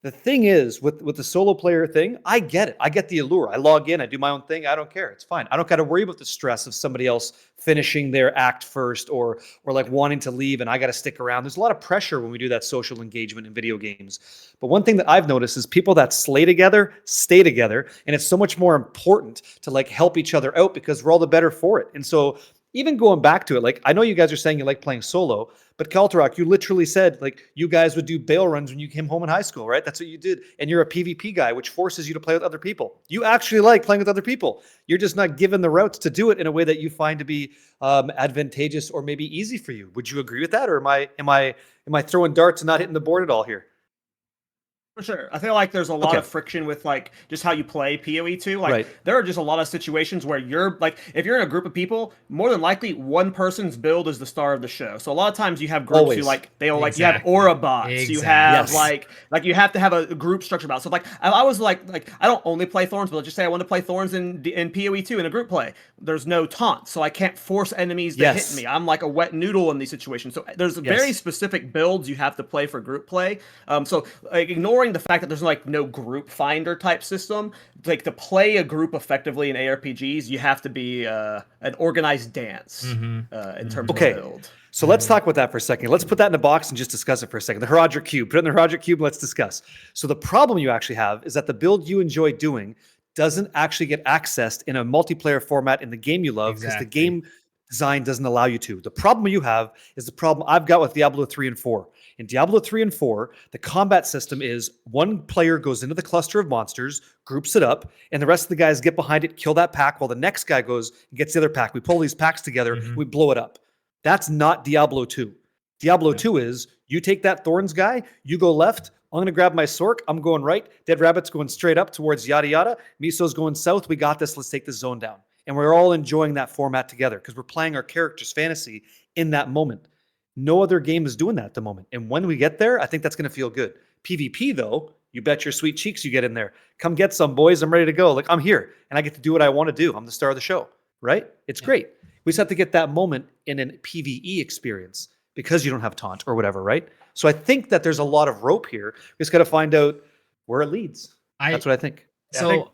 The thing is, with the solo player thing, I get it. I get the allure. I log in, I do my own thing. I don't care. It's fine. I don't got to worry about the stress of somebody else finishing their act first or like wanting to leave and I got to stick around. There's a lot of pressure when we do that social engagement in video games. But one thing that I've noticed is people that slay together, stay together. And it's so much more important to like help each other out because we're all the better for it. And so even going back to it, like I know you guys are saying you like playing solo, but Kaltarok, you literally said like you guys would do bail runs when you came home in high school, right? That's what you did. And you're a PvP guy, which forces you to play with other people. You actually like playing with other people. You're just not given the routes to do it in a way that you find to be advantageous or maybe easy for you. Would you agree with that? Or am I throwing darts and not hitting the board at all here? For sure. I feel like there's a lot of friction with like just how you play PoE2. Like there are just a lot of situations where you're like, if you're in a group of people, more than likely one person's build is the star of the show. So a lot of times you have groups who like, they'll like, you have aura bots, you have like you have to have a group structure about. So like, I was like, I don't only play Thorns, but let's just say I want to play Thorns in PoE2 in a group play. There's no taunt, so I can't force enemies to hit me. I'm like a wet noodle in these situations. So there's very specific builds you have to play for group play. So like ignoring the fact that there's like no group finder type system, like to play a group effectively in ARPGs, you have to be an organized dance in terms of build. So let's talk about that for a second. Let's put that in a box and just discuss it for a second. The Herodric Cube. Put it in the Herodric Cube. Let's discuss. So the problem you actually have is that the build you enjoy doing doesn't actually get accessed in a multiplayer format in the game you love because the game design doesn't allow you to. The problem you have is the problem I've got with Diablo 3 and 4. In Diablo 3 and 4, the combat system is one player goes into the cluster of monsters, groups it up, and the rest of the guys get behind it, kill that pack, while the next guy goes and gets the other pack. We pull these packs together, we blow it up. That's not Diablo 2. Diablo 2 is, you take that Thorns guy, you go left, I'm going to grab my Sork, I'm going right, Dead Rabbit's going straight up towards yada yada, Miso's going south, we got this, let's take this zone down. And we're all enjoying that format together because we're playing our character's fantasy in that moment. No other game is doing that at the moment. And when we get there, I think that's going to feel good. PvP, though, you bet your sweet cheeks you get in there. Come get some, boys. I'm ready to go. Like, I'm here, and I get to do what I want to do. I'm the star of the show, right? It's great. We just have to get that moment in an PvE experience because you don't have taunt or whatever, right? So I think that there's a lot of rope here. We just got to find out where it leads. That's what I think. So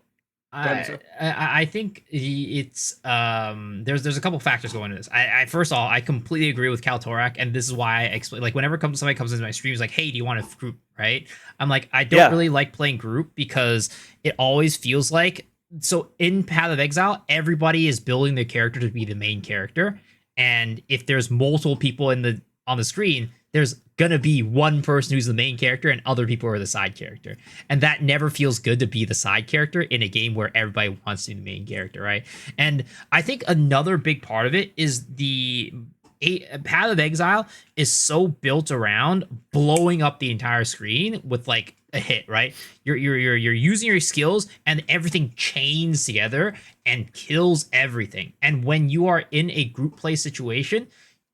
I think it's there's a couple factors going into this. I first of all, I completely agree with Kaltorak, and this is why I explain, like whenever somebody comes into my streams like, hey, do you want a group, right? I'm like, I don't really like playing group because it always feels like, so in Path of Exile, everybody is building their character to be the main character, and if there's multiple people on the screen, there's gonna be one person who's the main character and other people are the side character. And that never feels good to be the side character in a game where everybody wants to be the main character, right? And I think another big part of it is the Path of Exile is so built around blowing up the entire screen with like a hit, right? You're using your skills and everything chains together and kills everything. And when you are in a group play situation,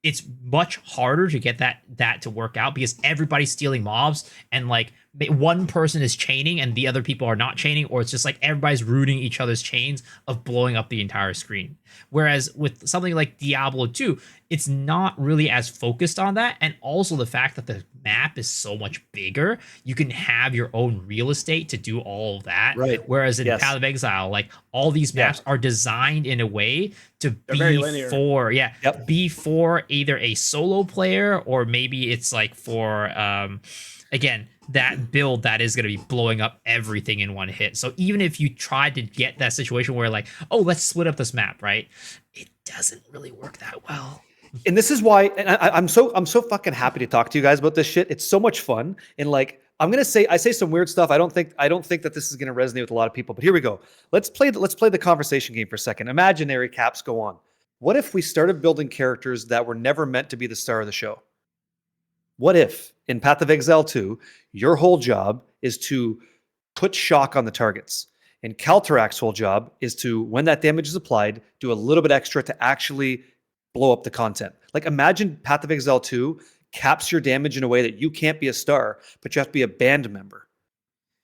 it's much harder to get that to work out because everybody's stealing mobs and like one person is chaining and the other people are not chaining, or it's just like everybody's rooting each other's chains of blowing up the entire screen. Whereas with something like Diablo 2, it's not really as focused on that. And also the fact that the map is so much bigger, you can have your own real estate to do all of that. Right. Whereas in Path of Exile, like all these maps are designed in a way to be for either a solo player or maybe it's like for again, that build that is going to be blowing up everything in one hit. So even if you try to get that situation where like, oh, let's split up this map, right? It doesn't really work that well. And this is why, and I'm so fucking happy to talk to you guys about this shit. It's so much fun. And like, I say some weird stuff. I don't think that this is going to resonate with a lot of people, but here we go. Let's play the conversation game for a second. Imaginary caps go on. What if we started building characters that were never meant to be the star of the show? What if in Path of Exile 2, your whole job is to put shock on the targets, and Kaltarak's whole job is to, when that damage is applied, do a little bit extra to actually blow up the content. Like imagine Path of Exile 2 caps your damage in a way that you can't be a star, but you have to be a band member.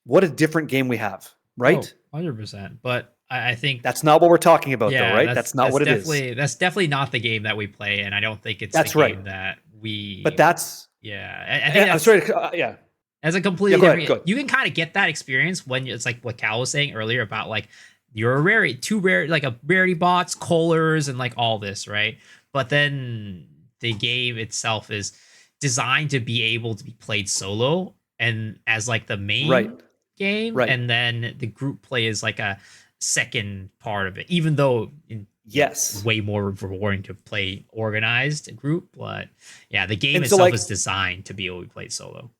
What a different game we have, right? 100%. But I think that's not what we're talking about, though, right? That's not what it is. That's definitely not the game that we play, and I don't think it's the game that we. But that's. Yeah, I think I'm sorry. Yeah. As a completely Yeah, go ahead, different, go ahead. you can kind of get that experience when it's like what Cal was saying earlier about like you're a like a rarity bots, colors, and like all this, right? But then the game itself is designed to be able to be played solo and as like the main Right. game, Right. and then the group play is like a second part of it, even though Yes. way more rewarding to play organized group. But yeah, the game And so, itself like- is designed to be able to be played solo.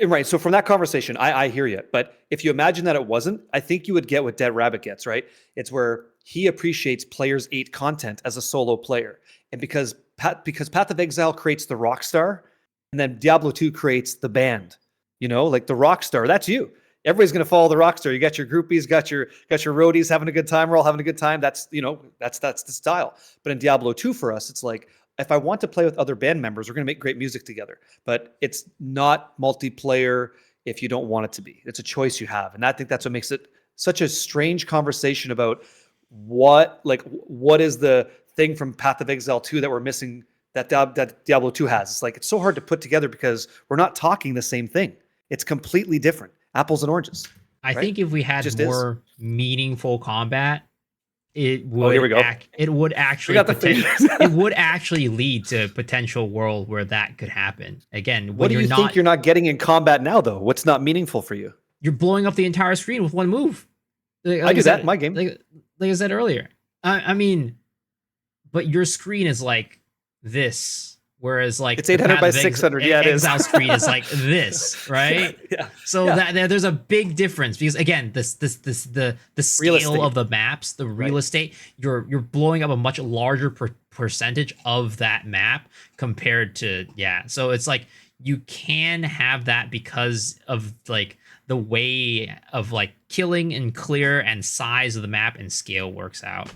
Right. So from that conversation, I hear you. But if you imagine that it wasn't, I think you would get what Dead Rabbit gets, right? It's where he appreciates Players 8 content as a solo player. And because Path of Exile creates the rock star, and then Diablo 2 creates the band, like the rock star, that's you. Everybody's going to follow the rock star. You got your groupies, got your roadies having a good time. We're all having a good time. That's the style. But in Diablo 2 for us, it's like, if I want to play with other band members, we're going to make great music together. But it's not multiplayer if you don't want it to be. It's a choice you have. And I think that's what makes it such a strange conversation about what is the thing from Path of Exile 2 that we're missing that Diablo 2 has. It's like, it's so hard to put together because we're not talking the same thing. It's completely different. Apples and oranges. I right? think if we had Just more meaningful combat, it would. here we go. It would actually. got the it would actually lead to a potential world where that could happen. Again, when What do you think you're not getting in combat now, though? What's not meaningful for you? you're blowing up the entire screen with one move. I do that in my game. Like I said earlier. I mean, but your screen is like this, whereas like It's 800 by 600. Yeah, it is. Exile screen is like this, right? Yeah. So Yeah. there's a big difference because again, the scale estate. of the maps, the real estate, you're blowing up a much larger percentage of that map compared to So it's like you can have that because of like the way of like killing and clear and size of the map and scale works out.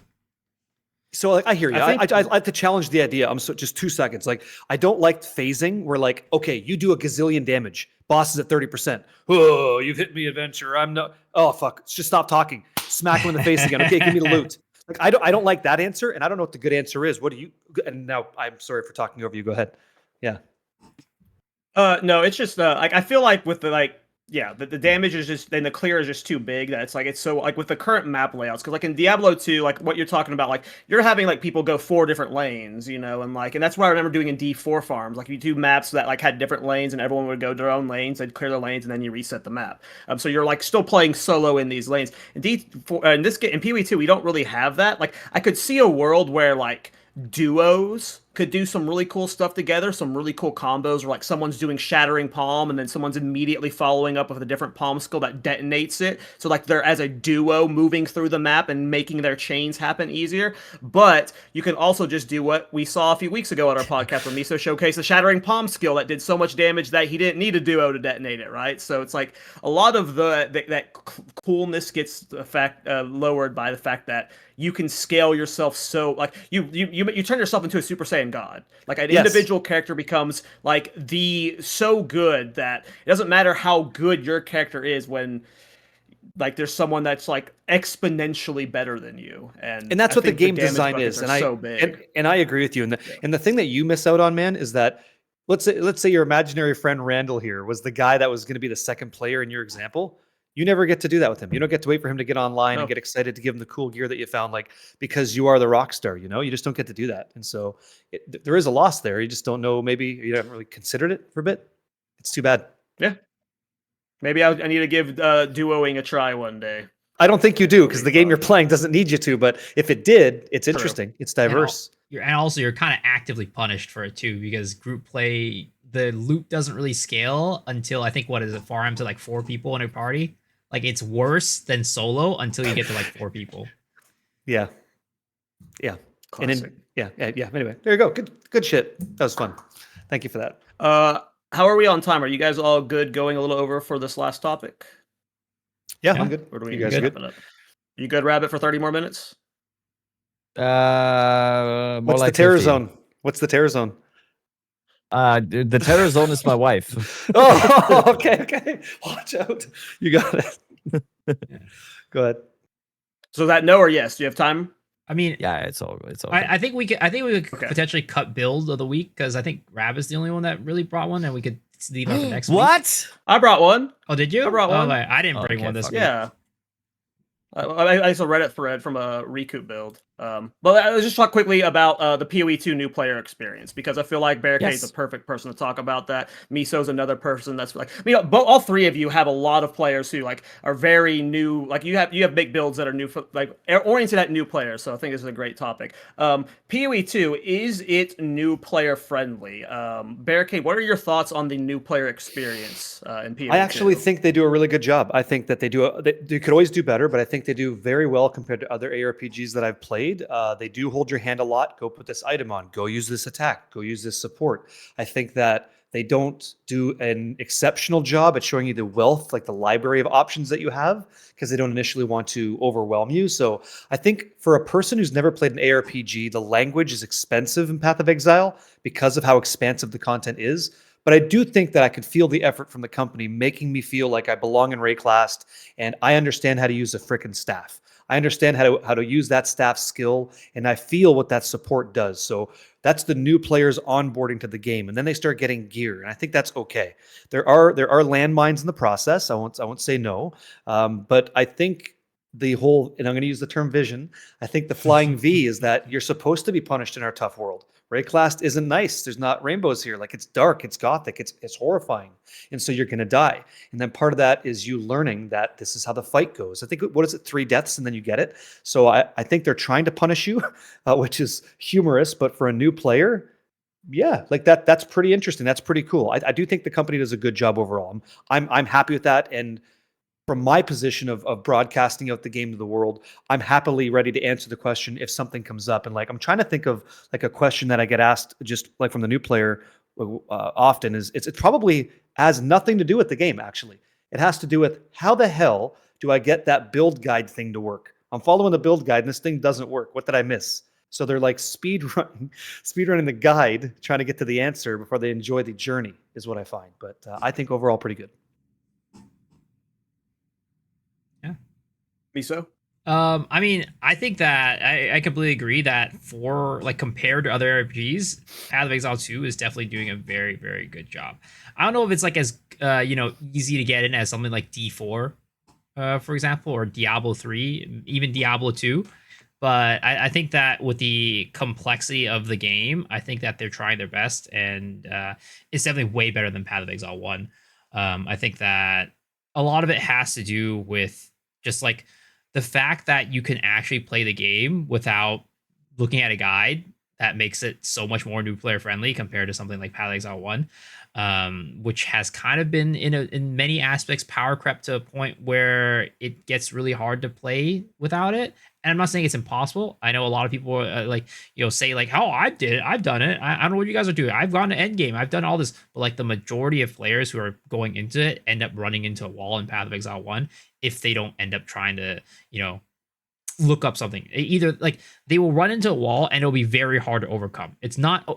So like, I hear you. I I like to challenge the idea. Just 2 seconds. Like, I don't like phasing where like, okay, you do a gazillion damage. Boss is at 30%. Oh, you've hit me, adventure. I'm not. Oh, fuck. Just stop talking. Smack him in the face again. Okay, give me the loot. Like, I don't like that answer, and I don't know what the good answer is. What do you? And now I'm sorry for talking over you. Go ahead. Yeah. No, it's just like I feel like with the damage is just, then the clear is just too big. That it's so like with the current map layouts, because like in Diablo 2, like what you're talking about, like you're having like people go 4 different lanes, and that's what I remember doing in D4 farms. Like you do maps that like had different lanes, and everyone would go their own lanes, they'd clear their lanes, and then you reset the map. So you're like still playing solo in these lanes. In D4, in this game, in PoE2, we don't really have that. Like I could see a world where like duos could do some really cool stuff together, some really cool combos where like someone's doing Shattering Palm and then someone's immediately following up with a different palm skill that detonates it. So like they're as a duo moving through the map and making their chains happen easier. But you can also just do what we saw a few weeks ago at our podcast where Miso showcased the Shattering Palm skill that did so much damage that he didn't need a duo to detonate it, right? So it's like a lot of that coolness gets lowered by the fact that you can scale yourself so like you turn yourself into a Super Saiyan god. Like an individual character becomes like so good that it doesn't matter how good your character is when like there's someone that's like exponentially better than you. And that's what the game damage design buckets is. are so big. And I agree with you. And the thing that you miss out on, man, is that let's say your imaginary friend Randall here was the guy that was going to be the second player in your example. You never get to do that with him. You don't get to wait for him to get online and get excited to give him the cool gear that you found, like because you are the rock star. You just don't get to do that. And so there is a loss there. You just don't know. Maybe you haven't really considered it for a bit. It's too bad. Yeah. Maybe I need to give duoing a try one day. I don't think you do because the game you're playing doesn't need you to. But if it did, it's interesting. It's diverse. And also you're kind of actively punished for it too because group play, the loot doesn't really scale until I think farm to like 4 people in a party. Like it's worse than solo until you get to like 4 people. Yeah. Classic. And then, Anyway, there you go. Good shit. That was fun. Thank you for that. How are we on time? Are you guys all good going a little over for this last topic? Yeah, I'm good. Or do we You guys good? good? You good, Rabbit, for 30 more minutes? More What's like the terror 50. zone? What's the terror zone? The terror zone is my wife. Oh, okay. Watch out. You got it. Go ahead. So that no or yes? Do you have time? I mean, Yeah, it's all. I think we could Okay. potentially cut build of the week because I think Rabbit's the only one that really brought one, and we could leave out the next week. What? I brought one. Oh, did you? I brought one. Okay, I didn't bring Okay, one this fuck week. Yeah. I saw a Reddit thread from a Recoup build. But let's just talk quickly about the PoE2 new player experience, because I feel like Barricade's Yes. a perfect person to talk about that. Miso's another person that's like, all three of you have a lot of players who like are very new. Like you have big builds that are new for like oriented at new players. So I think this is a great topic. PoE2, is it new player friendly? Barricade, what are your thoughts on the new player experience in PoE2? I actually think they do a really good job. I think that they could always do better, but I think they do very well compared to other ARPGs that I've played. They do hold your hand a lot. Go put this item on. Go use this attack. Go use this support. I think that they don't do an exceptional job at showing you the wealth, like the library of options that you have, because they don't initially want to overwhelm you. So I think for a person who's never played an ARPG, the language is expensive in Path of Exile because of how expansive the content is. But I do think that I could feel the effort from the company making me feel like I belong in Rayclast and I understand how to use a frickin' staff. I understand how to use that staff skill, and I feel what that support does. So that's the new players onboarding to the game, and then they start getting gear, and I think that's okay. There are landmines in the process. I won't say no, but I think the whole, and I'm going to use the term vision, I think the flying V is that you're supposed to be punished in our tough world. Rayclast isn't nice. There's not rainbows here. Like, it's dark, it's gothic, it's horrifying. And so you're going to die. And then part of that is you learning that this is how the fight goes. I think, what is it, 3 deaths and then you get it. So I think they're trying to punish you, which is humorous, but for a new player, yeah, like that's pretty interesting. That's pretty cool. I do think the company does a good job overall. I'm happy with that. And from my position of broadcasting out the game to the world, I'm happily ready to answer the question if something comes up. And like, I'm trying to think of like a question that I get asked just like from the new player often is it probably has nothing to do with the game. Actually, it has to do with how the hell do I get that build guide thing to work? I'm following the build guide and this thing doesn't work. What did I miss? So they're like speed running the guide, trying to get to the answer before they enjoy the journey is what I find. But I think overall pretty good. Miso? I mean, I think that I completely agree that for like compared to other RPGs, Path of Exile 2 is definitely doing a very, very good job. I don't know if it's like as easy to get in as something like D4, for example, or Diablo 3, even Diablo 2. But I think that with the complexity of the game, I think that they're trying their best, and it's definitely way better than Path of Exile 1. I think that a lot of it has to do with just like the fact that you can actually play the game without looking at a guide. That makes it so much more new player friendly compared to something like Path of Exile 1, which has kind of been in many aspects power crept to a point where it gets really hard to play without it. And I'm not saying it's impossible. I know a lot of people say like, "Oh, I've done it. I don't know what you guys are doing. I've gone to endgame. I've done all this." But like the majority of players who are going into it end up running into a wall in Path of Exile 1 if they don't end up trying to, look up something. Either like they will run into a wall and it'll be very hard to overcome. It's not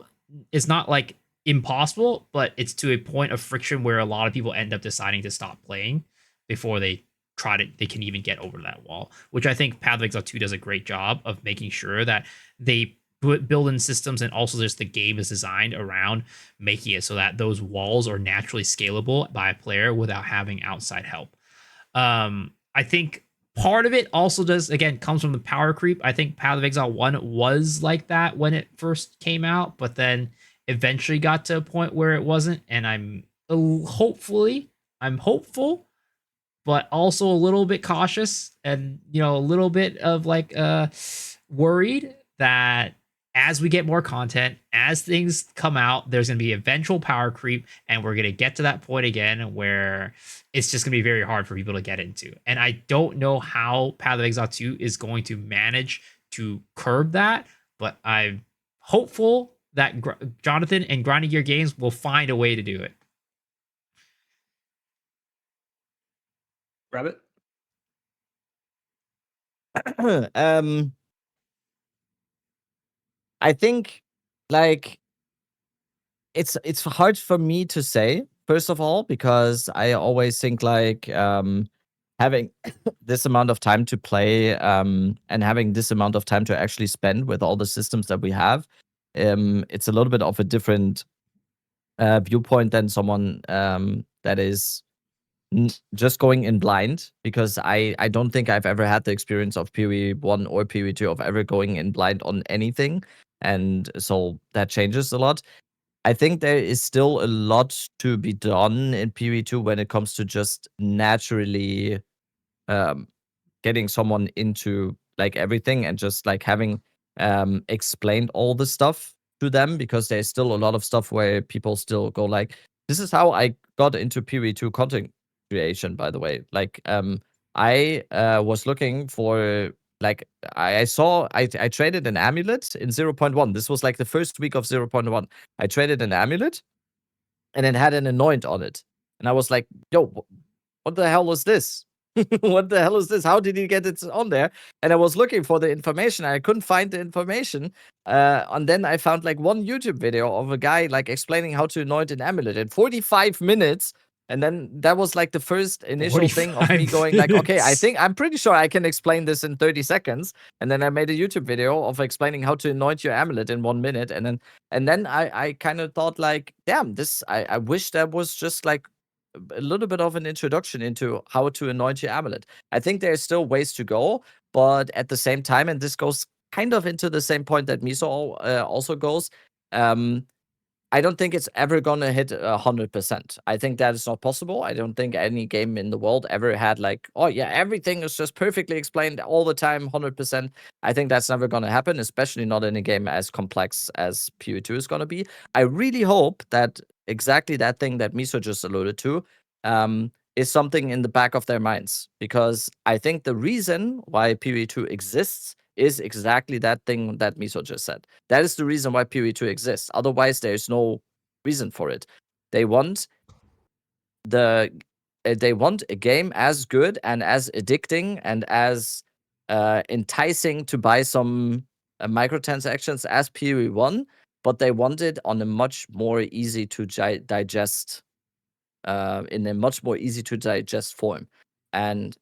like impossible, but it's to a point of friction where a lot of people end up deciding to stop playing before they can even get over that wall, which I think Path of Exile 2 does a great job of making sure that they build in systems, and also just the game is designed around making it so that those walls are naturally scalable by a player without having outside help. I think part of it also comes from the power creep. I think Path of Exile 1 was like that when it first came out, but then eventually got to a point where it wasn't. And I'm hopeful, but also a little bit cautious and, a little bit of like worried that as we get more content, as things come out, there's going to be eventual power creep, and we're going to get to that point again where it's just going to be very hard for people to get into. And I don't know how Path of Exile 2 is going to manage to curb that, but I'm hopeful that Jonathan and Grinding Gear Games will find a way to do it. Rabbit? I think like it's hard for me to say, first of all, because I always think like having this amount of time to play and having this amount of time to actually spend with all the systems that we have, it's a little bit of a different viewpoint than someone that is just going in blind, because I don't think I've ever had the experience of PoE1 or PoE2 of ever going in blind on anything, and so that changes a lot. I think there is still a lot to be done in PoE2 when it comes to just naturally getting someone into like everything and just like having explained all the stuff to them, because there's still a lot of stuff where people still go like, this is how I got into PoE2 content creation, by the way. Like I was looking for like I saw I traded an amulet in 0.1. This was like the first week of 0.1. I traded an amulet and it had an anoint on it. And I was like, yo, what the hell is this? What the hell is this? How did he get it on there? And I was looking for the information. I couldn't find the information. And then I found like one YouTube video of a guy like explaining how to anoint an amulet in 45 minutes. And then that was like the first initial thing of me going like, okay, I'm pretty sure I can explain this in 30 seconds. And then I made a YouTube video of explaining how to anoint your amulet in 1 minute. And then I kind of thought like, damn, I wish that was just like a little bit of an introduction into how to anoint your amulet. I think there's still ways to go, but at the same time, and this goes kind of into the same point that Miso also goes, I don't think it's ever gonna hit 100%. I think that is not possible. I don't think any game in the world ever had like, oh yeah, everything is just perfectly explained all the time, 100%. I think that's never gonna happen, especially not in a game as complex as PoE2 is gonna be. I really hope that exactly that thing that Miso just alluded to is something in the back of their minds, because I think the reason why PoE2 exists is exactly that thing that Miso just said. That is the reason why PoE2 exists. Otherwise, there's no reason for it. They want a game as good and as addicting and as enticing to buy some microtransactions as PoE1, but they want it on a much more easy to digest, in a much more easy to digest form. And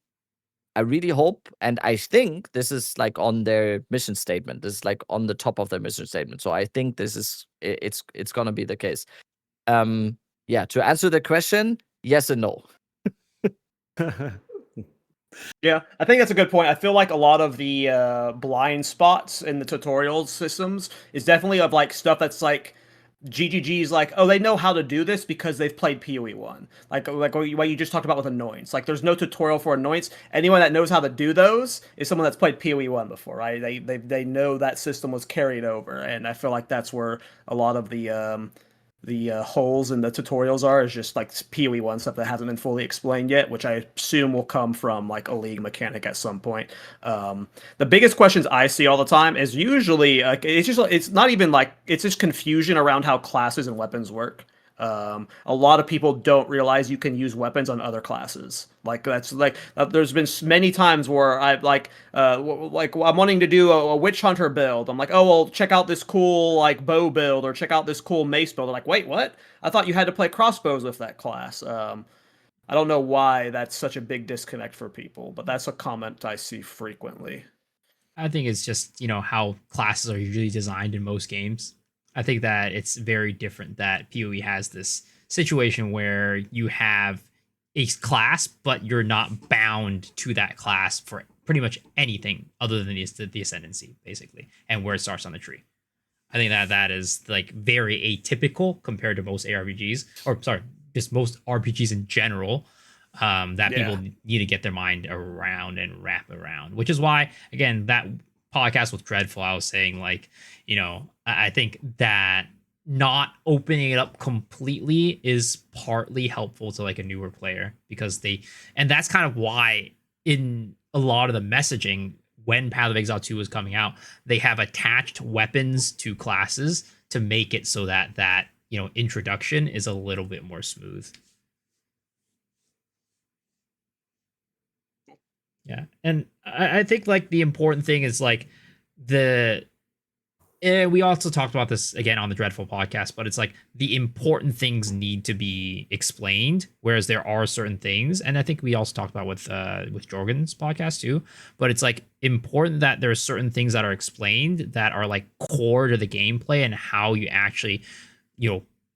I really hope, and I think this is like on their mission statement. This is like on the top of their mission statement. So I think this is it's gonna be the case. Yeah, to answer the question, yes and no. Yeah, I think that's a good point. I feel like a lot of the blind spots in the tutorial systems is definitely of like stuff that's like GGG's like, oh, they know how to do this because they've played PoE1. Like what you just talked about with anoints. Like, there's no tutorial for anoints. Anyone that knows how to do those is someone that's played PoE1 before, right? They know that system was carried over, and I feel like that's where a lot of the holes in the tutorials are, is just like PoE1 stuff that hasn't been fully explained yet, which I assume will come from like a league mechanic at some point. The biggest questions I see all the time is usually it's not even like, it's just confusion around how classes and weapons work. A lot of people don't realize you can use weapons on other classes. Like that's like there's been many times where I like I'm wanting to do a witch hunter build. I'm like, oh well, check out this cool like bow build, or check out this cool mace build. I'm like, wait, what? I thought you had to play crossbows with that class. I don't know why that's such a big disconnect for people, but that's a comment I see frequently. I think it's just, how classes are usually designed in most games. I think that it's very different that PoE has this situation where you have a class, but you're not bound to that class for pretty much anything other than the ascendancy, basically, and where it starts on the tree. I think that is like very atypical compared to most ARPGs, or sorry, just most RPGs in general. That people need to get their mind around and wrap around, which is why, again, that podcast with Dreadful, I was saying like, I think that not opening it up completely is partly helpful to like a newer player, because and that's kind of why in a lot of the messaging when Path of Exile 2 was coming out, they have attached weapons to classes to make it so that introduction is a little bit more smooth. Yeah, and I think like the important thing is like we also talked about this again on the Dreadful podcast, but it's like the important things need to be explained, whereas there are certain things, and I think we also talked about with Jorgen's podcast too. But it's like important that there are certain things that are explained that are like core to the gameplay and how you actually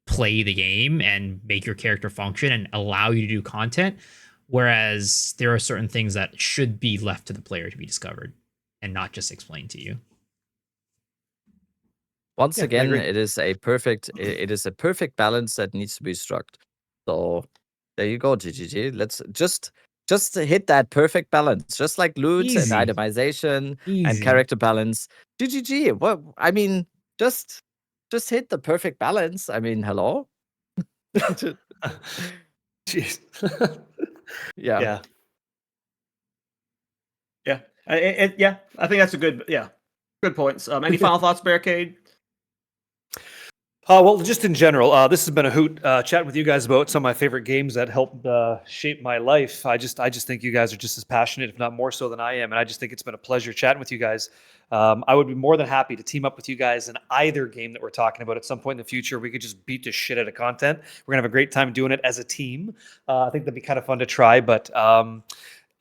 play the game and make your character function and allow you to do content. Whereas there are certain things that should be left to the player to be discovered and not just explained to you. Once Yeah, I again, agree. it is a perfect balance that needs to be struck. So there you go, GGG. Let's just hit that perfect balance, just like loot and Easy. itemization and Easy. character balance. GGG. What I mean, just hit the perfect balance. I mean, hello. Jeez. Yeah. Yeah. Yeah. Yeah. I think that's a good points. Any final thoughts, Barricade? Well, just in general, this has been a hoot chatting with you guys about some of my favorite games that helped shape my life. I just think you guys are just as passionate, if not more so, than I am, and I just think it's been a pleasure chatting with you guys. I would be more than happy to team up with you guys in either game that we're talking about at some point in the future. We could just beat the shit out of content. We're gonna have a great time doing it as a team. I think that'd be kind of fun to try, but.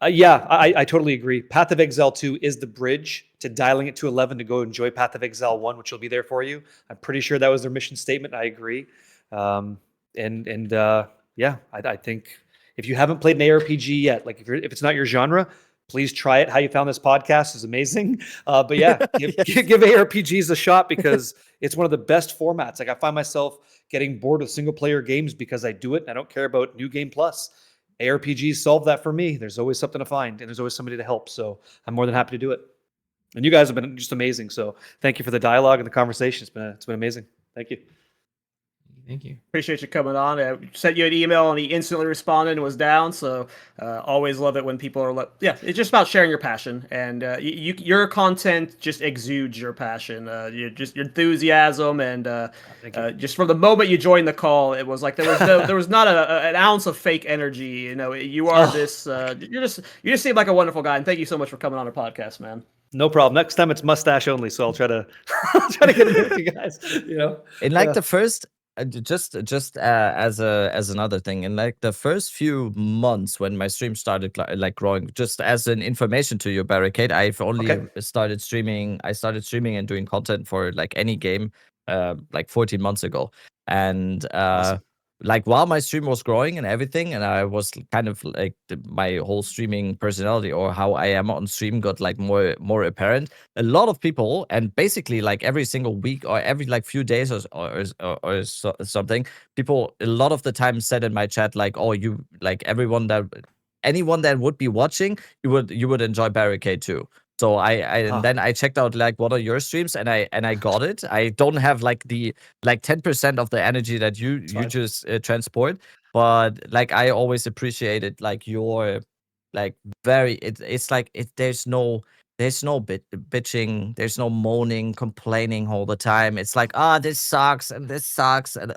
Yeah, I totally agree. Path of Exile 2 is the bridge to dialing it to 11 to go enjoy Path of Exile 1, which will be there for you. I'm pretty sure that was their mission statement. I agree. Yeah, I think if you haven't played an ARPG yet, like if it's not your genre, please try it. How you found this podcast is amazing. But yeah, give ARPGs a shot because it's one of the best formats. Like I find myself getting bored with single player games because I do it and I don't care about New Game Plus. ARPGs solve that for me. There's always something to find, and there's always somebody to help. So I'm more than happy to do it. And you guys have been just amazing. So thank you for the dialogue and the conversation. It's been amazing. Thank you. Thank you. Appreciate you coming on. Sent you an email and he instantly responded and was down. So always love it when people are it's just about sharing your passion, and your content just exudes your passion. Your enthusiasm, and just from the moment you joined the call, it was like there was not an ounce of fake energy. You know, you are this. You just seem like a wonderful guy, and thank you so much for coming on our podcast, man. No problem. Next time it's mustache only, so I'll try to get it with you guys. You know, in like the first. Just as another thing, in like the first few months when my stream started like growing, just as an information to you, Barricade, I've only started streaming. I started streaming and doing content for like any game, like 14 months ago, and Awesome. like while my stream was growing and everything, and I was kind of like my whole streaming personality or how I am on stream got like more apparent. A lot of people, and basically like every single week or every like few days or something, people a lot of the time said in my chat like, oh, you like anyone that would be watching, you would enjoy Barricade too. So and then I checked out like what are your streams, and I got it. I don't have like the 10% of the energy that you just transport, but like I always appreciated like your like it's like there's no bitching, there's no moaning, complaining all the time. It's like this sucks and this sucks and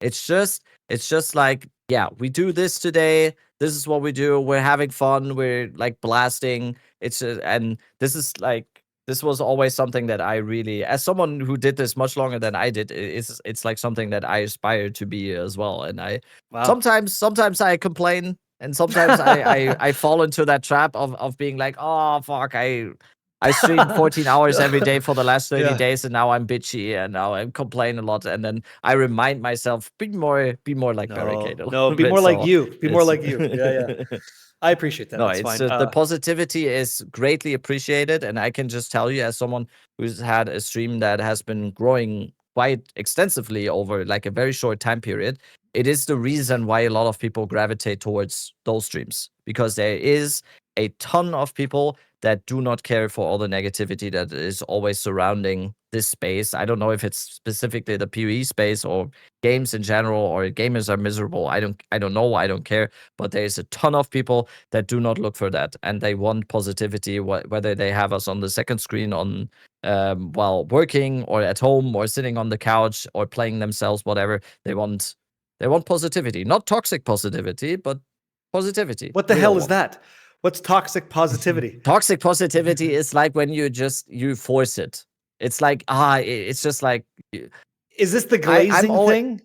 it's just like, yeah, we do this today. This is what we do. We're having fun. We're like blasting. And this was always something that I really, as someone who did this much longer than I did, it's like something that I aspire to be as well. And sometimes I complain, and sometimes I fall into that trap of being like, oh fuck, I streamed 14 hours every day for the last 30 days, and now I'm bitchy, and now I complain a lot. And then I remind myself, be more like Barricade. Be more like you. Be more like you. Yeah. I appreciate that. No, That's it's fine. the positivity is greatly appreciated, and I can just tell you, as someone who's had a stream that has been growing quite extensively over like a very short time period, it is the reason why a lot of people gravitate towards those streams, because there is a ton of people that do not care for all the negativity that is always surrounding this space. I don't know if it's specifically the PvE space or games in general, or gamers are miserable. I don't know. I don't care. But there is a ton of people that do not look for that, and they want positivity, whether they have us on the second screen on while working, or at home, or sitting on the couch, or playing themselves, whatever. They want positivity, not toxic positivity, but positivity. What the hell is that? What's toxic positivity? Toxic positivity is like when you force it. It's like it's just like. Is this the glazing thing?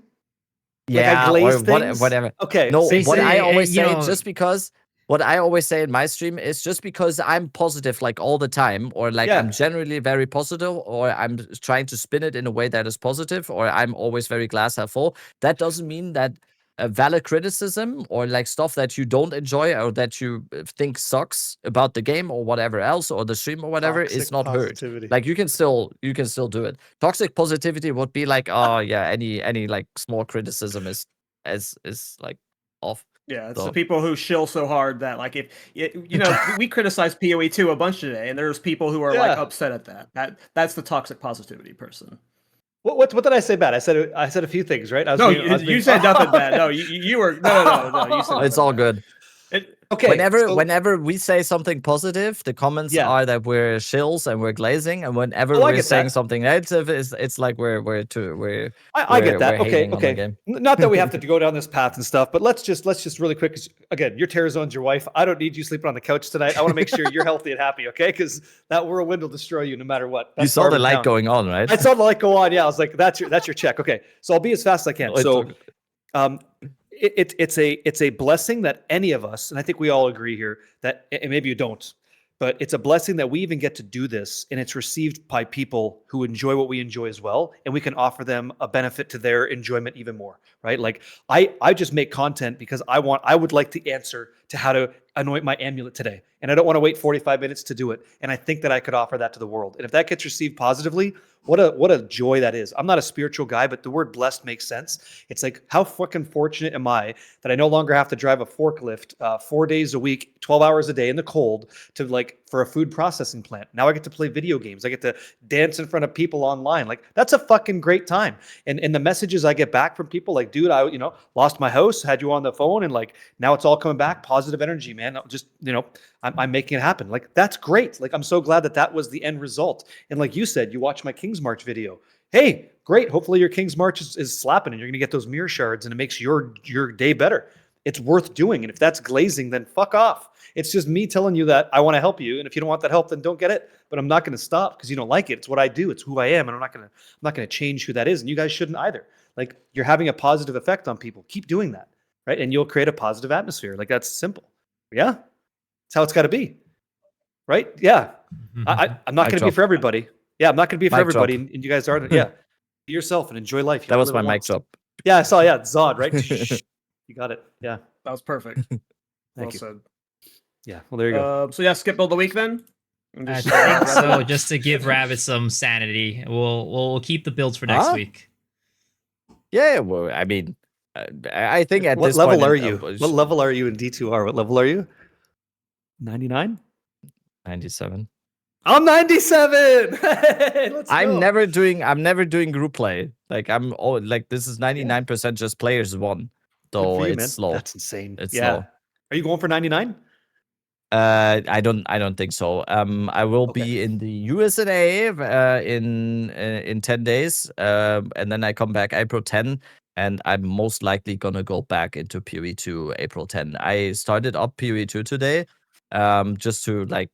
Yeah, like I glaze or things? whatever. Okay. No, so what I always say, know, just because what I always say in my stream is just because I'm positive like all the time, or like I'm generally very positive, or I'm trying to spin it in a way that is positive, or I'm always very glass half full, that doesn't mean that a valid criticism or like stuff that you don't enjoy or that you think sucks about the game or whatever else or the stream or whatever is not heard. Like you can still do it. Toxic positivity would be like, oh yeah, any like small criticism is like off. Yeah, it's the people who shill so hard that like we criticized PoE 2 a bunch today, and there's people who are like upset at that. That's the toxic positivity person. What did I say bad? I said a few things, right? You said nothing bad. No, you were no. You said it's all good. Okay. Whenever we say something positive, the comments are that we're shills and we're glazing, and whenever we're saying something negative, it's like we're I get that. Okay. Not that we have to go down this path and stuff, but let's just really quick. Again, your Terrazone's your wife. I don't need you sleeping on the couch tonight. I want to make sure you're healthy and happy, okay? Because that whirlwind will destroy you no matter what. You saw the light going on, right? I saw the light go on. Yeah, I was like, that's your check. Okay, so I'll be as fast as I can. So, it's a blessing that any of us, and I think we all agree here that, and maybe you don't, but it's a blessing that we even get to do this, and it's received by people who enjoy what we enjoy as well, and we can offer them a benefit to their enjoyment even more, right? Like I just make content because I would like the answer to how to anoint my amulet today, and I don't want to wait 45 minutes to do it, and I think that I could offer that to the world, and if that gets received positively, what a joy that is. I'm not a spiritual guy, but the word blessed makes sense. It's like, how fucking fortunate am I that I no longer have to drive a forklift 4 days a week, 12 hours a day in the cold to for a food processing plant. Now I get to play video games. I get to dance in front of people online. Like, that's a fucking great time. And the messages I get back from people like, dude, I lost my house, had you on the phone, and like now it's all coming back. Positive energy, man. Just I'm making it happen. Like, that's great. Like, I'm so glad that was the end result. And like you said, you watch my King's March video. Hey, great. Hopefully your King's March is slapping and you're going to get those mirror shards and it makes your day better. It's worth doing. And if that's glazing, then fuck off. It's just me telling you that I want to help you. And if you don't want that help, then don't get it. But I'm not going to stop because you don't like it. It's what I do. It's who I am. And I'm not going to change who that is. And you guys shouldn't either. Like, you're having a positive effect on people. Keep doing that. Right. And you'll create a positive atmosphere. Like, that's simple. Yeah. That's how it's got to be. Right. Yeah. I'm not going to be for everybody. Yeah. I'm not going to be for everybody. And you guys are. Yeah. Be yourself and enjoy life. That was my mic drop. Yeah. I saw. Yeah. Zod. Right. You got it. Yeah. That was perfect. Thank you. Said. Yeah. Well, there you go. So yeah, skip build the week then. So just to give Rabbit some sanity, we'll keep the builds for next week. Yeah. Well, I mean, I think at what this level point, are you? What level are you in D2R? What level are you? 99? 97. I'm 97. I'm never doing group play. Like this is 99% just players won. So it's slow. That's insane. It's slow. Are you going for 99? I don't think so. I will be in the USA in 10 days. And then I come back April 10. And I'm most likely gonna go back into PoE 2 April 10. I started up PoE 2 today, just to like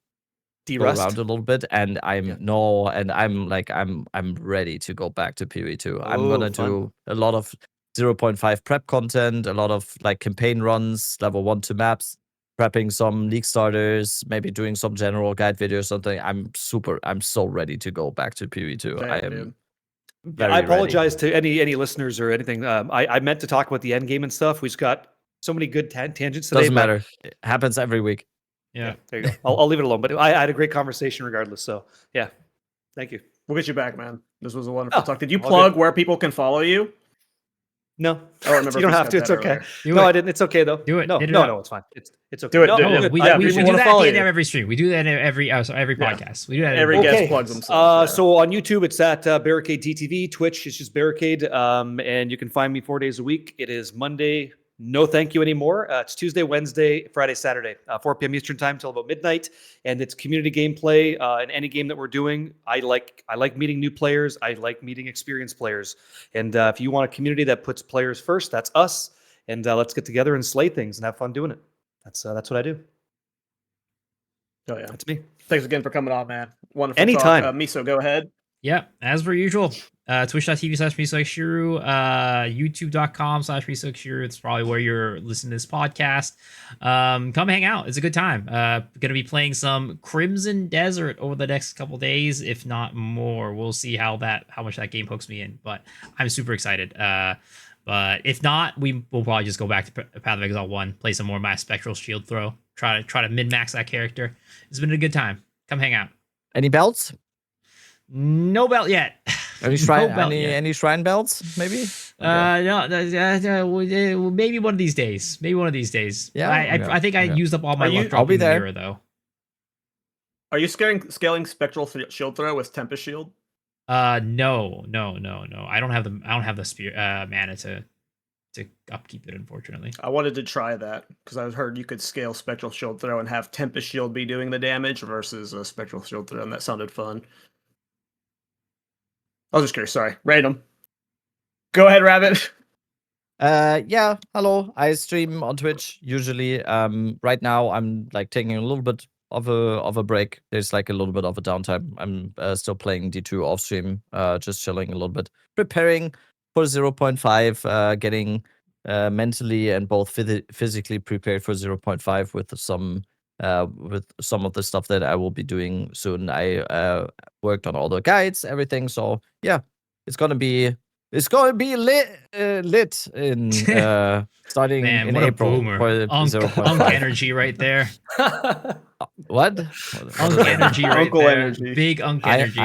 de-rust go around a little bit, and I'm ready to go back to PoE 2. I'm gonna do a lot of 0.5 prep content, a lot of like campaign runs, level 1 2 maps, prepping some league starters, maybe doing some general guide video or something. I'm so ready to go back to PoE 2. I am. I apologize to any listeners or anything. I meant to talk about the end game and stuff. We've got so many good tangents today. Doesn't matter. It happens every week. Yeah, there you go. I'll leave it alone. But I had a great conversation regardless. So yeah, thank you. We'll get you back, man. This was a wonderful talk. Did you plug where people can follow you? No, you don't have to. It's okay. I didn't. It's okay though. Do it. No, it's fine. It's okay. Do it. We do that at the end of every stream. We do that in every podcast. We do that every guest plugs themselves. So on YouTube, it's at Barricade TTV. Twitch, it's just Barricade. And you can find me 4 days a week. It is Monday. No thank you anymore. It's Tuesday, Wednesday, Friday, Saturday, 4 p.m. Eastern time till about midnight. And it's community gameplay in any game that we're doing. I like meeting new players. I like meeting experienced players. And if you want a community that puts players first, that's us. And let's get together and slay things and have fun doing it. That's what I do. Oh yeah, that's me. Thanks again for coming on, man. Wonderful. Anytime. Talk. Miso, go ahead. Yep, as per usual. Twitch.tv/MeSoXshuru, YouTube.com/MeSoXshuru. It's probably where you're listening to this podcast. Come hang out. It's a good time. Gonna be playing some Crimson Desert over the next couple days, if not more. We'll see how much that game hooks me in, but I'm super excited. But if not, we'll probably just go back to Path of Exile 1, play some more Mass Spectral Shield Throw, try to min-max that character. It's been a good time. Come hang out. Any belts? No belt yet. Any shrine? No belt yet. Any shrine belts? Maybe. No, maybe one of these days. Maybe one of these days. Yeah, I think I used up all my luck I'll be dropping the there. mirror though. Are you scaling Spectral Shield Throw with Tempest Shield? No. I don't have the spear mana to upkeep it, unfortunately. I wanted to try that because I heard you could scale Spectral Shield Throw and have Tempest Shield be doing the damage versus a Spectral Shield Throw, and that sounded fun. I was just curious. Sorry, random. Go ahead, Rabbit. Yeah. Hello. I stream on Twitch usually. Right now I'm like taking a little bit of a break. There's like a little bit of a downtime. I'm still playing D2 off stream. Just chilling a little bit, preparing for 0.5. Getting mentally and both physically prepared for 0.5 with some of the stuff that I will be doing soon. I worked on all the guides, everything. So yeah, it's gonna be lit in starting Man, in what April. a boomer. For Unk 0.5. energy right there. What? Unk energy right Uncle there. energy. Big unk energy.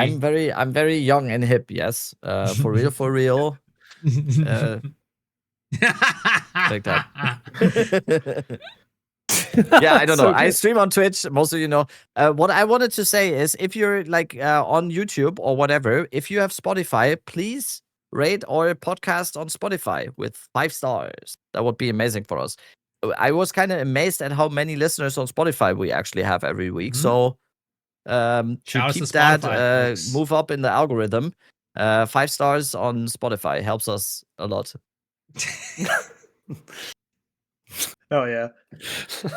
I'm very young and hip. Yes, for real. Like that. Yeah, I don't know. So I good. stream on Twitch. Most of you know. What I wanted to say is, if you're like on YouTube or whatever, if you have Spotify, please rate our podcast on Spotify with 5 stars. That would be amazing for us. I was kind of amazed at how many listeners on Spotify we actually have every week. Mhm. So Shout to out keep to that Spotify, folks. move up in the algorithm, 5 stars on Spotify helps us a lot. Oh yeah.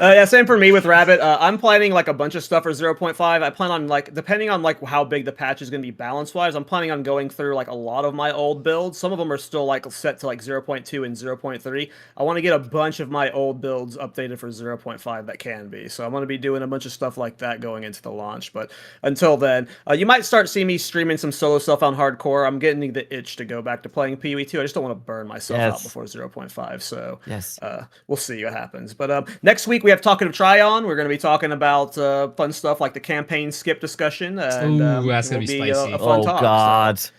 Yeah, same for me with Rabbit. I'm planning like a bunch of stuff for 0.5. I plan on like, depending on like how big the patch is going to be balance wise, I'm planning on going through like a lot of my old builds. Some of them are still like set to like 0.2 and 0.3. I want to get a bunch of my old builds updated for 0.5 that can be. So I'm going to be doing a bunch of stuff like that going into the launch. But until then, you might start seeing me streaming some solo stuff on hardcore. I'm getting the itch to go back to playing PoE2. I just don't want to burn myself out Yes. before 0.5. So Yes. we'll see what happens. But next week we have Talking of Tryon. We're going to be talking about fun stuff like the campaign skip discussion. And Ooh, that's it will gonna be spicy. a fun Oh talk. God. So,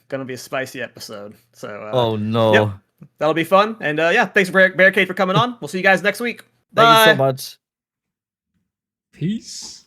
going to be a spicy episode. So Oh no. yep, that'll be fun. And yeah, thanks for Barricade for coming on. We'll see you guys next week. Thank you so Bye. much. Peace.